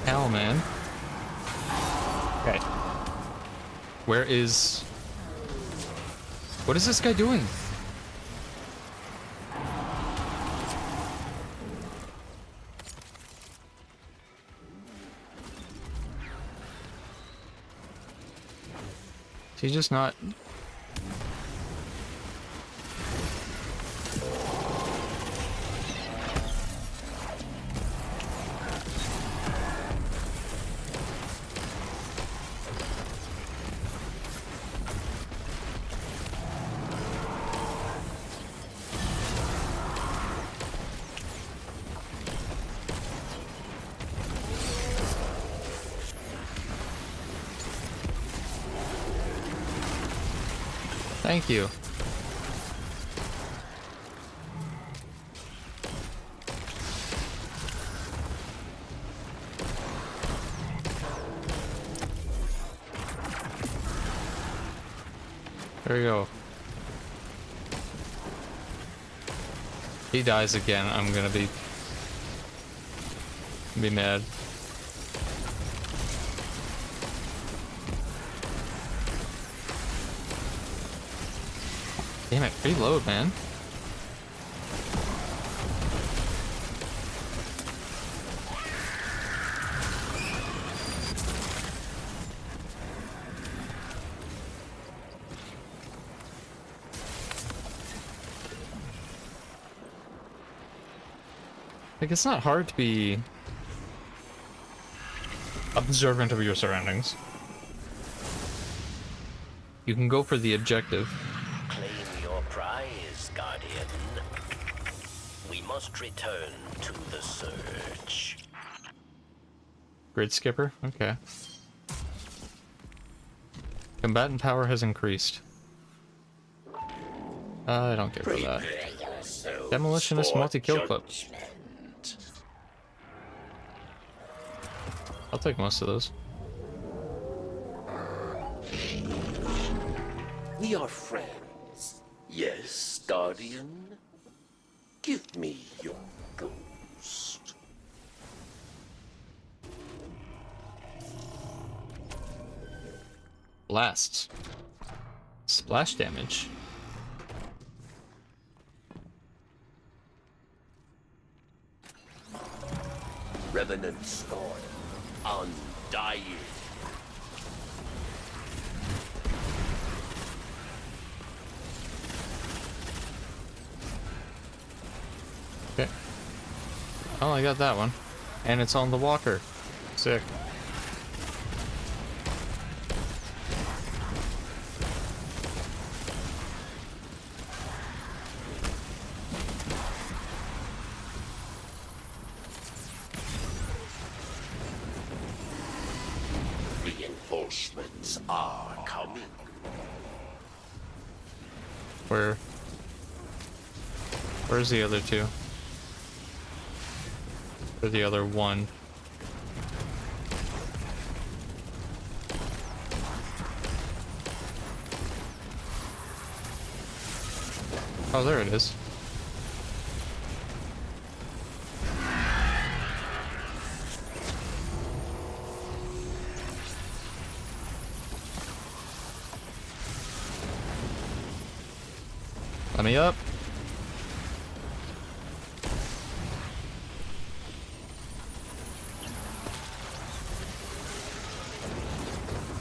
Hell, man. Okay. Where is... What is this guy doing? he just not... Thank you. There we go. He dies again, I'm gonna be mad. Damn it, reload, man. Like, it's not hard to be observant of your surroundings. You can go for the objective. Claim your prize, Guardian. We must return to the search. Grid skipper? Okay. Combatant power has increased. I don't care for that. Demolitionist multi-kill clip. I'll take most of those. We are friends. Yes, Guardian? Give me your ghost. Blasts. Splash damage. Revenant scorn. Undying. Okay. Oh, I got that one. And it's on the walker. Sick. Reinforcements are coming. Where's the other two? Or the other one? Oh, there it is. Let me up.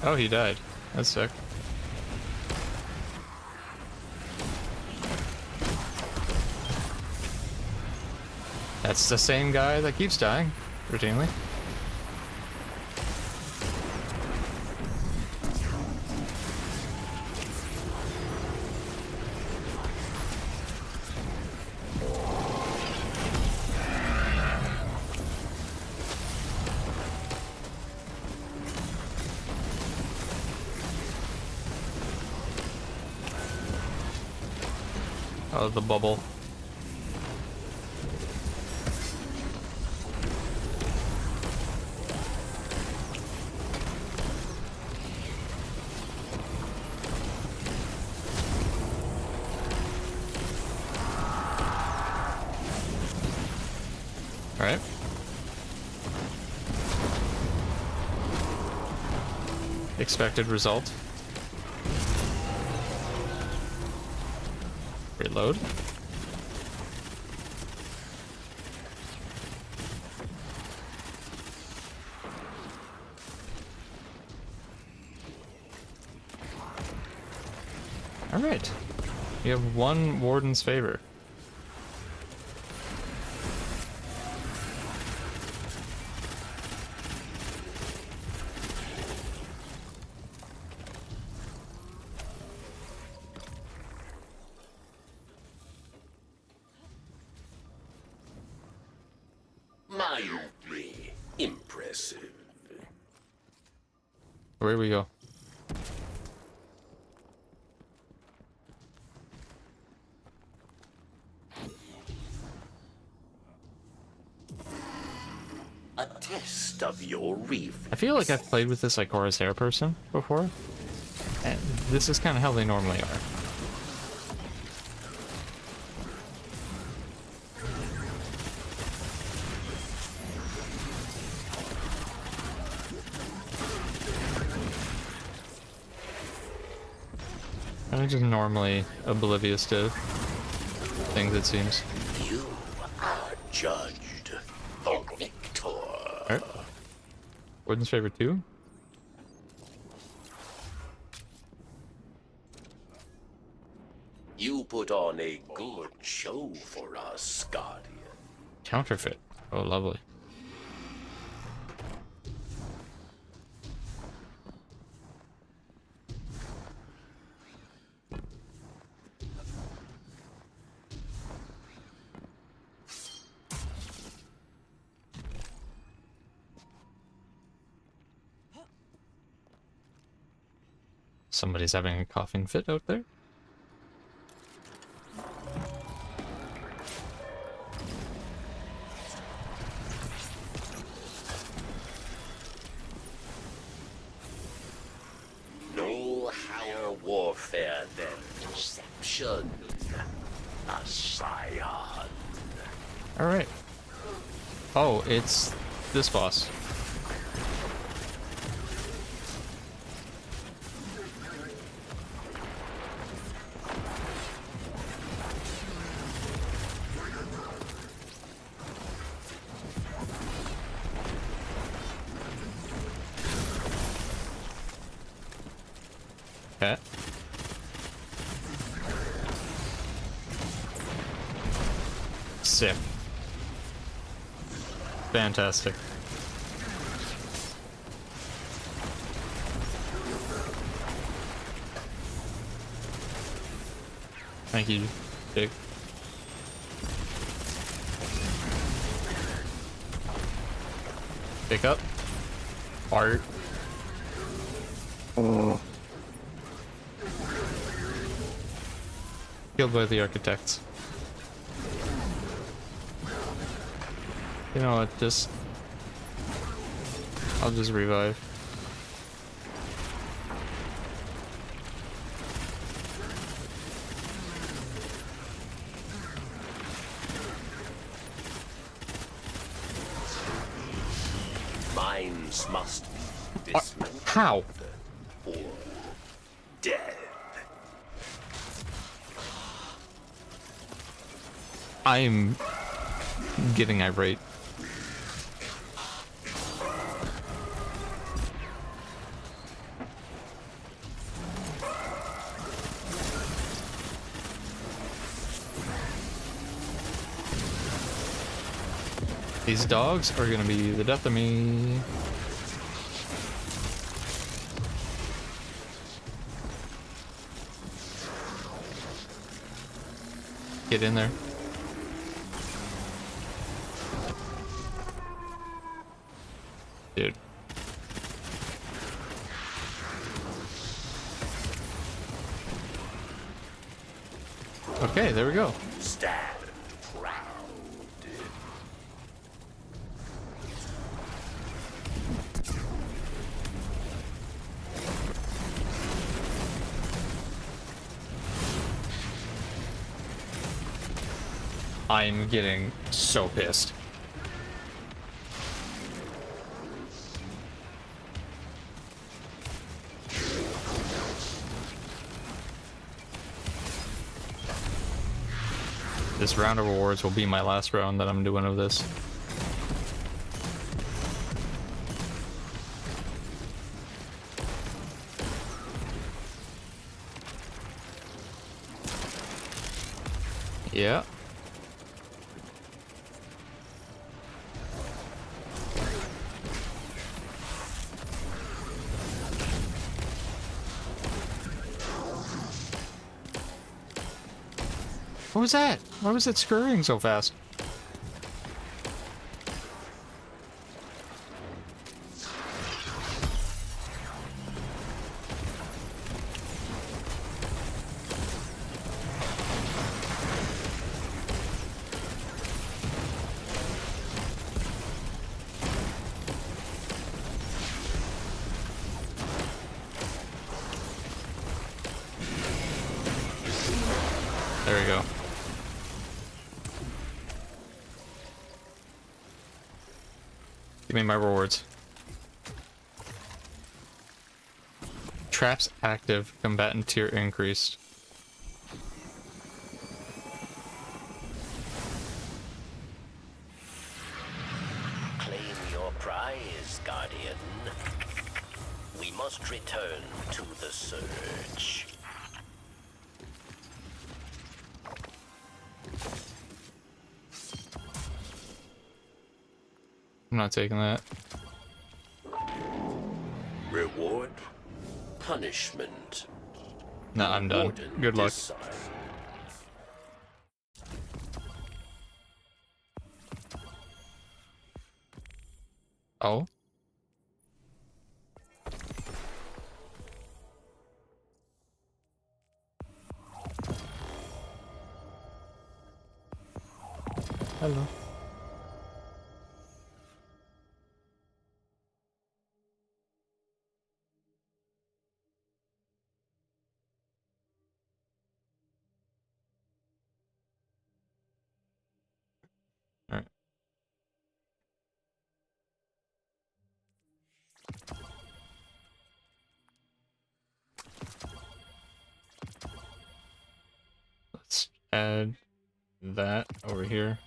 Oh, he died. That's sick. That's the same guy that keeps dying, routinely. Oh, the bubble. All right. Expected result. Reload. Alright. You have one Warden's favor. Mildly impressive. Where we go? A test of your reef. I feel like I've played with this like Corsair person before, and this is kind of how they normally are. I'm just normally oblivious to things, it seems. You are judged the victor. Alright. Warden's favor 2? You put on a good show for us, Guardian. Counterfeit. Oh, lovely. Somebody's having a coughing fit out there. No higher warfare than deception, a scion. Alright. Oh, it's this boss. Okay. Sick. Fantastic. Thank you, Jake. Pick up. Art. Oh. Killed by the architects. You know what, I'll just revive. Minds must be dismantled. How? Or dead. I'm getting irate. These dogs are gonna be the death of me. Get in there. Dude. Okay, there we go. Stand proud. I'm getting so pissed. This round of rewards will be my last round that I'm doing of this. Yeah. What was that? Why was it scurrying so fast? There we go. Give me my rewards. Traps active, combatant tier increased. Claim your prize, Guardian. We must return to the search. I'm not taking that. Reward, punishment. No, I'm done. Warden Good luck. decide. Oh? Hello. Alright. Let's add that over here.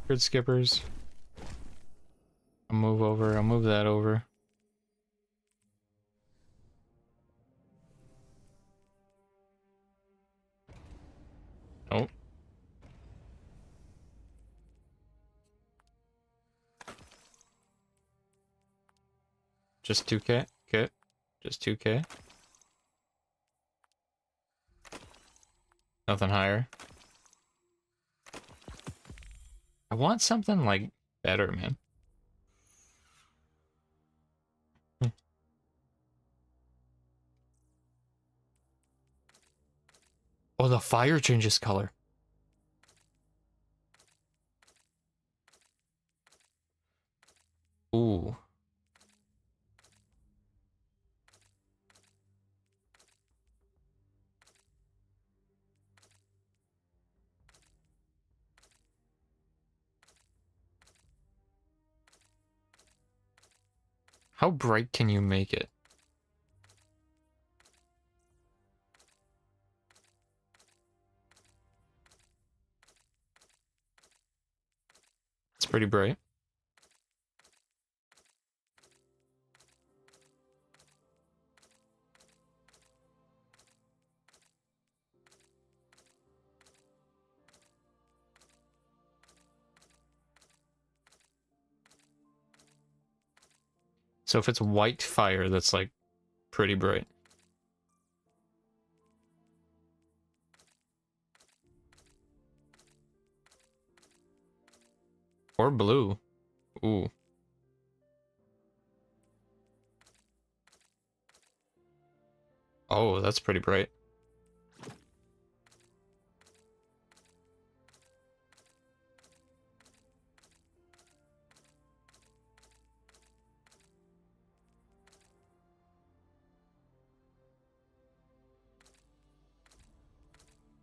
Grid skippers. I'll move over, I'll move that over. Oh. Just 2K? Okay. Just 2K. Nothing higher. I want something like better, man. Oh, the fire changes color. Ooh. How bright can you make it? It's pretty bright. So if it's white fire, that's like pretty bright. Or blue. Ooh. Oh, that's pretty bright.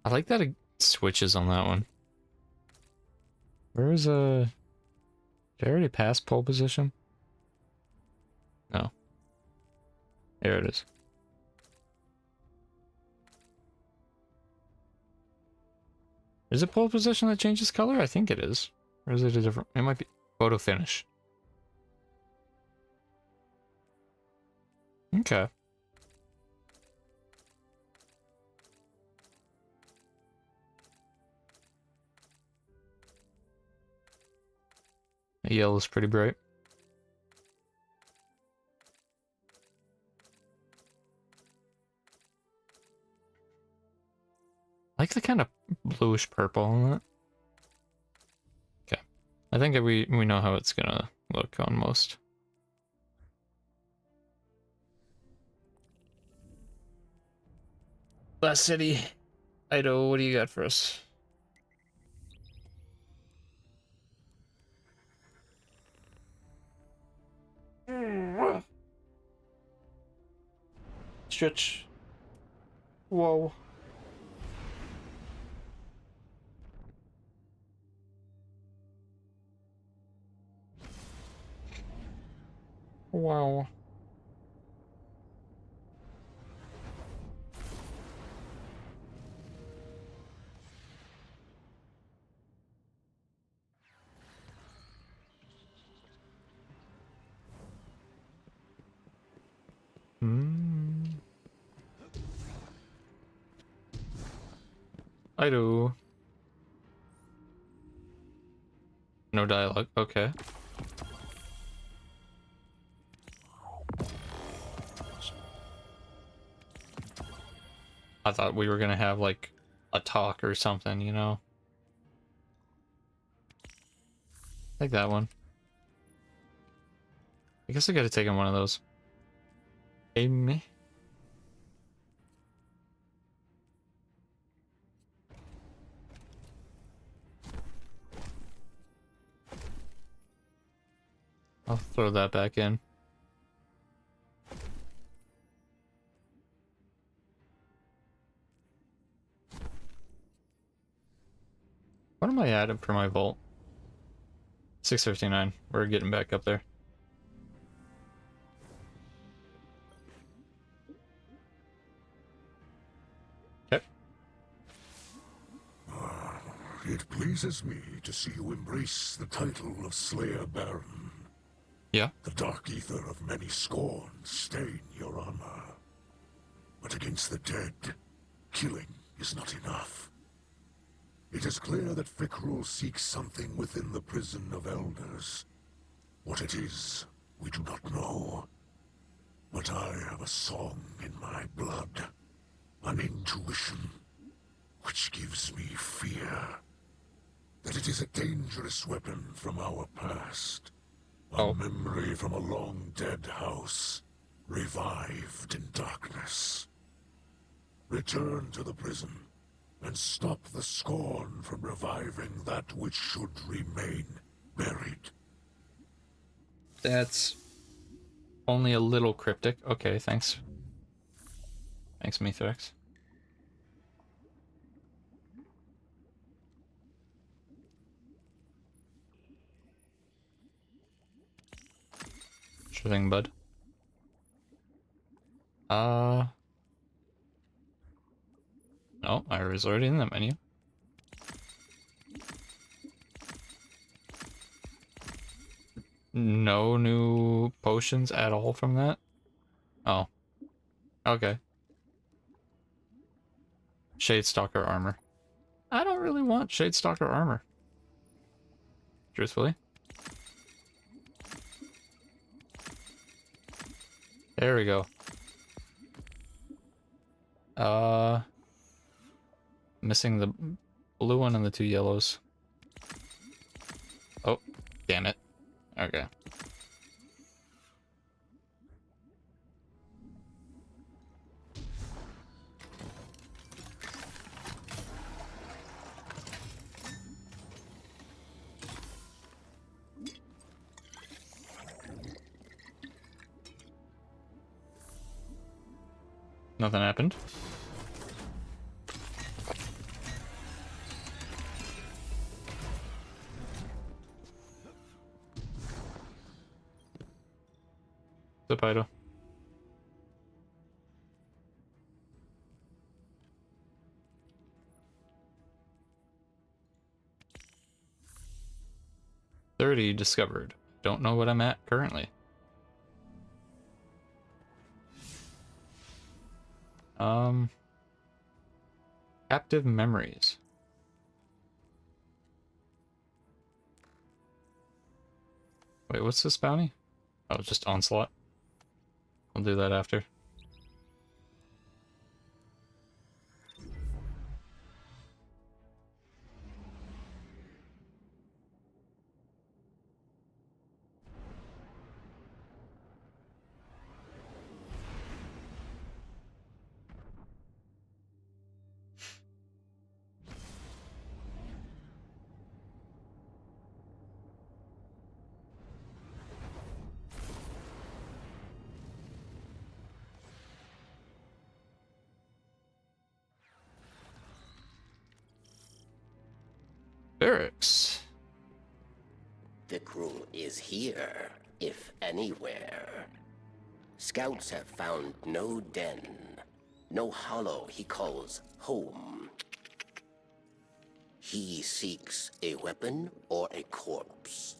I like that it switches on that one. Where is did I already pass pole position? No. There it is. Is it pole position that changes color? I think it is. Or is it a different... It might be photo finish. Okay. The yellow's pretty bright. I like the kind of bluish purple on it. Okay. I think that we know how it's gonna look on most. Last city. Ido, what do you got for us? Stretch. Whoa. Wow. I do. No dialogue. Okay. I thought we were gonna have like a talk or something, you know? Take that one. I guess I gotta take in one of those. Hey, me. I'll throw that back in. What am I at for my vault? 659. We're getting back up there. Okay. It pleases me to see you embrace the title of Slayer Baron. Yeah. The dark ether of many scorns stain your armor. But against the dead, killing is not enough. It is clear that Fikrul seeks something within the prison of elders. What it is, we do not know. But I have a song in my blood. An intuition, which gives me fear. That it is a dangerous weapon from our past. A memory from a long-dead house, revived in darkness. Return to the prison, and stop the scorn from reviving that which should remain buried. That's only a little cryptic. Okay, thanks. Thanks, Mithrax. Sure thing, bud. No, I was already in that menu. No new potions at all from that? Oh. Okay. Shadestalker armor. I don't really want Shadestalker armor. Truthfully. There we go. Missing the blue one and the two yellows. Oh, damn it. Okay. Nothing happened. Ido. 30 discovered. Don't know what I'm at currently. Captive memories. Wait, what's this bounty? Oh, just onslaught. I'll do that after. Barracks. Fikrul is here, if anywhere. Scouts have found no den, no hollow he calls home. He seeks a weapon or a corpse,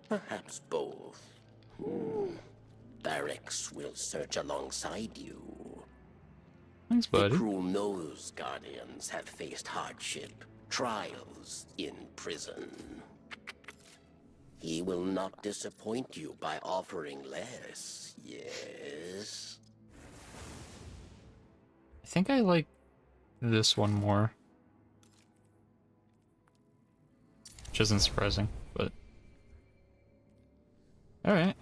perhaps both. Barracks will search alongside you. Thanks, buddy. Fikrul knows Guardians have faced hardship, trials in prison. He will not disappoint you by offering less, yes? I think I like this one more. Which isn't surprising, but... Alright.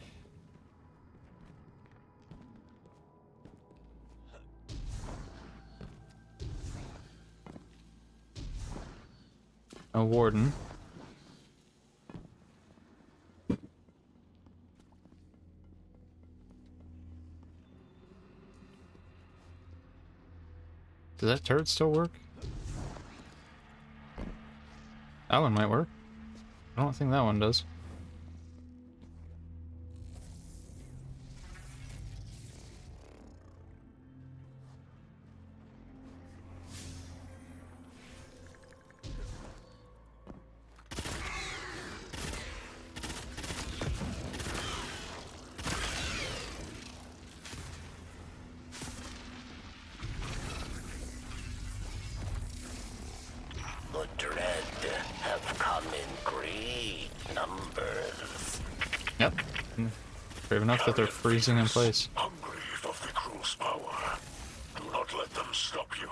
A warden. Does that turret still work? That one might work. I don't think that one does. The Dread have come in great numbers. Yep. Brave enough that they're freezing in place. Hungry for Fikrul's power. Do not let them stop you.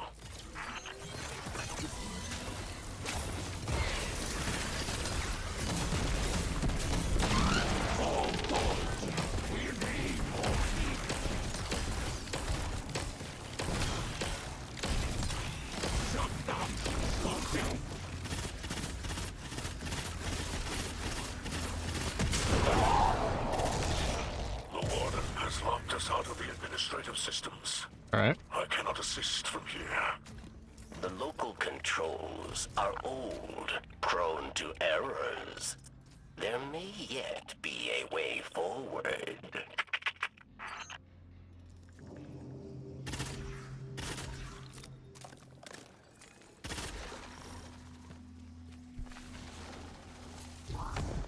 Out of the administrative systems. Alright. I cannot assist from here. The local controls are old, prone to errors. There may yet be a way forward.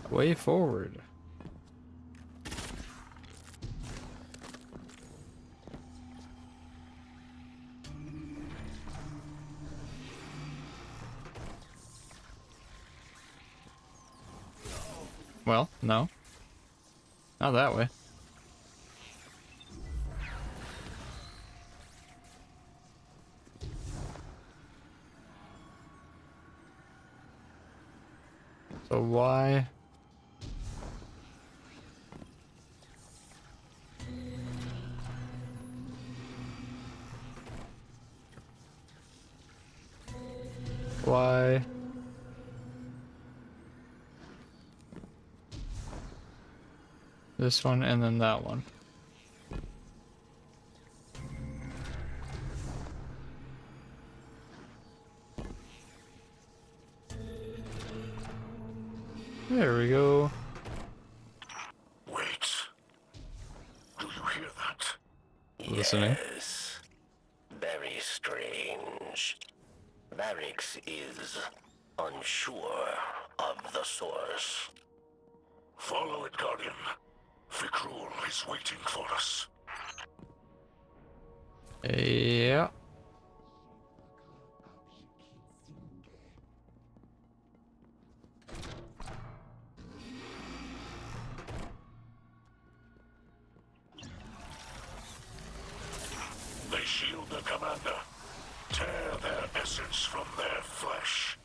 Way forward. Well, no. Not that way. So why? Why? This one and then that one. There we go. Wait. Do you hear that? Listening. Yes. Very strange. Varix is unsure of the source. Follow it, Guardian. Fikrul is waiting for us. Yeah. They shield the commander. Tear their essence from their flesh.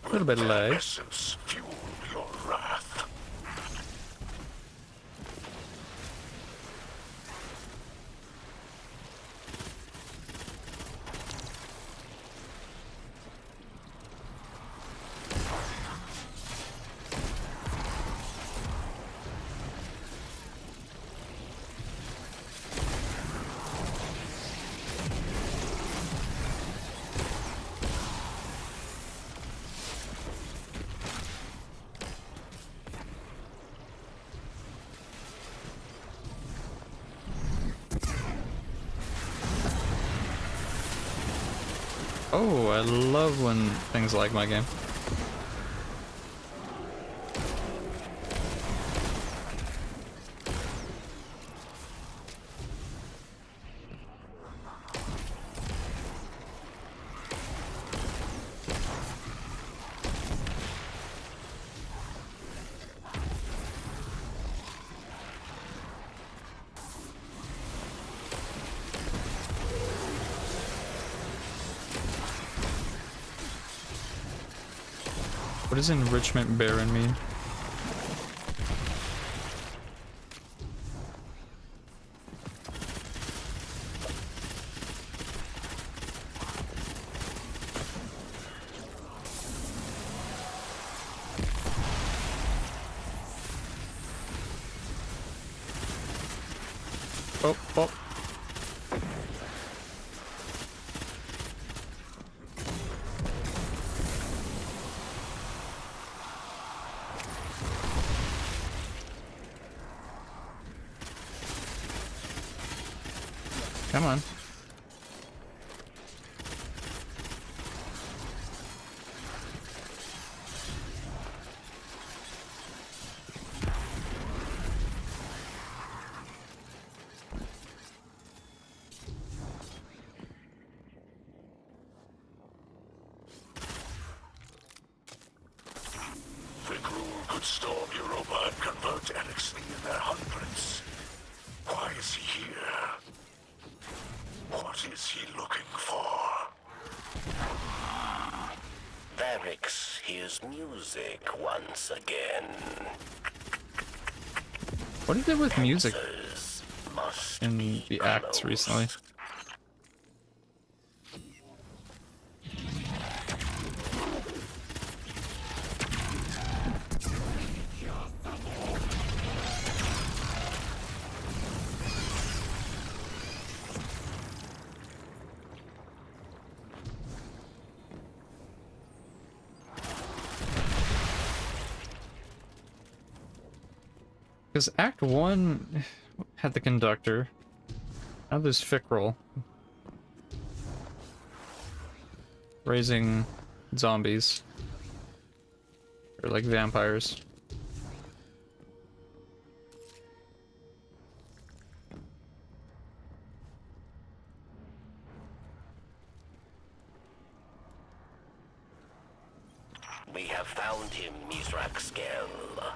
A little bit of Their lag. essence fuel your wrath. Oh, I love when things like my game. What does enrichment baron mean? Oh, oh. Come on. Fikrul could storm Europa and convert NXT in their hundreds. Why is he here? What is he looking for? Varix hears music once again. What is it with music Answers must in be the acts close. recently? Because Act 1 had the conductor. Now there's Fikrul. Raising zombies. Or like vampires. We have found him, Mizraxkel.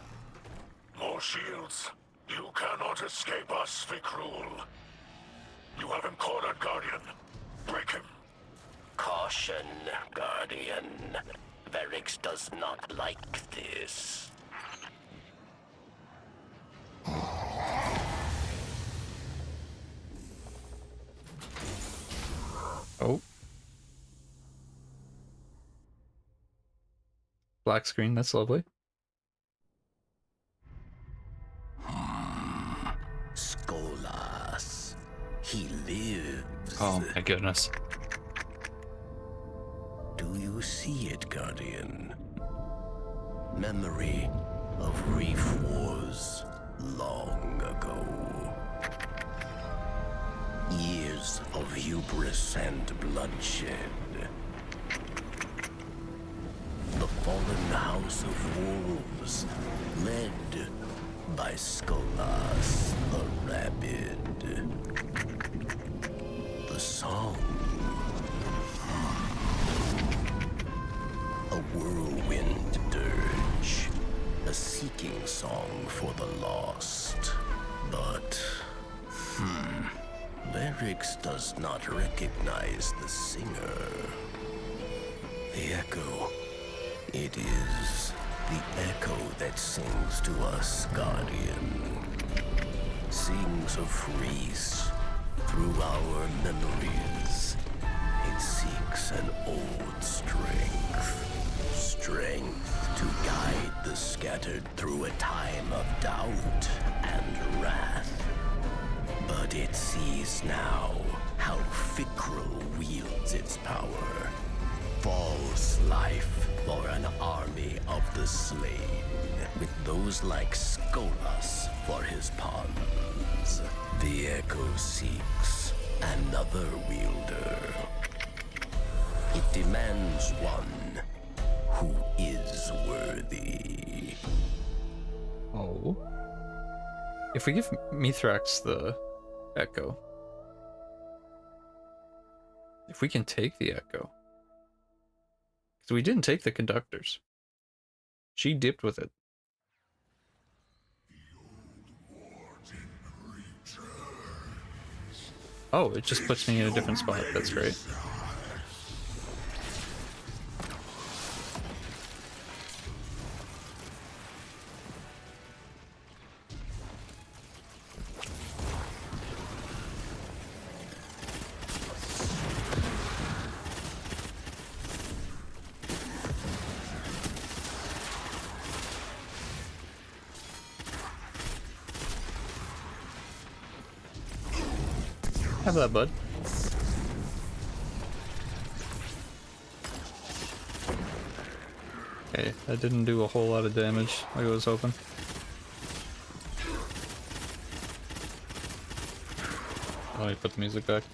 More shields. You cannot escape us, Fikrul. You have him cornered, Guardian. Break him. Caution, Guardian. Varix does not like this. Oh. Black screen, that's lovely. Skolas. He lives. Oh my goodness. Do you see it, Guardian? Memory of Reef Wars long ago. Years of hubris and bloodshed. The fallen house of wolves, led by Skolas the Rabid. The song. A whirlwind dirge. A seeking song for the lost. But, Lyrics does not recognize the singer. The echo. It is the echo that sings to us, Guardian. Sings of Reese through our memories. It seeks an old strength. Strength to guide the scattered through a time of doubt and wrath. But it sees now how Fikrul wields its power. False life for an army of the slain, with those like Skolas for his pawns. The Echo seeks another wielder. It demands one who is worthy. Oh. If we give Mithrax the Echo, if we can take the Echo, because we didn't take the conductors. She dipped with it. Oh, it just puts me in a different spot. That's great. Have that, bud. Okay, that didn't do a whole lot of damage like I was hoping. Oh, he put the music back.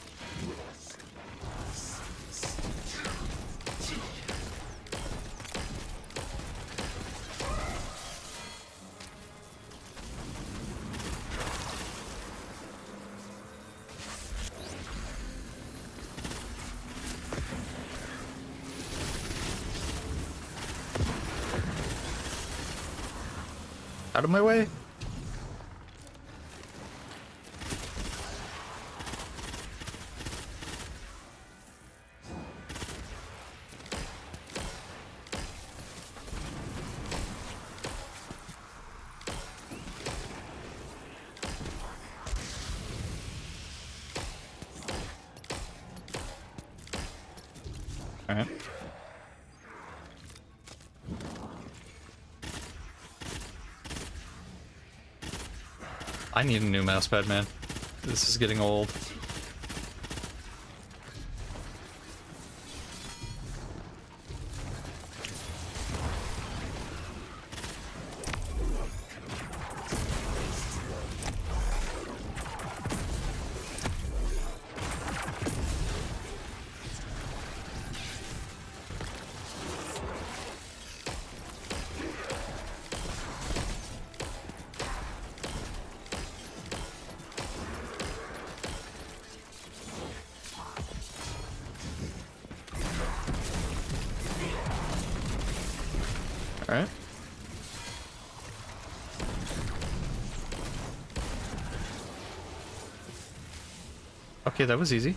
Out of my way. All right. I need a new mousepad, man. This is getting old. Alright. Okay, that was easy.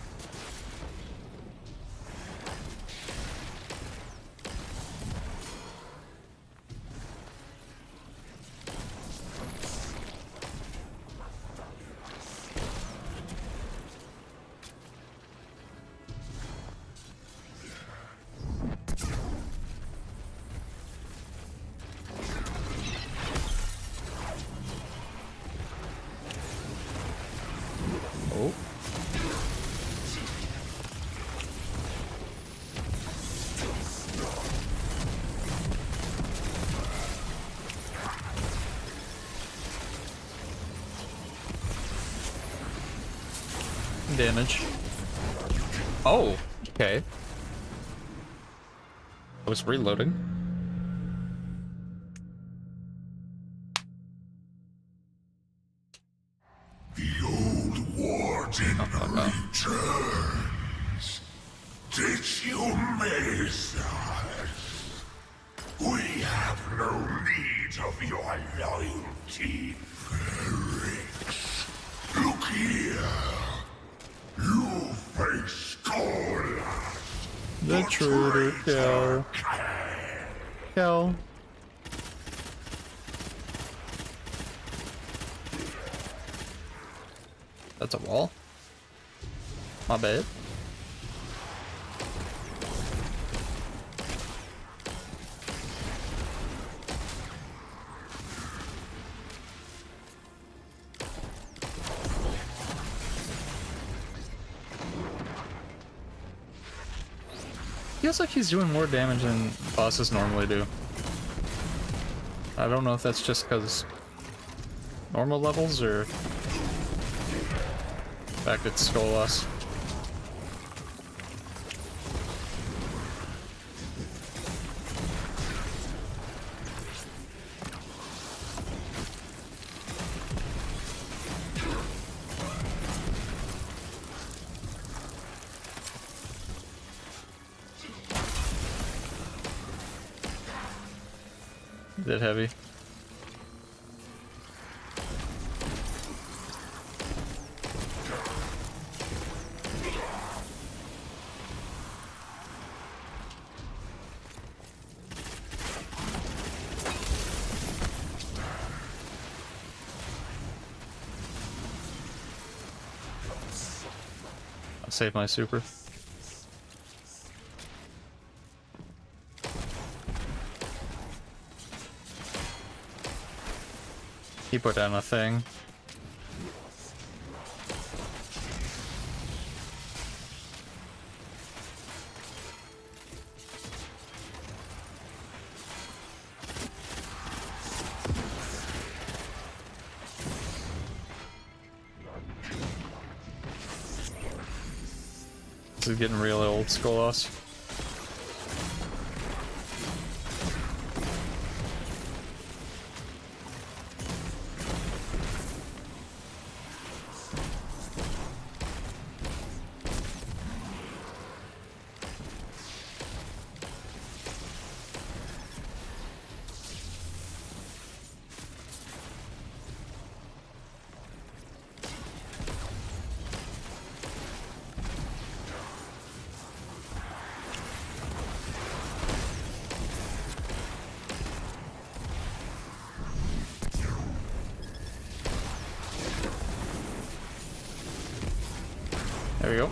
Oh. Damage. Oh, okay. I was reloading. returns. Did you miss us? We have no need of your loyalty, Ferrix. Look here. You face Golas. The traitor, Kel. Kel. That's a wall? My bad. Feels like he's doing more damage than bosses normally do. I don't know if that's just because normal levels or the fact it's Skolas. Is it heavy? I'll save my super. He put down a thing. This is getting real old, Skolas. There we go.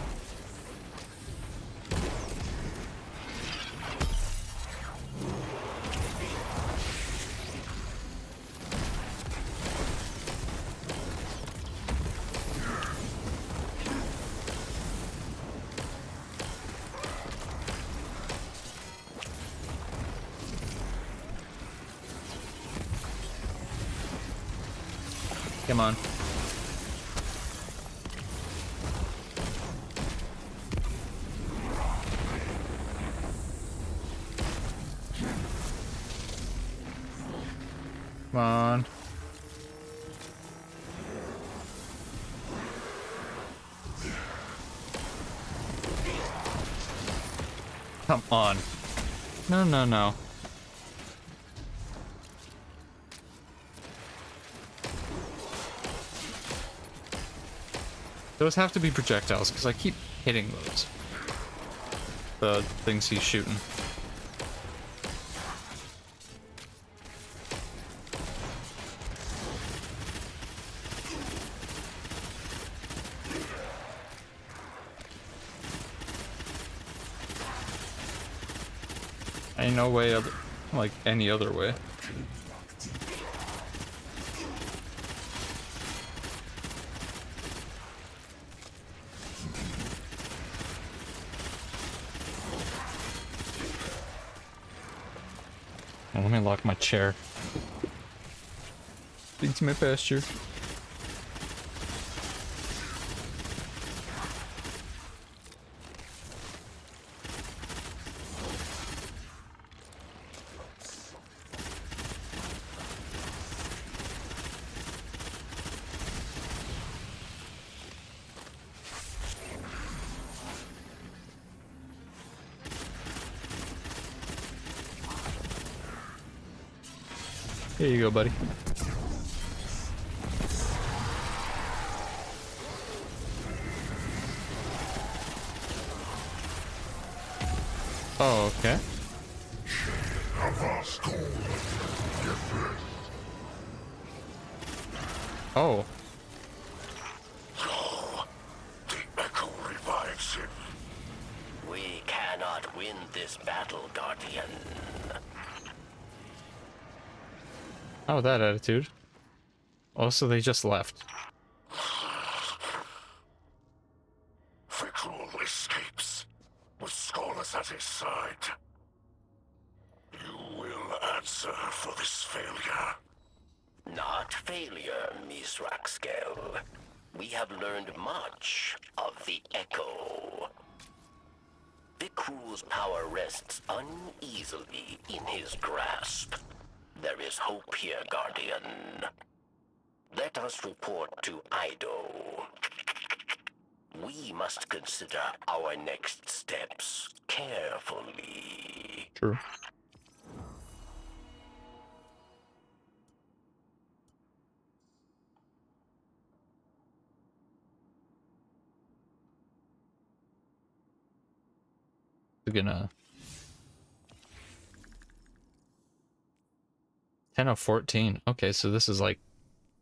Come on. Come on. Come on. No, no, no. Those have to be projectiles, because I keep hitting those. The things he's shooting. Ain't no way other, like any other way. Oh, let me lock my chair. Beats my pasture. Here you go, buddy. Oh, okay. Oh. The echo revives him. We cannot win this battle, Guardian. Oh, that attitude. Also, they just left. Fikrul escapes, with Skolas at his side. You will answer for this failure. Not failure, Miss Raxkel. We have learned much of the Echo. Fikrul's power rests uneasily in his grasp. There is hope here, Guardian. Let us report to Ido. We must consider our next steps carefully. True. We're gonna 10 of 14. Okay, so this is like,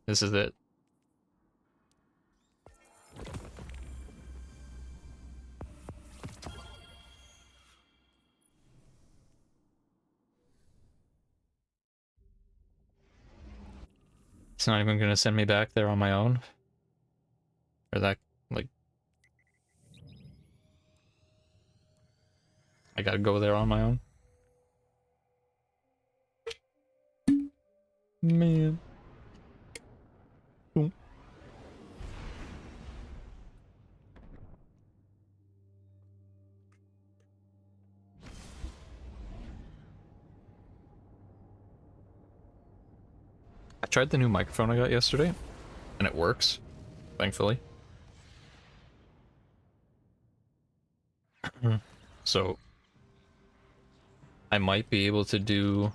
this is it. It's not even gonna send me back there on my own. Or that, like, I gotta go there on my own. Man. Boom. I tried the new microphone I got yesterday, and it works, thankfully. So, I might be able to do,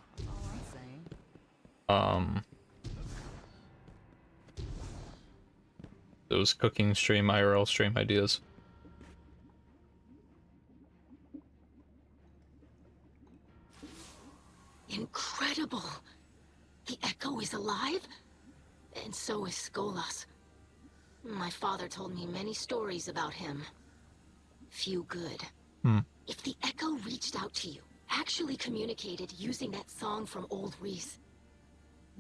those cooking stream, IRL stream ideas. Incredible! The Echo is alive? And so is Skolas. My father told me many stories about him. Few good. If the Echo reached out to you, actually communicated using that song from Old Reese,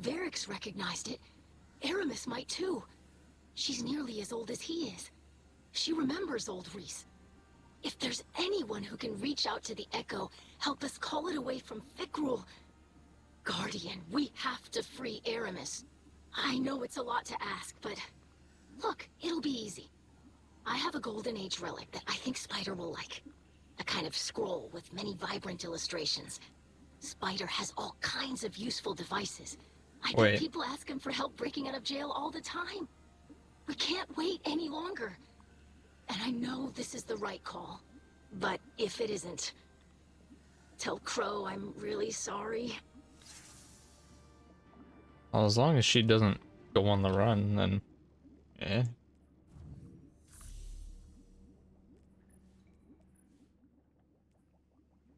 Varix recognized it. Aramis might too. She's nearly as old as he is. She remembers Old Reese. If there's anyone who can reach out to the Echo, help us call it away from Fikrul. Guardian, we have to free Aramis. I know it's a lot to ask, but look, it'll be easy. I have a Golden Age relic that I think Spider will like. A kind of scroll with many vibrant illustrations. Spider has all kinds of useful devices. I bet people ask him for help breaking out of jail all the time. We can't wait any longer. And I know this is the right call. But if it isn't, tell Crow I'm really sorry. Well, as long as she doesn't go on the run, then yeah.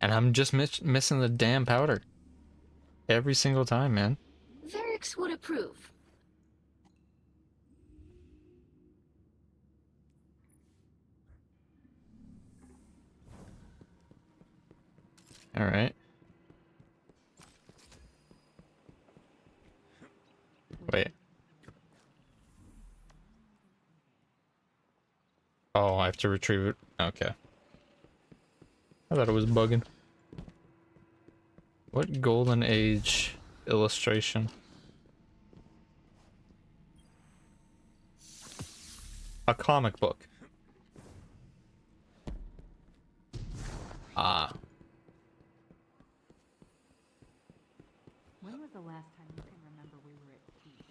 And I'm just missing the damn powder. Every single time, man. Varix would approve. Alright. Wait. Oh, I have to retrieve it. Okay. I thought it was bugging. What Golden Age illustration? A comic book. Ah. When was the last time you can remember we were at peace?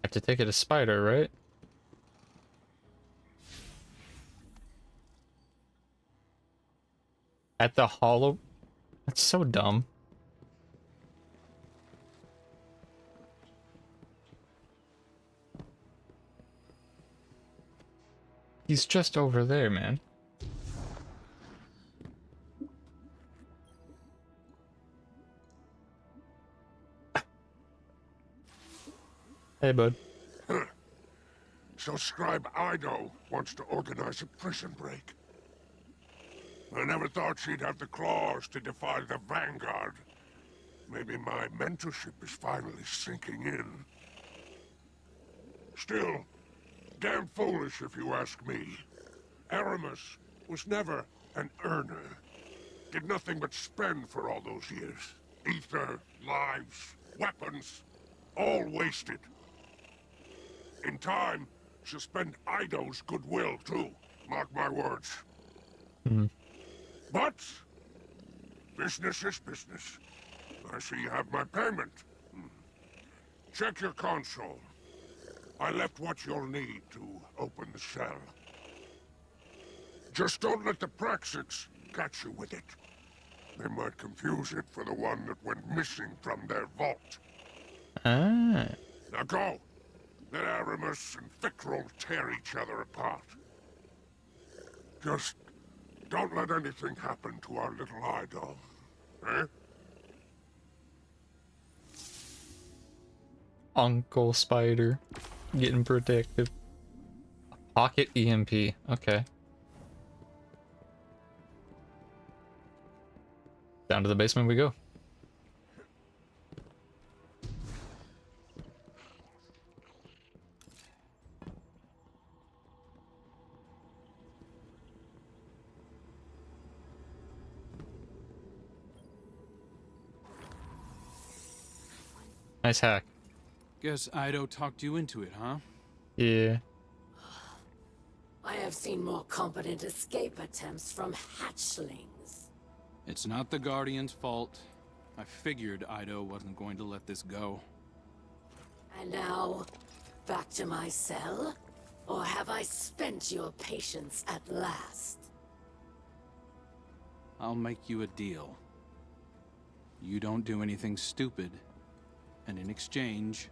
I have to take it to Spider, right? At the hollow? That's so dumb. He's just over there, man. Hey, bud. So Scribe Ido wants to organize a prison break. I never thought she'd have the claws to defy the Vanguard. Maybe my mentorship is finally sinking in. Still, damn foolish if you ask me. Aramis was never an earner. Did nothing but spend for all those years. Ether, lives, weapons, all wasted. In time, she'll spend Ido's goodwill too. Mark my words. But business is business. I see you have my payment. Check your console. I left what you'll need to open the cell. Just don't let the Praxics catch you with it. They might confuse it for the one that went missing from their vault. Ah. Now go. Let Aramis and Fikrul tear each other apart. Just don't let anything happen to our little Ido. Eh? Uncle Spider. Getting protective. Pocket EMP. Okay. Down to the basement we go. Nice hack. Guess Ido talked you into it, huh? Yeah. I have seen more competent escape attempts from hatchlings. It's not the Guardian's fault. I figured Ido wasn't going to let this go. And now, back to my cell? Or have I spent your patience at last? I'll make you a deal. You don't do anything stupid, and in exchange,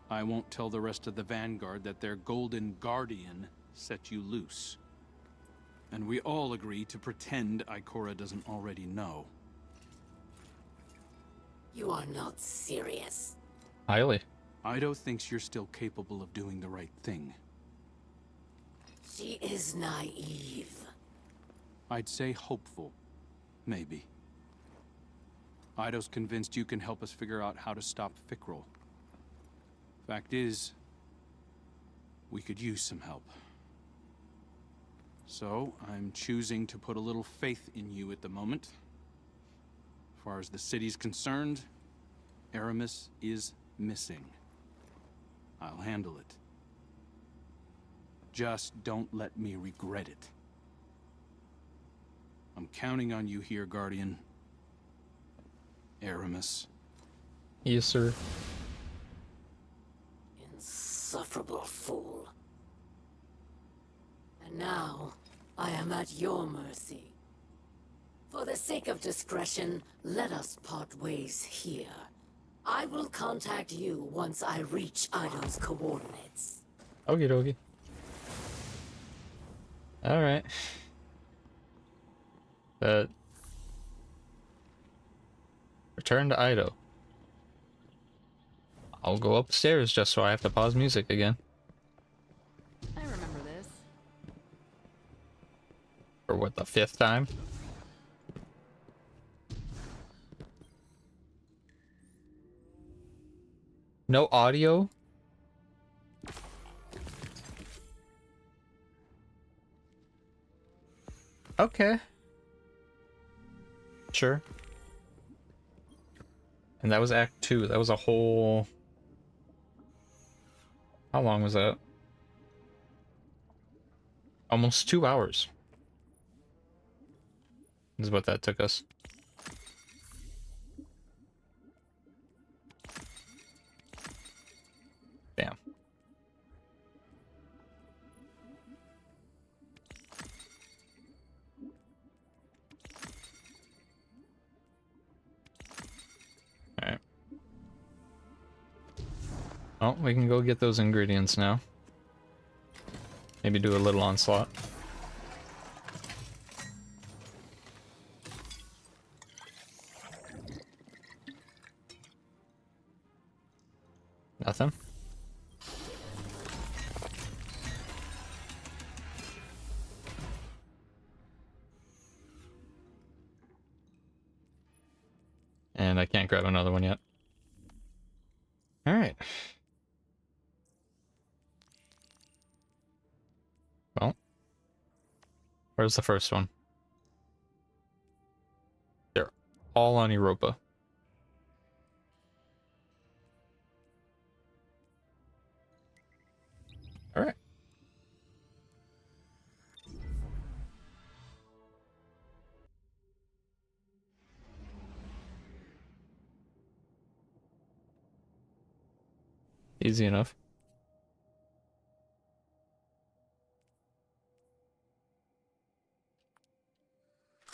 I won't tell the rest of the Vanguard that their Golden Guardian set you loose. And we all agree to pretend Ikora doesn't already know. You are not serious. Highly. Ido thinks you're still capable of doing the right thing. She is naive. I'd say hopeful. Maybe. Ido's convinced you can help us figure out how to stop Fikrul. Fact is, we could use some help. So, I'm choosing to put a little faith in you at the moment. As far as the city's concerned, Aramis is missing. I'll handle it. Just don't let me regret it. I'm counting on you here, Guardian. Aramis. Yes, sir. Insufferable fool. And now, I am at your mercy. For the sake of discretion, let us part ways here. I will contact you once I reach Ido's coordinates. Okie dokie. Alright. Return to Ido. I'll go upstairs just so I have to pause music again. I remember this. For what, the 5th time? No audio? Okay. Sure. And that was Act 2. That was a whole... How long was that? Almost 2 hours. Is what that took us. Damn. Oh, we can go get those ingredients now. Maybe do a little onslaught. Nothing. And I can't grab another one yet. Alright. Well. Where's the first one? They're all on Europa. Alright. Easy enough.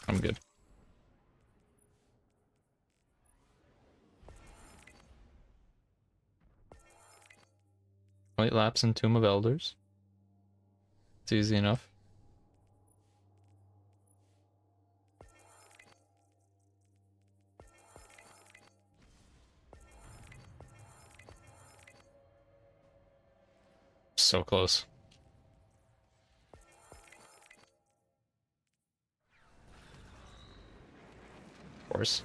I'm good. White Lapse and Tomb of Elders. It's easy enough. So close. Of course.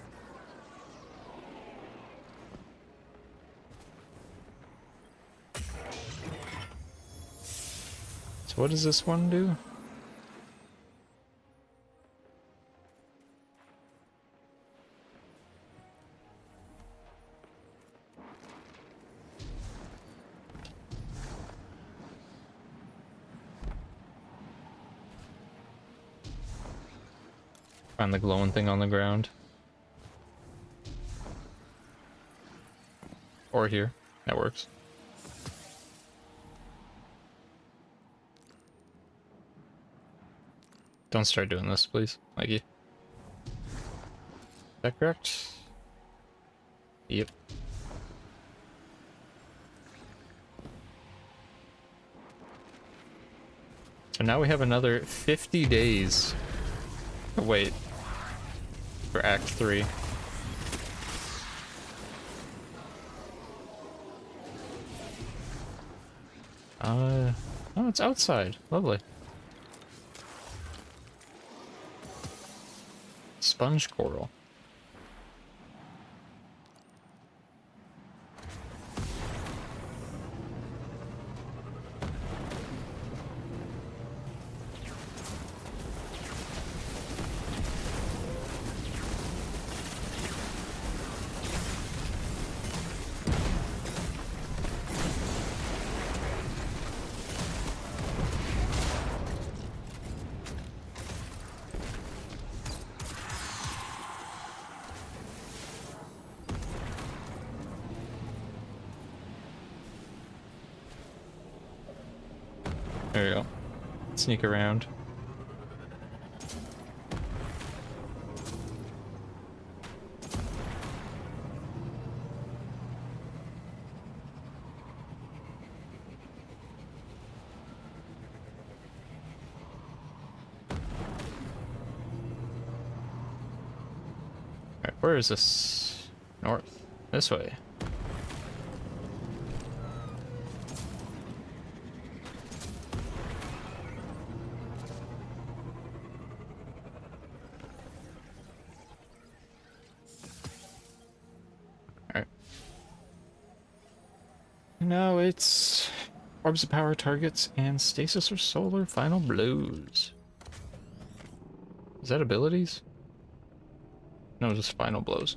So what does this one do? Find the glowing thing on the ground. Or here. That works. Don't start doing this, please. Thank you. Is that correct? Yep. So now we have another 50 days to wait for Act 3. Oh, it's outside. Lovely. Sponge coral. There you go. Sneak around. Alright, where is this? North. This way. No, it's orbs of power targets and stasis or solar final blows. Is that abilities? No, just final blows.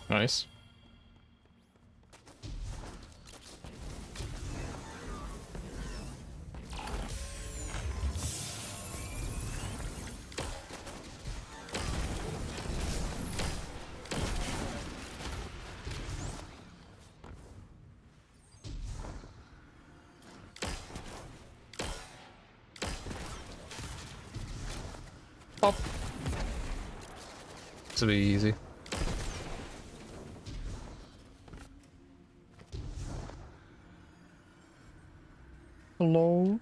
Nice. will be easy. Hello?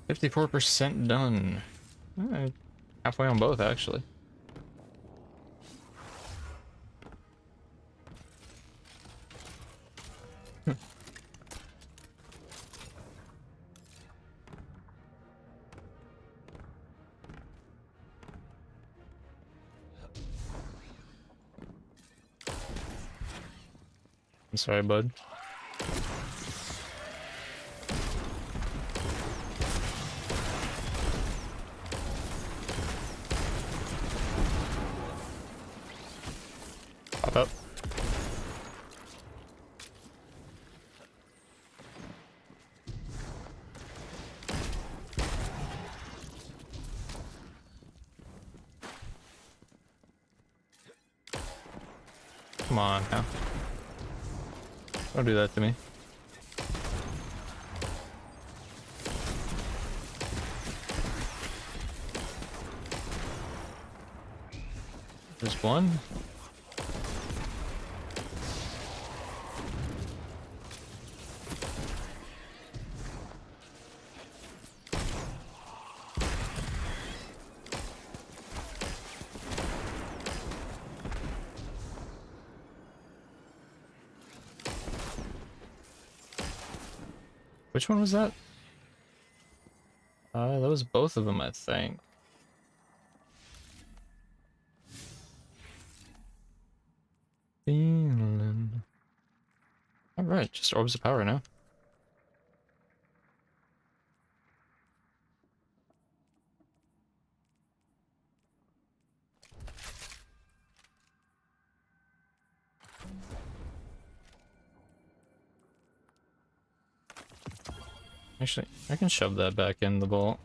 %54 done. Halfway on both, actually. I'm sorry, bud. Pop up. Come on now. Don't do that to me. There's one. Which one was that? That was both of them, I think. Feeling. Alright, just orbs of power now. Actually, I can shove that back in the vault.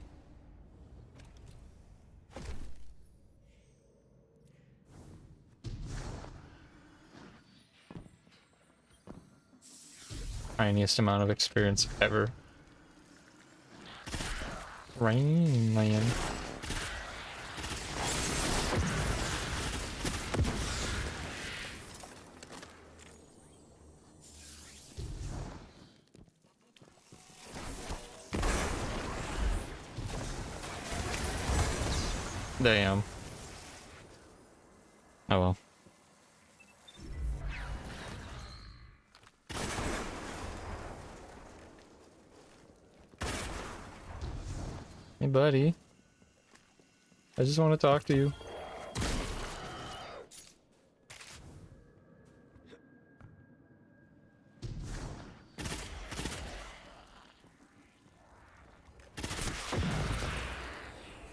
Tiniest amount of experience ever. Rain Man. Damn. Oh well. Hey buddy. I just want to talk to you.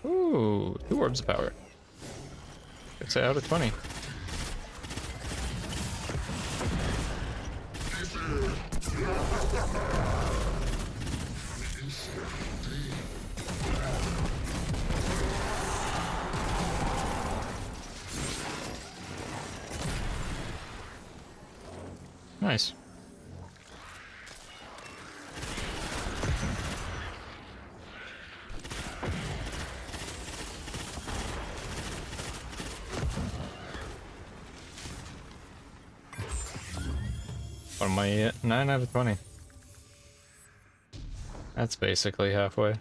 Ooh, 2 orbs of power. 6 out of 20. Nice. What am I at? 9 out of 20. That's basically halfway.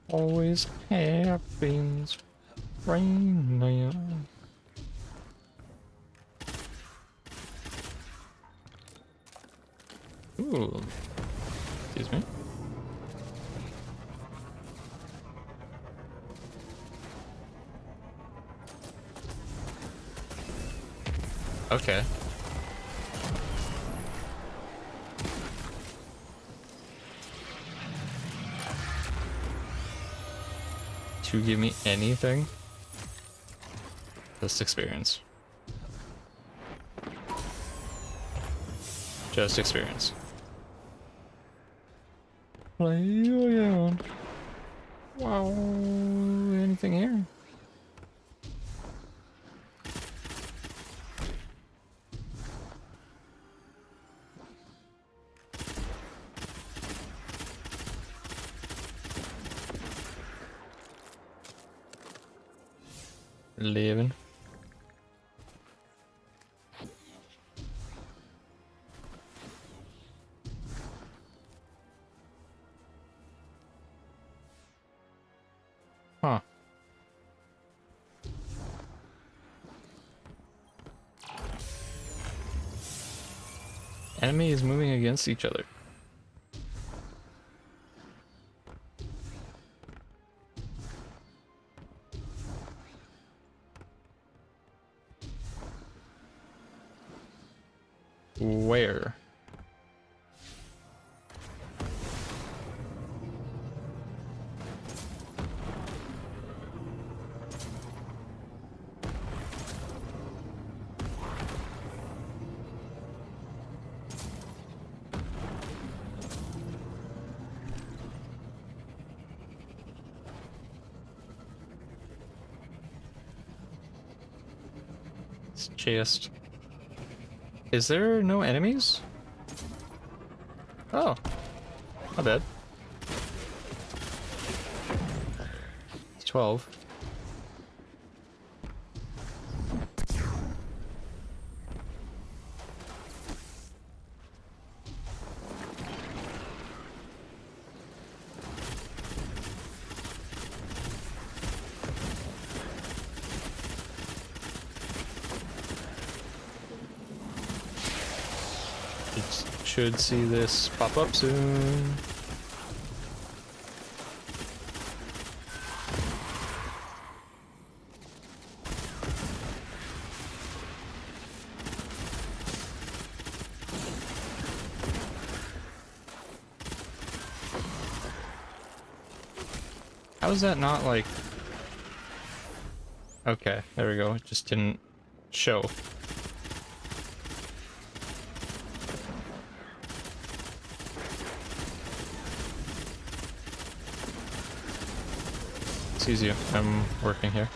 Always happens. Rain Man. Ooh. Excuse me. Okay. To give me anything? Just experience. Just experience. Play on. Wow. Anything here? Living. Huh. Enemies moving against each other. Where? It's chest. Is there no enemies? Oh, not bad. It's 12. Should see this pop up soon. How is that not like... Okay, there we go. It just didn't show. Excuse you, I'm working here.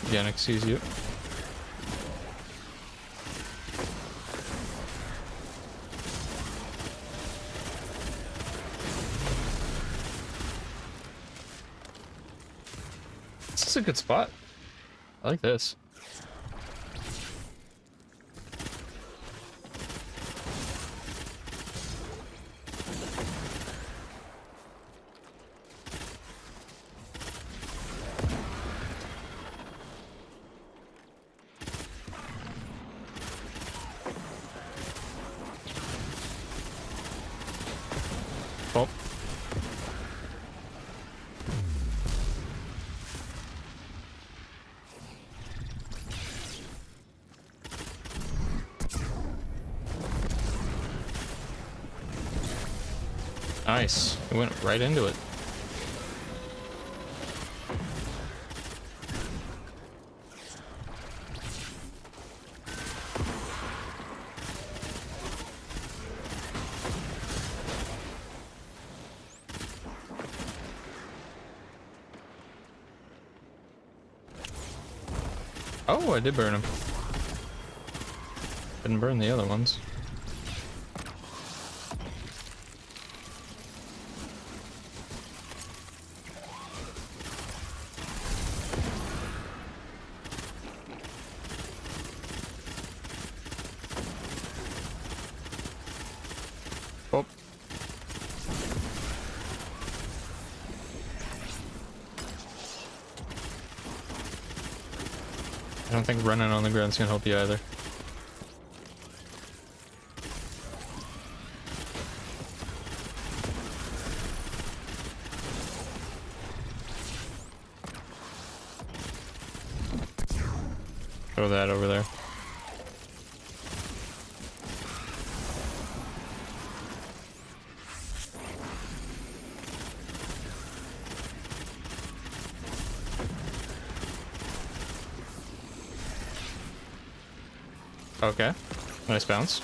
Again, excuse you. This is a good spot. I like this. Oh. Nice. It went right into it. Oh, I did burn him. Didn't burn the other ones. Oh. I don't think running on the ground's gonna help you either. Throw that over there. Okay. Nice bounce.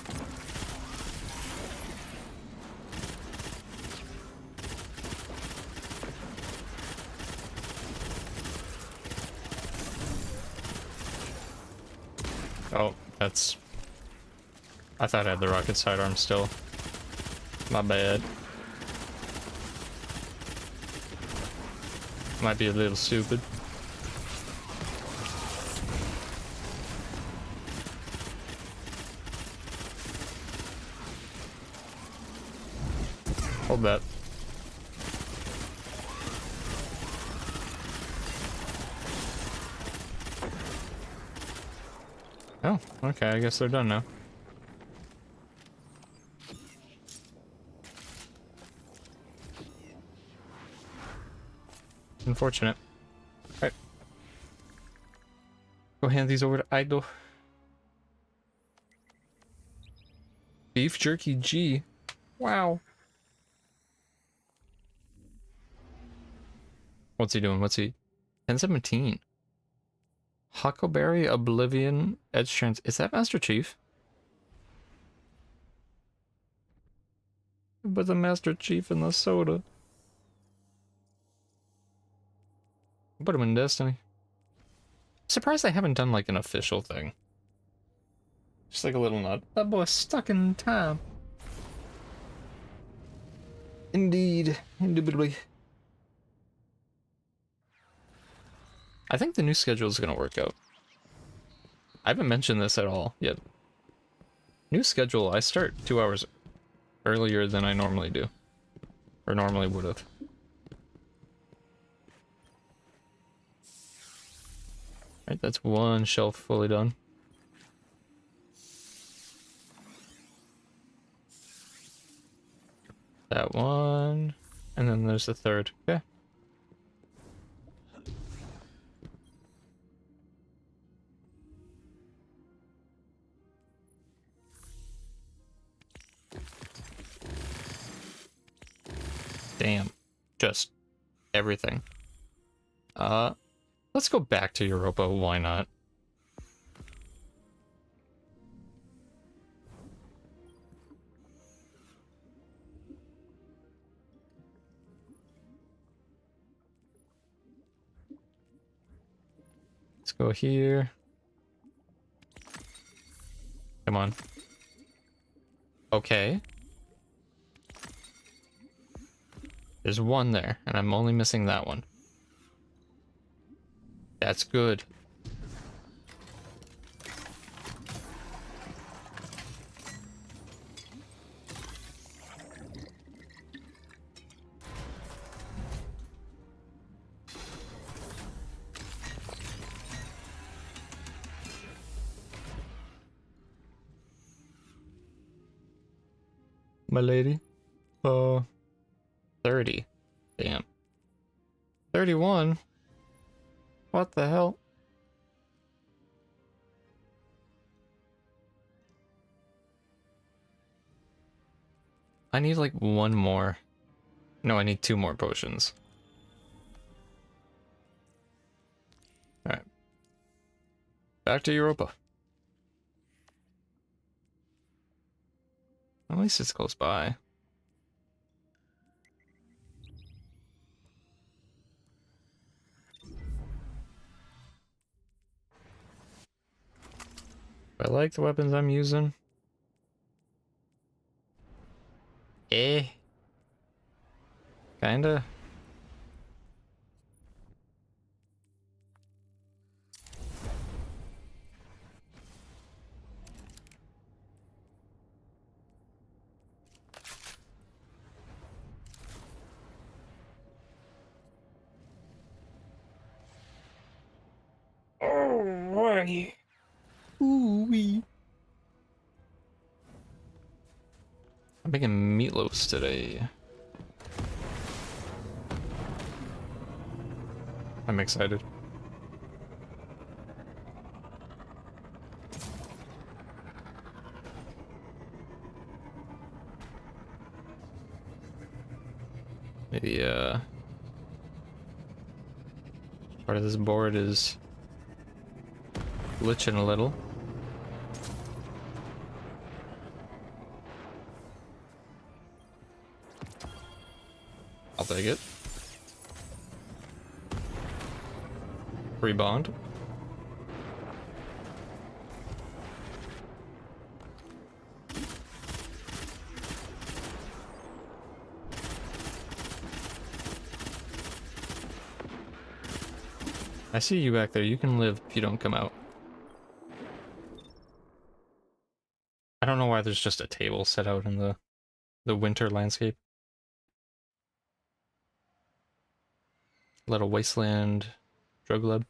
Oh, that's... I thought I had the rocket sidearm still. My bad. Might be a little stupid. Hold that. Oh, okay, I guess they're done now. Unfortunate. Alright. Go hand these over to Idol. Beef jerky G. Wow. What's he doing? What's he? 1017. Huckleberry, Oblivion, Edge Trans. Is that Master Chief? But the Master Chief in the soda. Put him in Destiny. Surprised they haven't done like an official thing. Just like a little nod. That boy's stuck in time. Indeed. Indubitably. I think the new schedule is going to work out. I haven't mentioned this at all yet. New schedule, I start 2 hours earlier than I normally do. Or normally would have. Alright, that's one shelf fully done. That one. And then there's the third. Okay. Damn. Just everything. Let's go back to Europa, why not? Let's go here. Come on. Okay. There's one there, and I'm only missing that one. That's good. My lady. 30. Damn. 31? What the hell? I need like one more. No, I need 2 more potions. Alright. Back to Europa. At least it's close by. I like the weapons I'm using. Kinda. Alrighty. Ooh-wee. I'm making meatloafs today. I'm excited. Maybe, part of this board is glitching a little. I'll take it. Free bond. I see you back there. You can live if you don't come out. I don't know why there's just a table set out in the winter landscape. Little wasteland drug lab.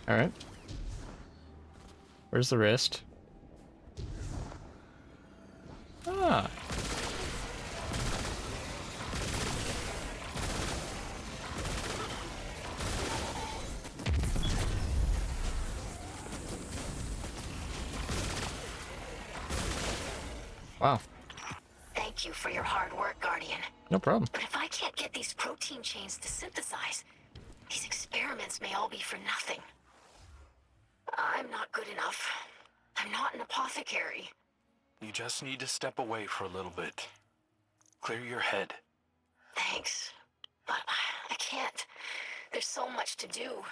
All right. Where's the rest? Ah. Wow. Thank you for your hard work, Guardian. No problem. But if I can't get these protein chains to synthesize, these experiments may all be for nothing. I'm not good enough. I'm not an apothecary. You just need to step away for a little bit. Clear your head. Thanks. But I can't. There's so much to do.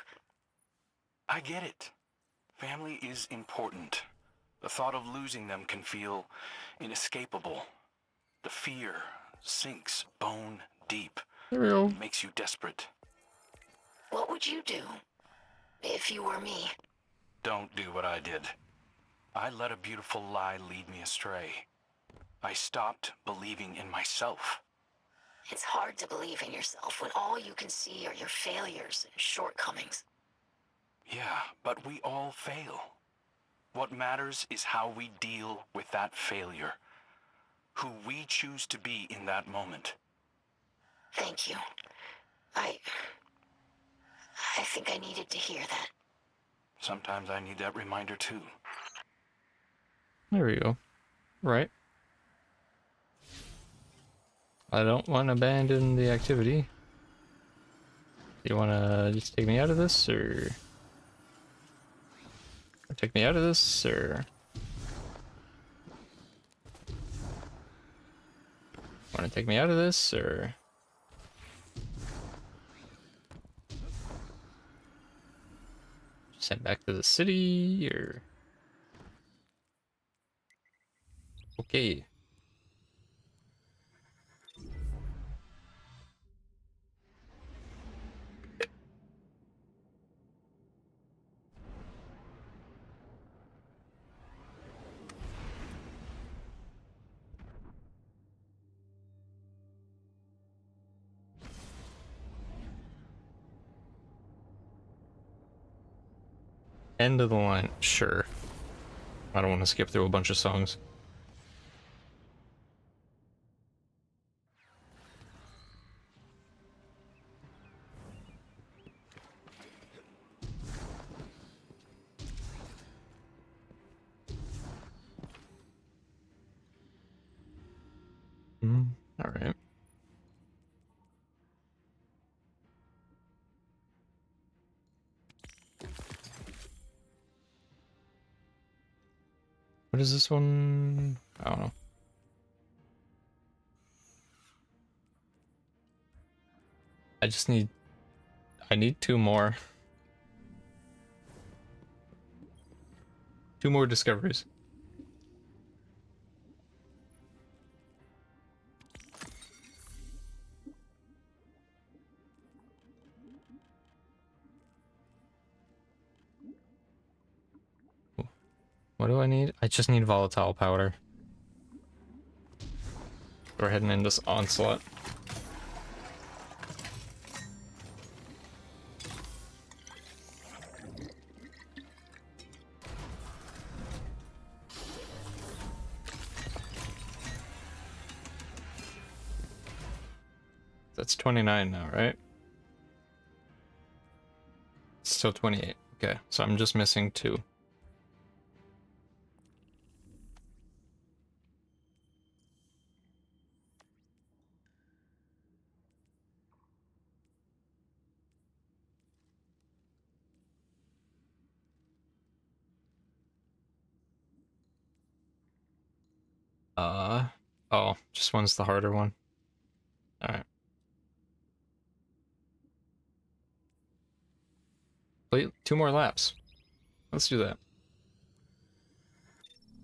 I get it. Family is important. The thought of losing them can feel inescapable. The fear sinks bone deep. Real. It makes you desperate. What would you do if you were me? Don't do what I did. I let a beautiful lie lead me astray. I stopped believing in myself. It's hard to believe in yourself when all you can see are your failures and shortcomings. Yeah, but we all fail. What matters is how we deal with that failure. Who we choose to be in that moment. Thank you. I think I needed to hear that. Sometimes I need that reminder too. There we go. Right. I don't want to abandon the activity. Do you want to just take me out of this, or take me out of this, or want to take me out of this, or just head back to the city, or okay. End of the line, sure. I don't want to skip through a bunch of songs. All right. What is this one? I don't know. I need two more. Two more discoveries. What do I need? I just need volatile powder. We're heading into this onslaught. That's 29 now, right? Still 28. Okay, so I'm just missing 2. Oh, just one's the harder one. Alright. Play 2 more laps. Let's do that.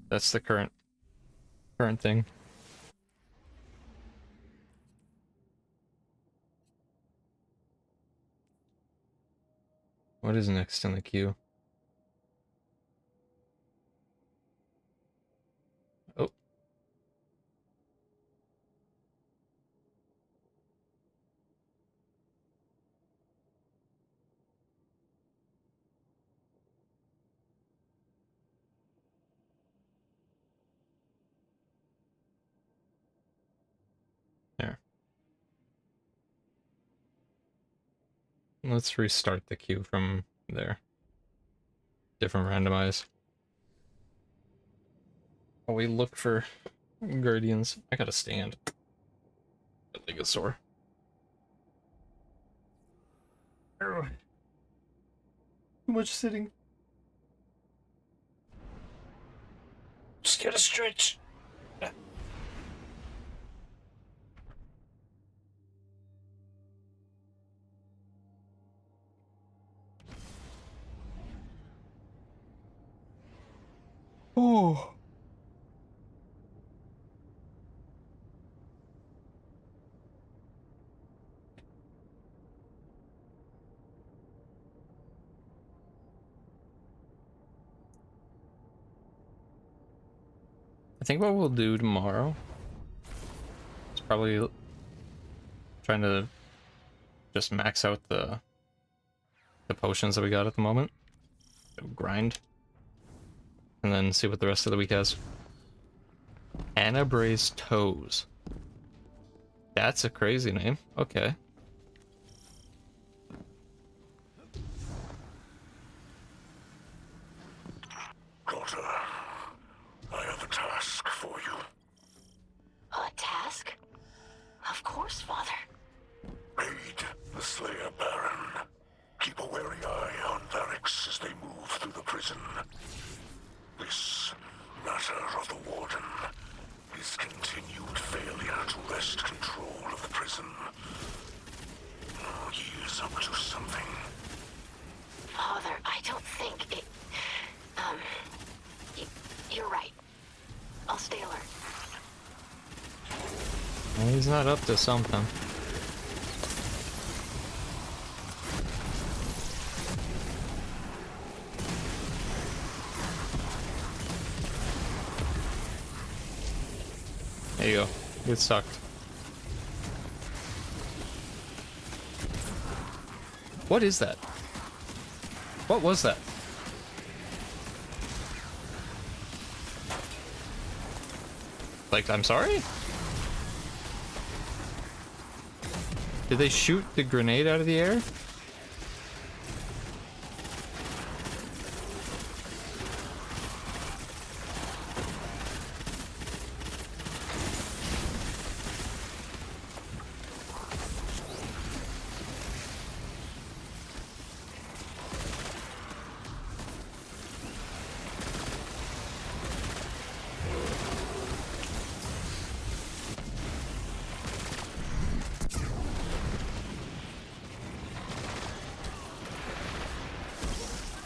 That's the current thing. What is next in the queue? Oh. There. Let's restart the queue from there. Different randomize. While we look for guardians. I gotta stand. I think it's sore. Too much sitting. Just get a stretch. Oh. I think what we'll do tomorrow is probably trying to just max out the potions that we got at the moment. Grind. And then see what the rest of the week has. Anna Bray's Toes. That's a crazy name. Okay. Daughter, I have a task for you. A task? Of course, Father. Aid the Slayer Baron. Keep a wary eye on Varix as they move through the prison. This matter of the Warden, his continued failure to wrest control of the prison. He is up to something. Father, I don't think it... You're right. I'll stay alert. Well, he's not up to something. There you go. Get sucked. What is that? What was that? Like, I'm sorry? Did they shoot the grenade out of the air?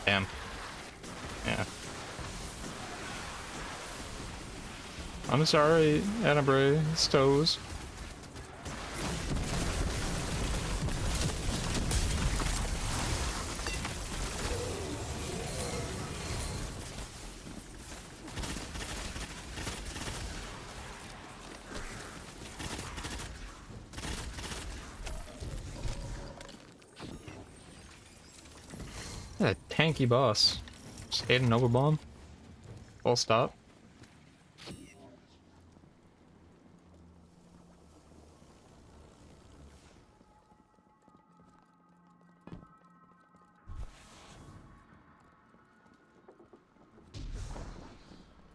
Damn. Yeah. I'm sorry, Annabray, Stows. That tanky boss. Just ate an overbomb. Full stop.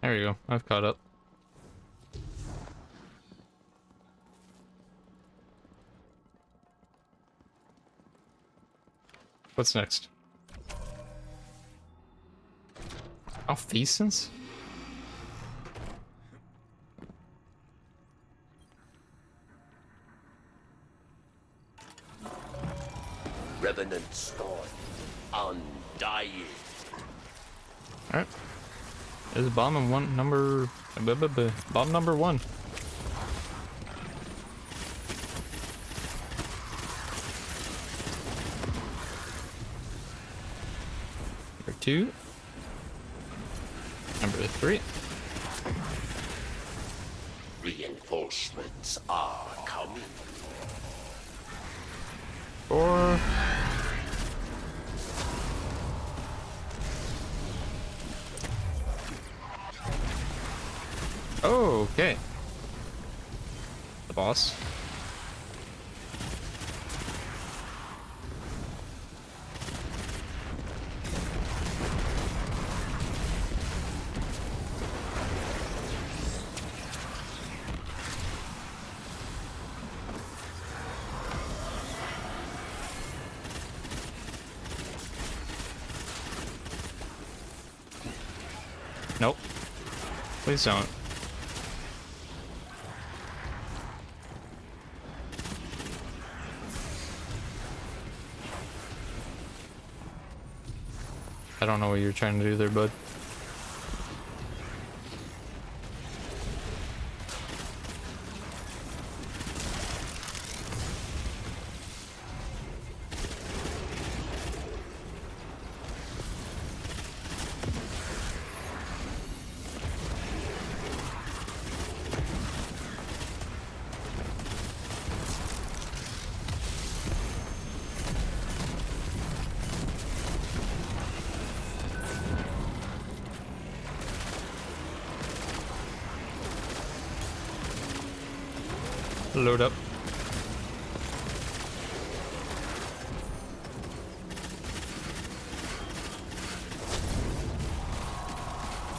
There you go. I've caught up. What's next? Alphescence? storm, undying. Alright. This is bomb and one number bomb number 1. Number 2. Number 3. Reinforcements are coming. 4. Oh, okay. The boss. Nope. Please don't. I don't know what you're trying to do there, bud. Load up.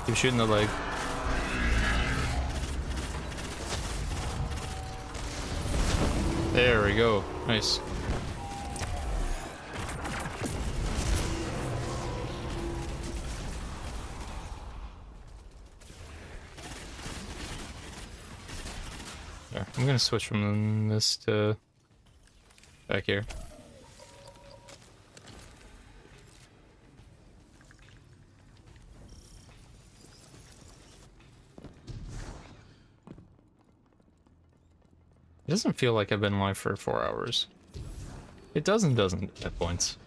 Keep shooting the leg. There we go. Nice. There. I'm gonna switch from this to back here. It doesn't feel like I've been live for 4 hours. It does and doesn't at points.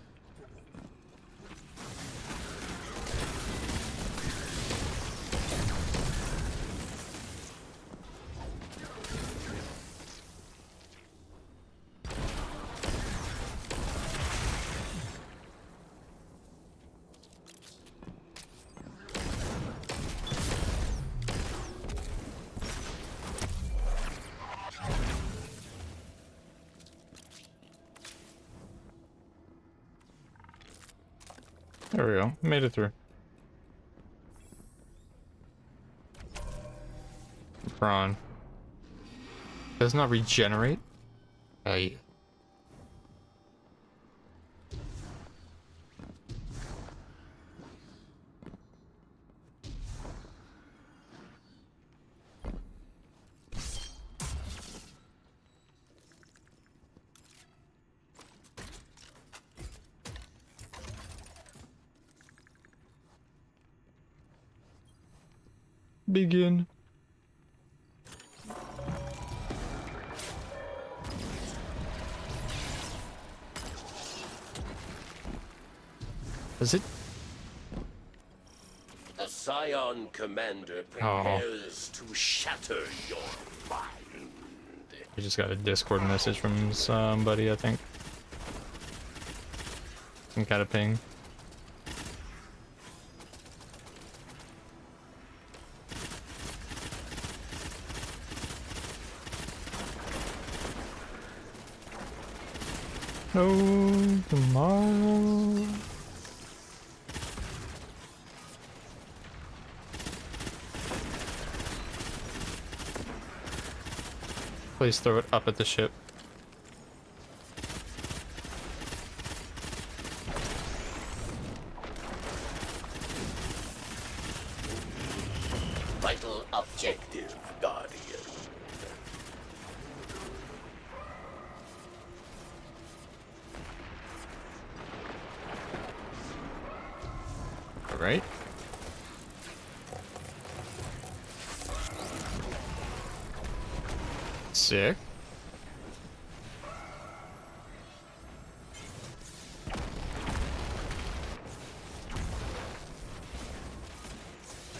There we go. Made it through. Prawn. Does not regenerate? Aye. Begin. Is it? A Scion commander prepares to shatter your mind. I just got a Discord message from somebody, I think. Some kind of ping. No, tomorrow. Please throw it up at the ship. Vital objective, Guardian. Right? Sick.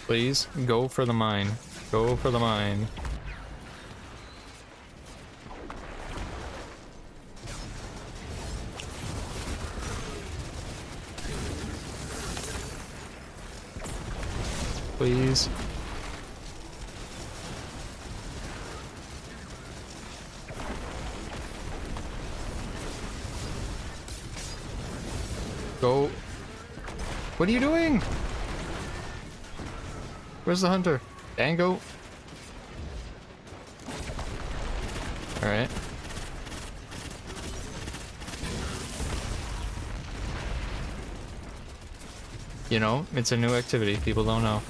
Please, go for the mine. Go for the mine. Please. Go. What are you doing? Where's the hunter? Dango. Alright. You know, it's a new activity. People don't know.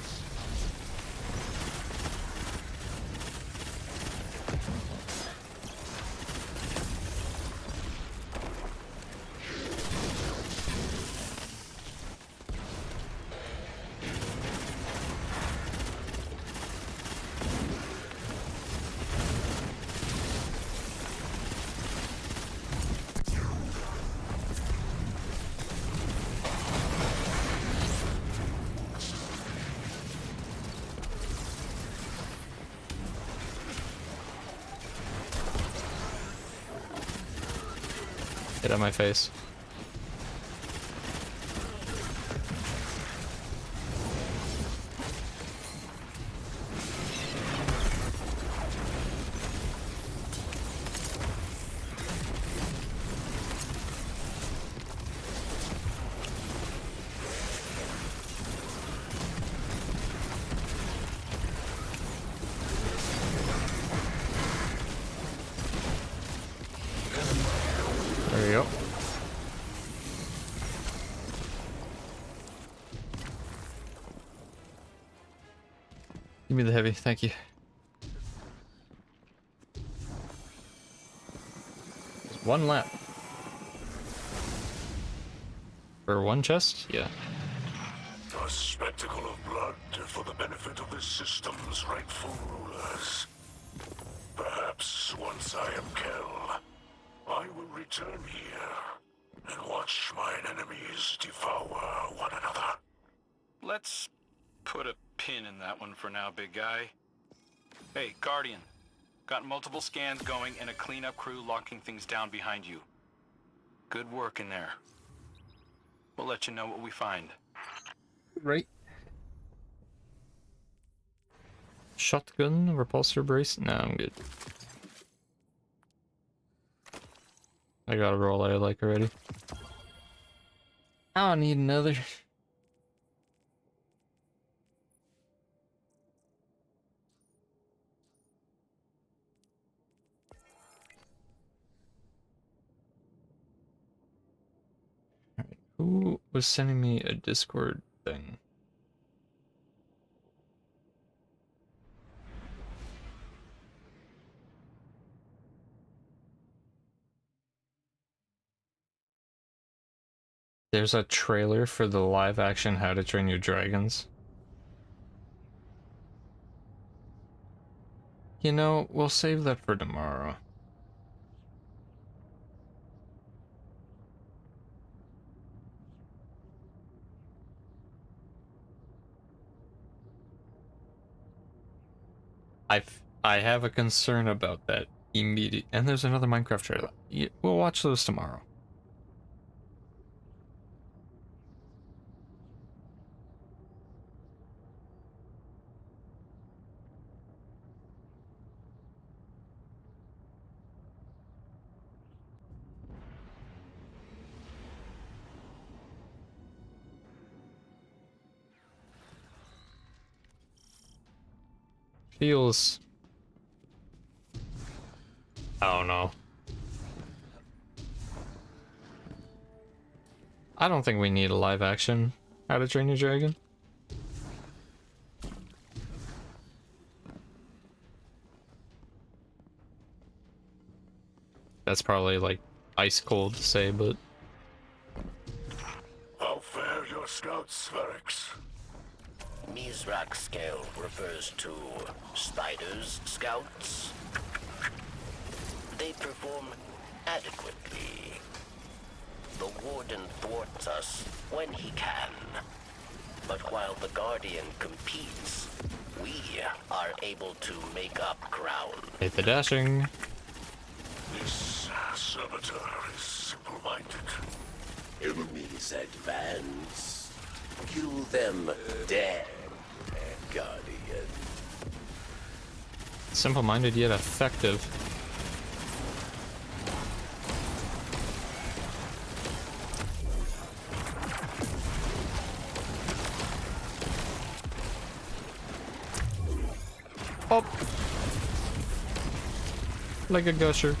Get out of my face. There you go. Give me the heavy, thank you. There's one left. For one chest? Yeah. A spectacle of blood for the benefit of the system's rightful rulers. Perhaps once I am Kel, I will return here and watch mine enemies devour one another. Let's put a pin in that one for now, big guy. Hey, Guardian. Got multiple scans going and a cleanup crew locking things down behind you. Good work in there. We'll let you know what we find. Right. Shotgun, repulsor brace? No, I'm good. I got a roll I like already. I don't need another. Alright, who was sending me a Discord thing? There's a trailer for the live action How to Train Your Dragons. You know, we'll save that for tomorrow. I have a concern about that immediate. And there's another Minecraft trailer. We'll watch those tomorrow. Feels... I don't know. I don't think we need a live action How to Train Your Dragon. That's probably like ice cold to say, but How fare your scouts, Varix? Mizrak scale refers to Snyder's scouts. They perform adequately. The Warden thwarts us when he can. But while the Guardian competes, we are able to make up ground. Hit the dashing. This servitor is simple-minded. Enemies advance. Kill them dead, Guardian. Simple-minded yet effective. Up. Like a gusher.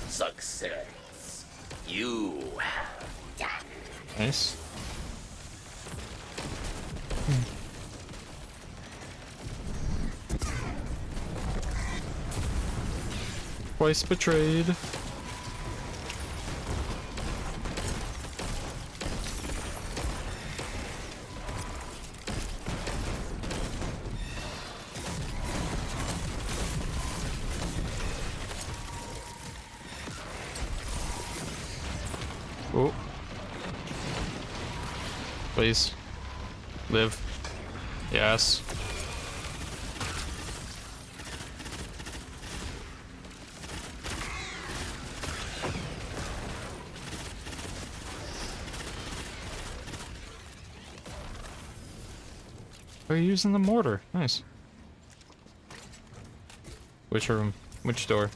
Success. You have done. Nice. Twice betrayed. Oh. Please. Live. Yes. Oh, you're using the mortar. Nice. Which room? Which door?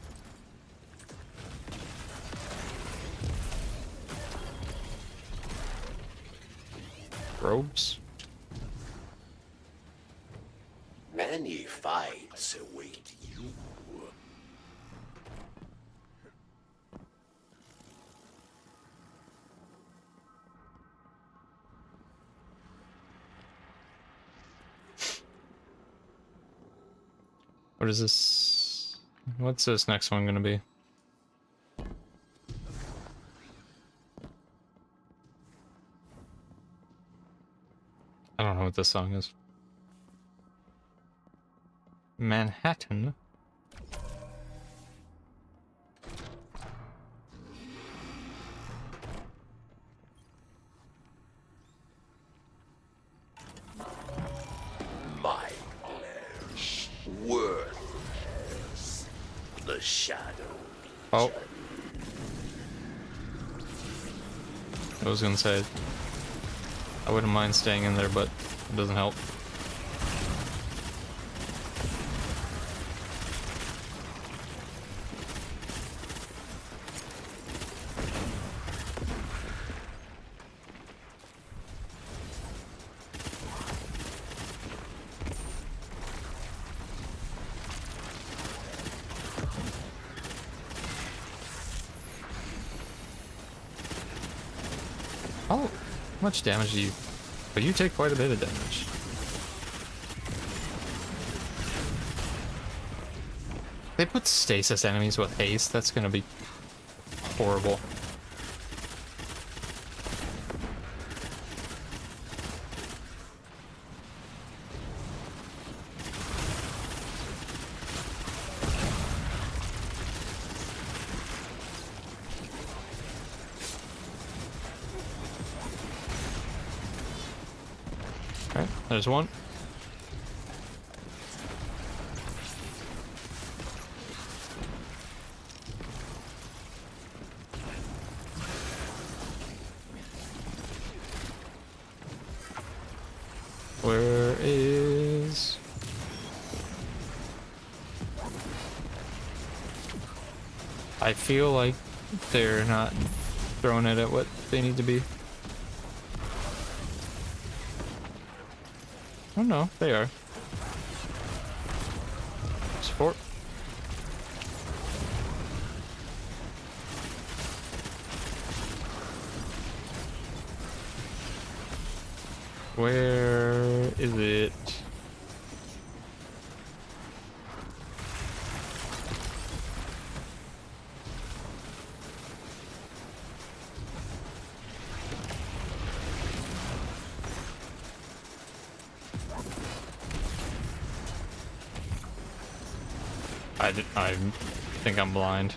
Robes? Many fights await you. What is this? What's this next one gonna be? I don't know what this song is. Manhattan? My flesh, worthless. The shadow. Oh. I was gonna say, I wouldn't mind staying in there, but it doesn't help. How much damage do you... But you take quite a bit of damage. They put stasis enemies with haste, that's gonna be horrible. Okay, there's one. Where is... I feel like they're not throwing it at what they need to be. Oh no, they are. Just Teleport. Where is it? I think I'm blind.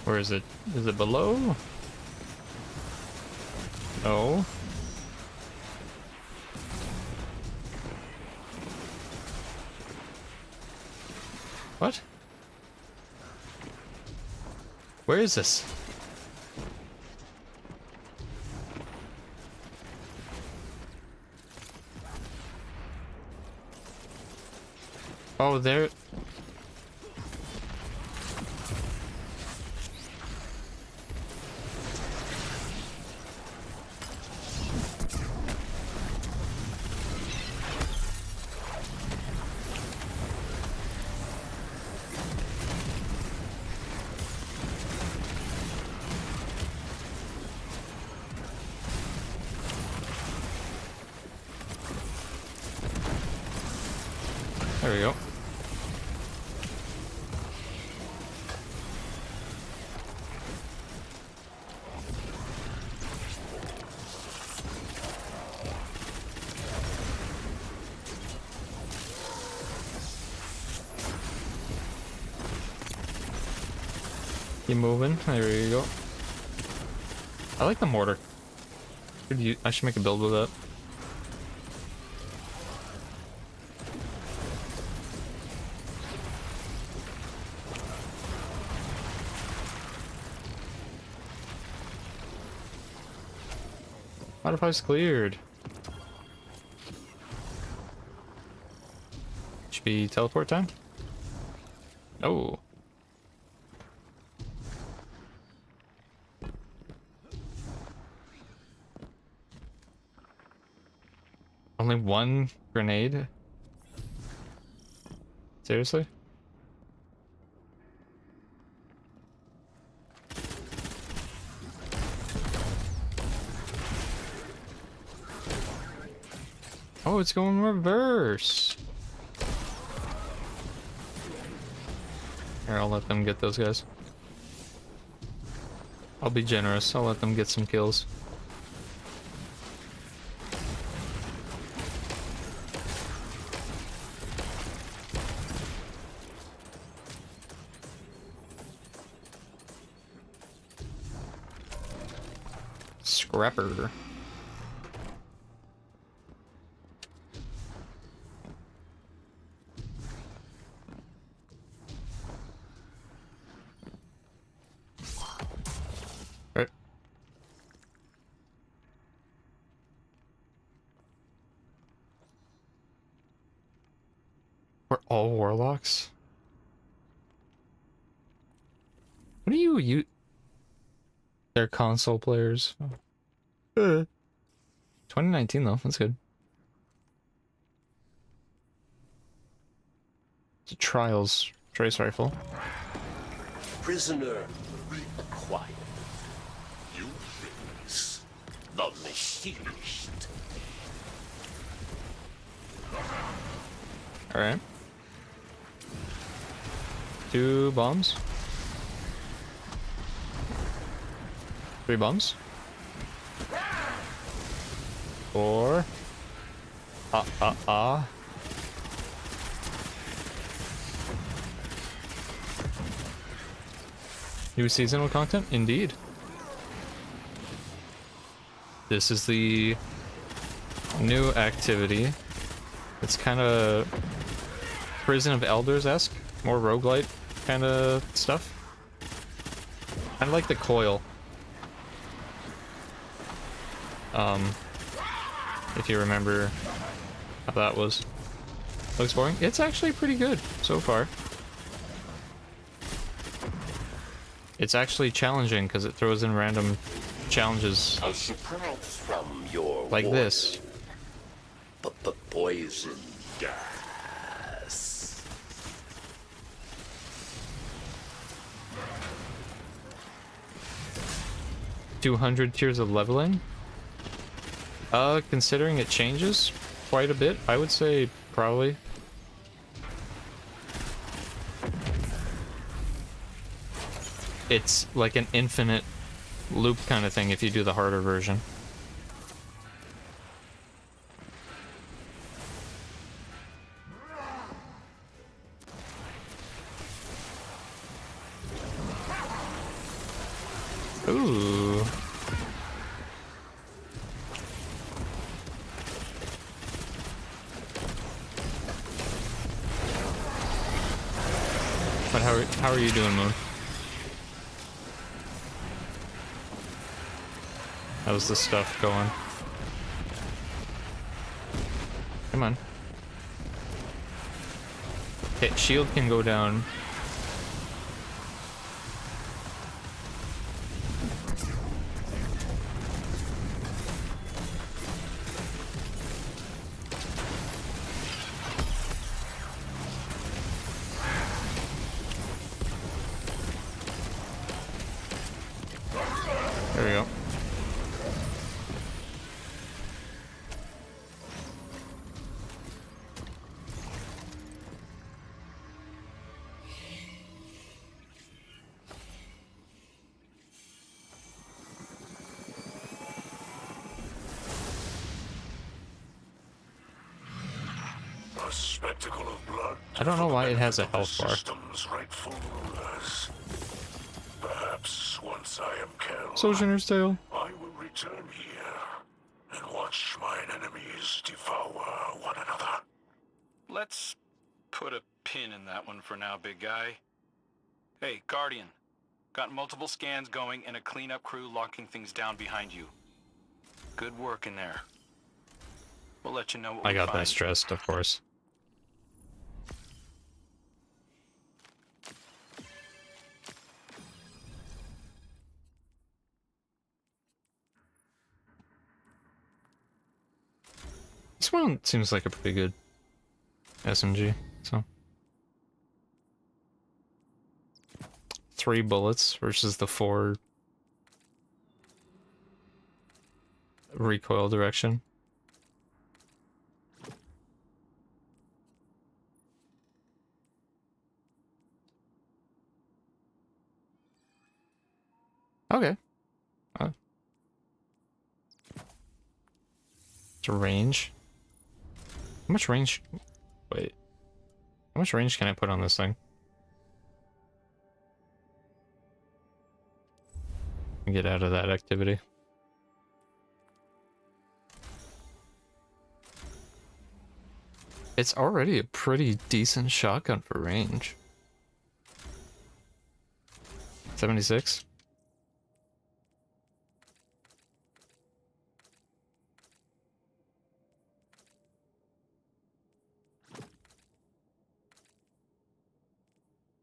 Where is it? Is it below? No. What? Where is this? Oh, there. There we go. Keep moving. There you go. I like the mortar. I should make a build with that. Modify's cleared. Should be teleport time. Oh. Only one grenade? Seriously? Oh, it's going reverse. Here, I'll let them get those guys. I'll be generous. I'll let them get some kills. Scrapper. Right. We're all warlocks? What do you They're console players. 2019 though, that's good. It's a Trials trace rifle. Prisoner required. You face the machinist. Alright. 2 bombs. 3 bombs. 4. New seasonal content? Indeed. This is the new activity. It's kind of Prison of Elders-esque. More roguelite kind of stuff. I like the coil. If you remember how that was. Looks boring. It's actually pretty good so far. It's actually challenging because it throws in random challenges A surprise from your like warden. this. But the poison gas. 200 tiers of leveling. Considering it changes quite a bit, I would say probably. It's like an infinite loop kind of thing if you do the harder version. Ooh. But how are you doing, Moon? How's the stuff going? Come on. Okay, shield can go down. There we go. A spectacle of blood. I don't know why it has a health bar. System's rightful rulers. Perhaps once I am killed, Sojourner's Tale. I will return here and watch mine enemies devour one another. Let's put a pin in that one for now, big guy. Hey, Guardian. Got multiple scans going and a cleanup crew locking things down behind you. Good work in there. We'll let you know what I we got find. that stressed, of course. This one seems like a pretty good SMG, so. 3 bullets versus the 4 recoil direction. Okay. It's range. How much range? Wait. How much range can I put on this thing? Get out of that activity. It's already a pretty decent shotgun for range. 76?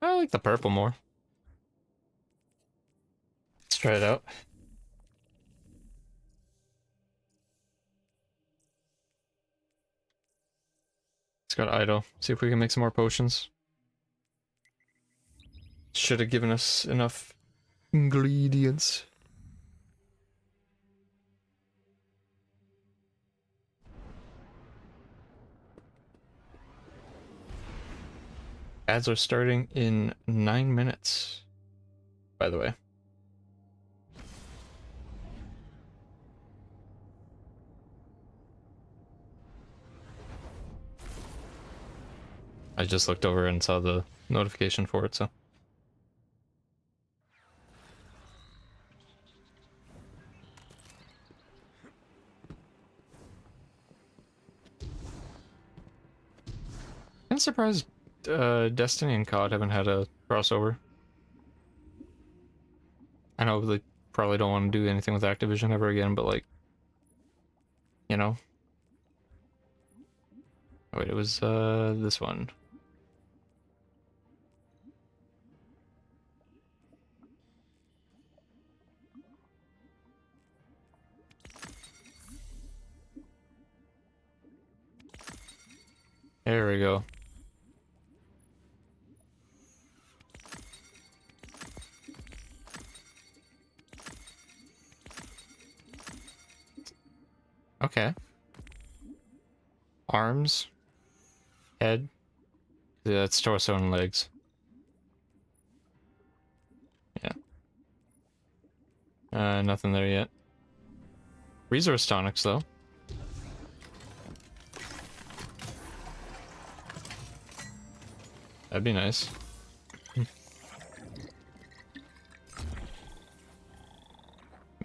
I like the purple more. Let's try it out. It's got idle. See if we can make some more potions. Should have given us enough ingredients. Ads are starting in 9 minutes, by the way. I just looked over and saw the notification for it, so. I'm surprised Destiny and COD haven't had a crossover. I know they probably don't want to do anything with Activision ever again, but like, you know. Oh, wait, it was this one. There we go. Okay. Arms. Head. Yeah, it's torso and legs. Yeah. Nothing there yet. Resource tonics, though. That'd be nice.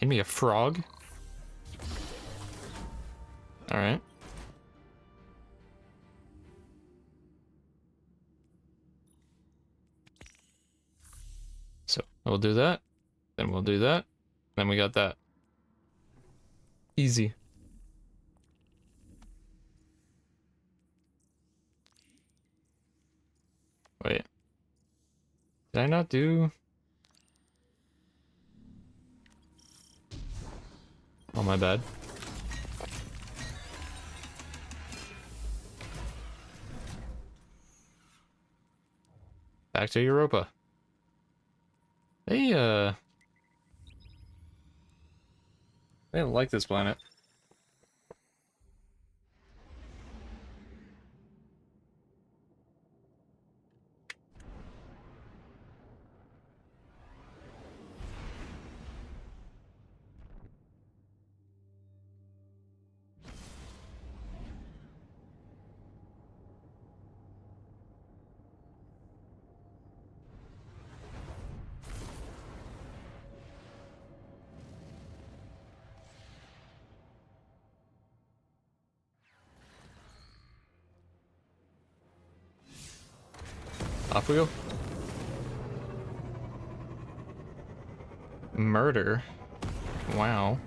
Made me a frog. Alright. So, we'll do that. Then we'll do that. Then we got that. Easy. Wait. Did I not do... Oh, my bad. Back to Europa. They don't like this planet. Off we go. Murder. Wow.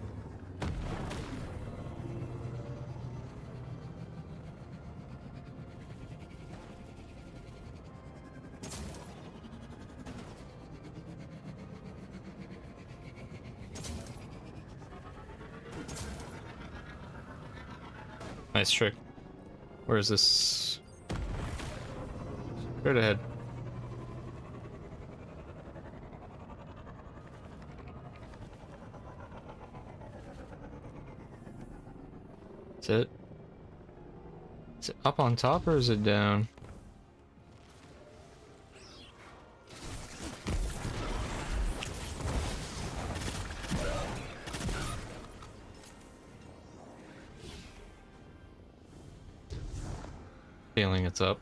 Nice trick. Where is this? Straight ahead. Is it? Is it up on top or is it down? Feeling it's up.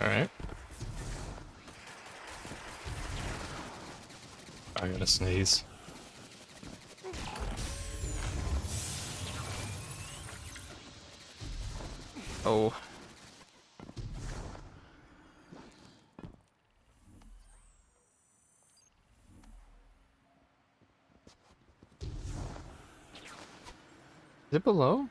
Alright. I gotta sneeze. Oh. Is it below?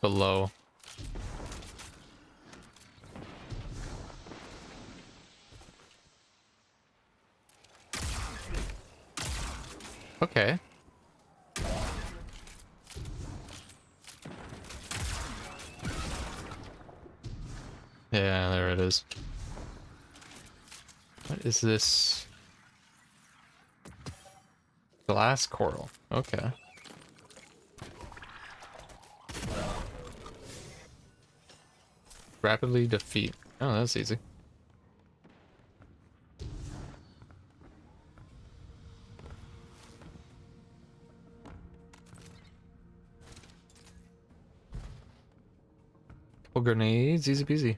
Below. Okay. Yeah, there it is. What is this? Glass coral. Okay. Rapidly defeat. Oh, that's easy. Couple grenades, easy peasy.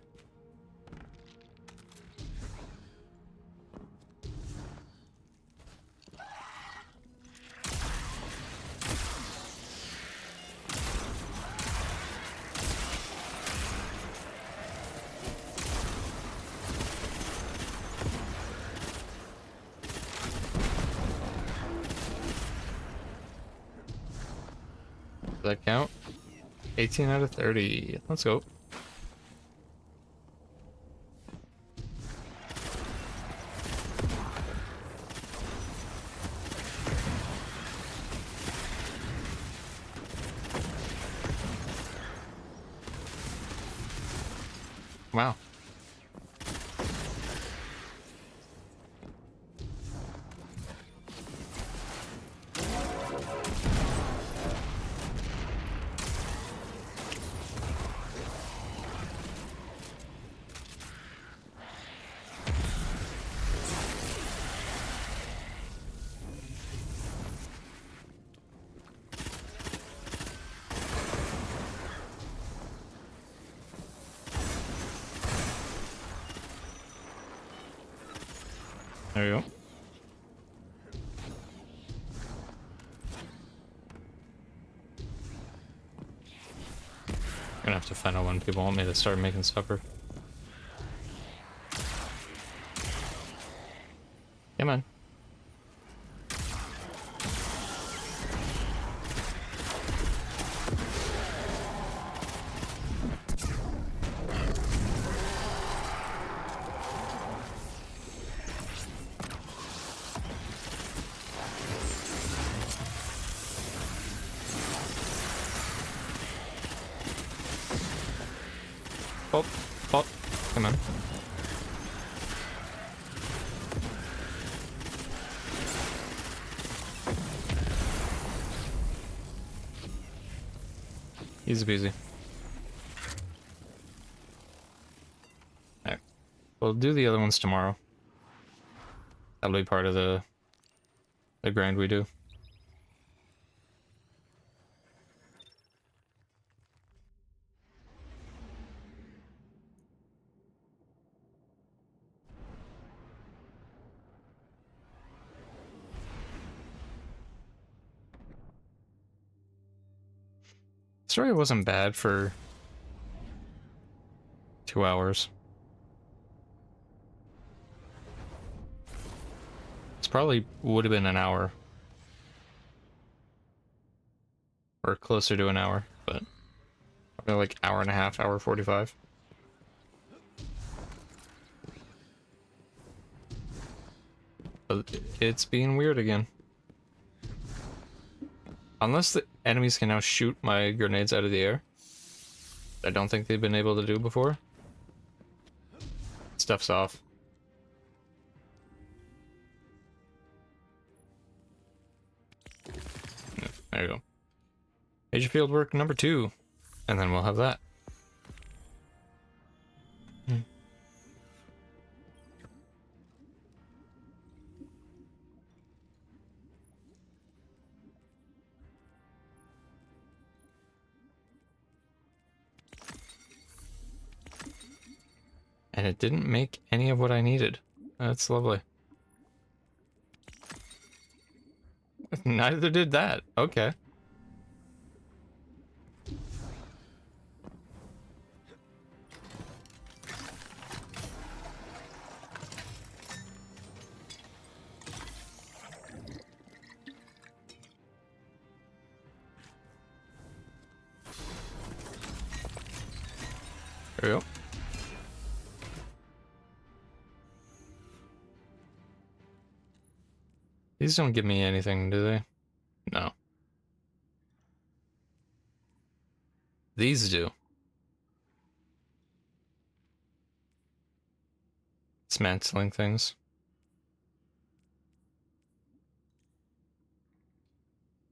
Does that count? 18 out of 30. Let's go. Wow. There you go. Gonna have to find out when people want me to start making supper. Come on. Pop, pop, come on. Easy peasy. Alright. We'll do the other ones tomorrow. That'll be part of the grind we do. Story wasn't bad for 2 hours. It's probably would have been an hour. Or closer to an hour, but probably like hour and a half, hour 45. But it's being weird again. Unless the enemies can now shoot my grenades out of the air. I don't think they've been able to do before. Stuff's off. Yeah, there you go. Major field work number 2. And then we'll have that. And it didn't make any of what I needed. That's lovely. Neither did that. Okay. There we go. These don't give me anything, do they? No. These do. Dismantling things.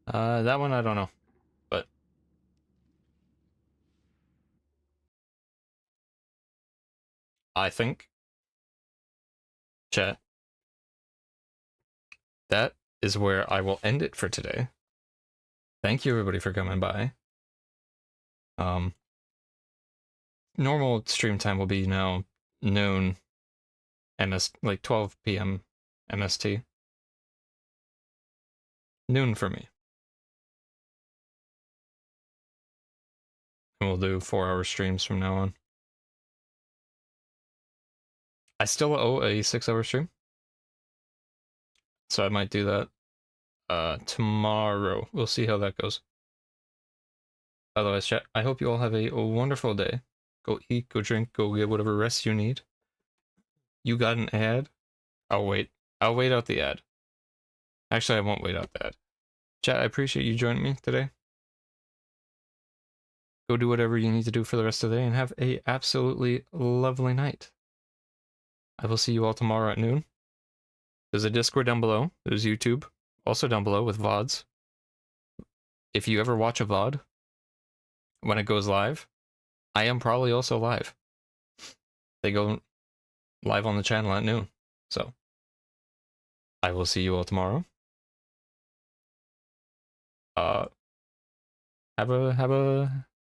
That one I don't know, but I think, chat, that is where I will end it for today. Thank you everybody for coming by. normal stream time will be now noon like 12 p.m. MST. Noon for me. And we'll do 4-hour streams from now on. I still owe a 6-hour stream, so I might do that tomorrow. We'll see how that goes. Otherwise, chat, I hope you all have a wonderful day. Go eat, go drink, go get whatever rest you need. You got an ad? I'll wait. I'll wait out the ad. Actually, I won't wait out the ad. Chat, I appreciate you joining me today. Go do whatever you need to do for the rest of the day and have a absolutely lovely night. I will see you all tomorrow at noon. There's a Discord down below. There's YouTube also down below with VODs. If you ever watch a VOD when it goes live, I am probably also live. They go live on the channel at noon. So I will see you all tomorrow. Have a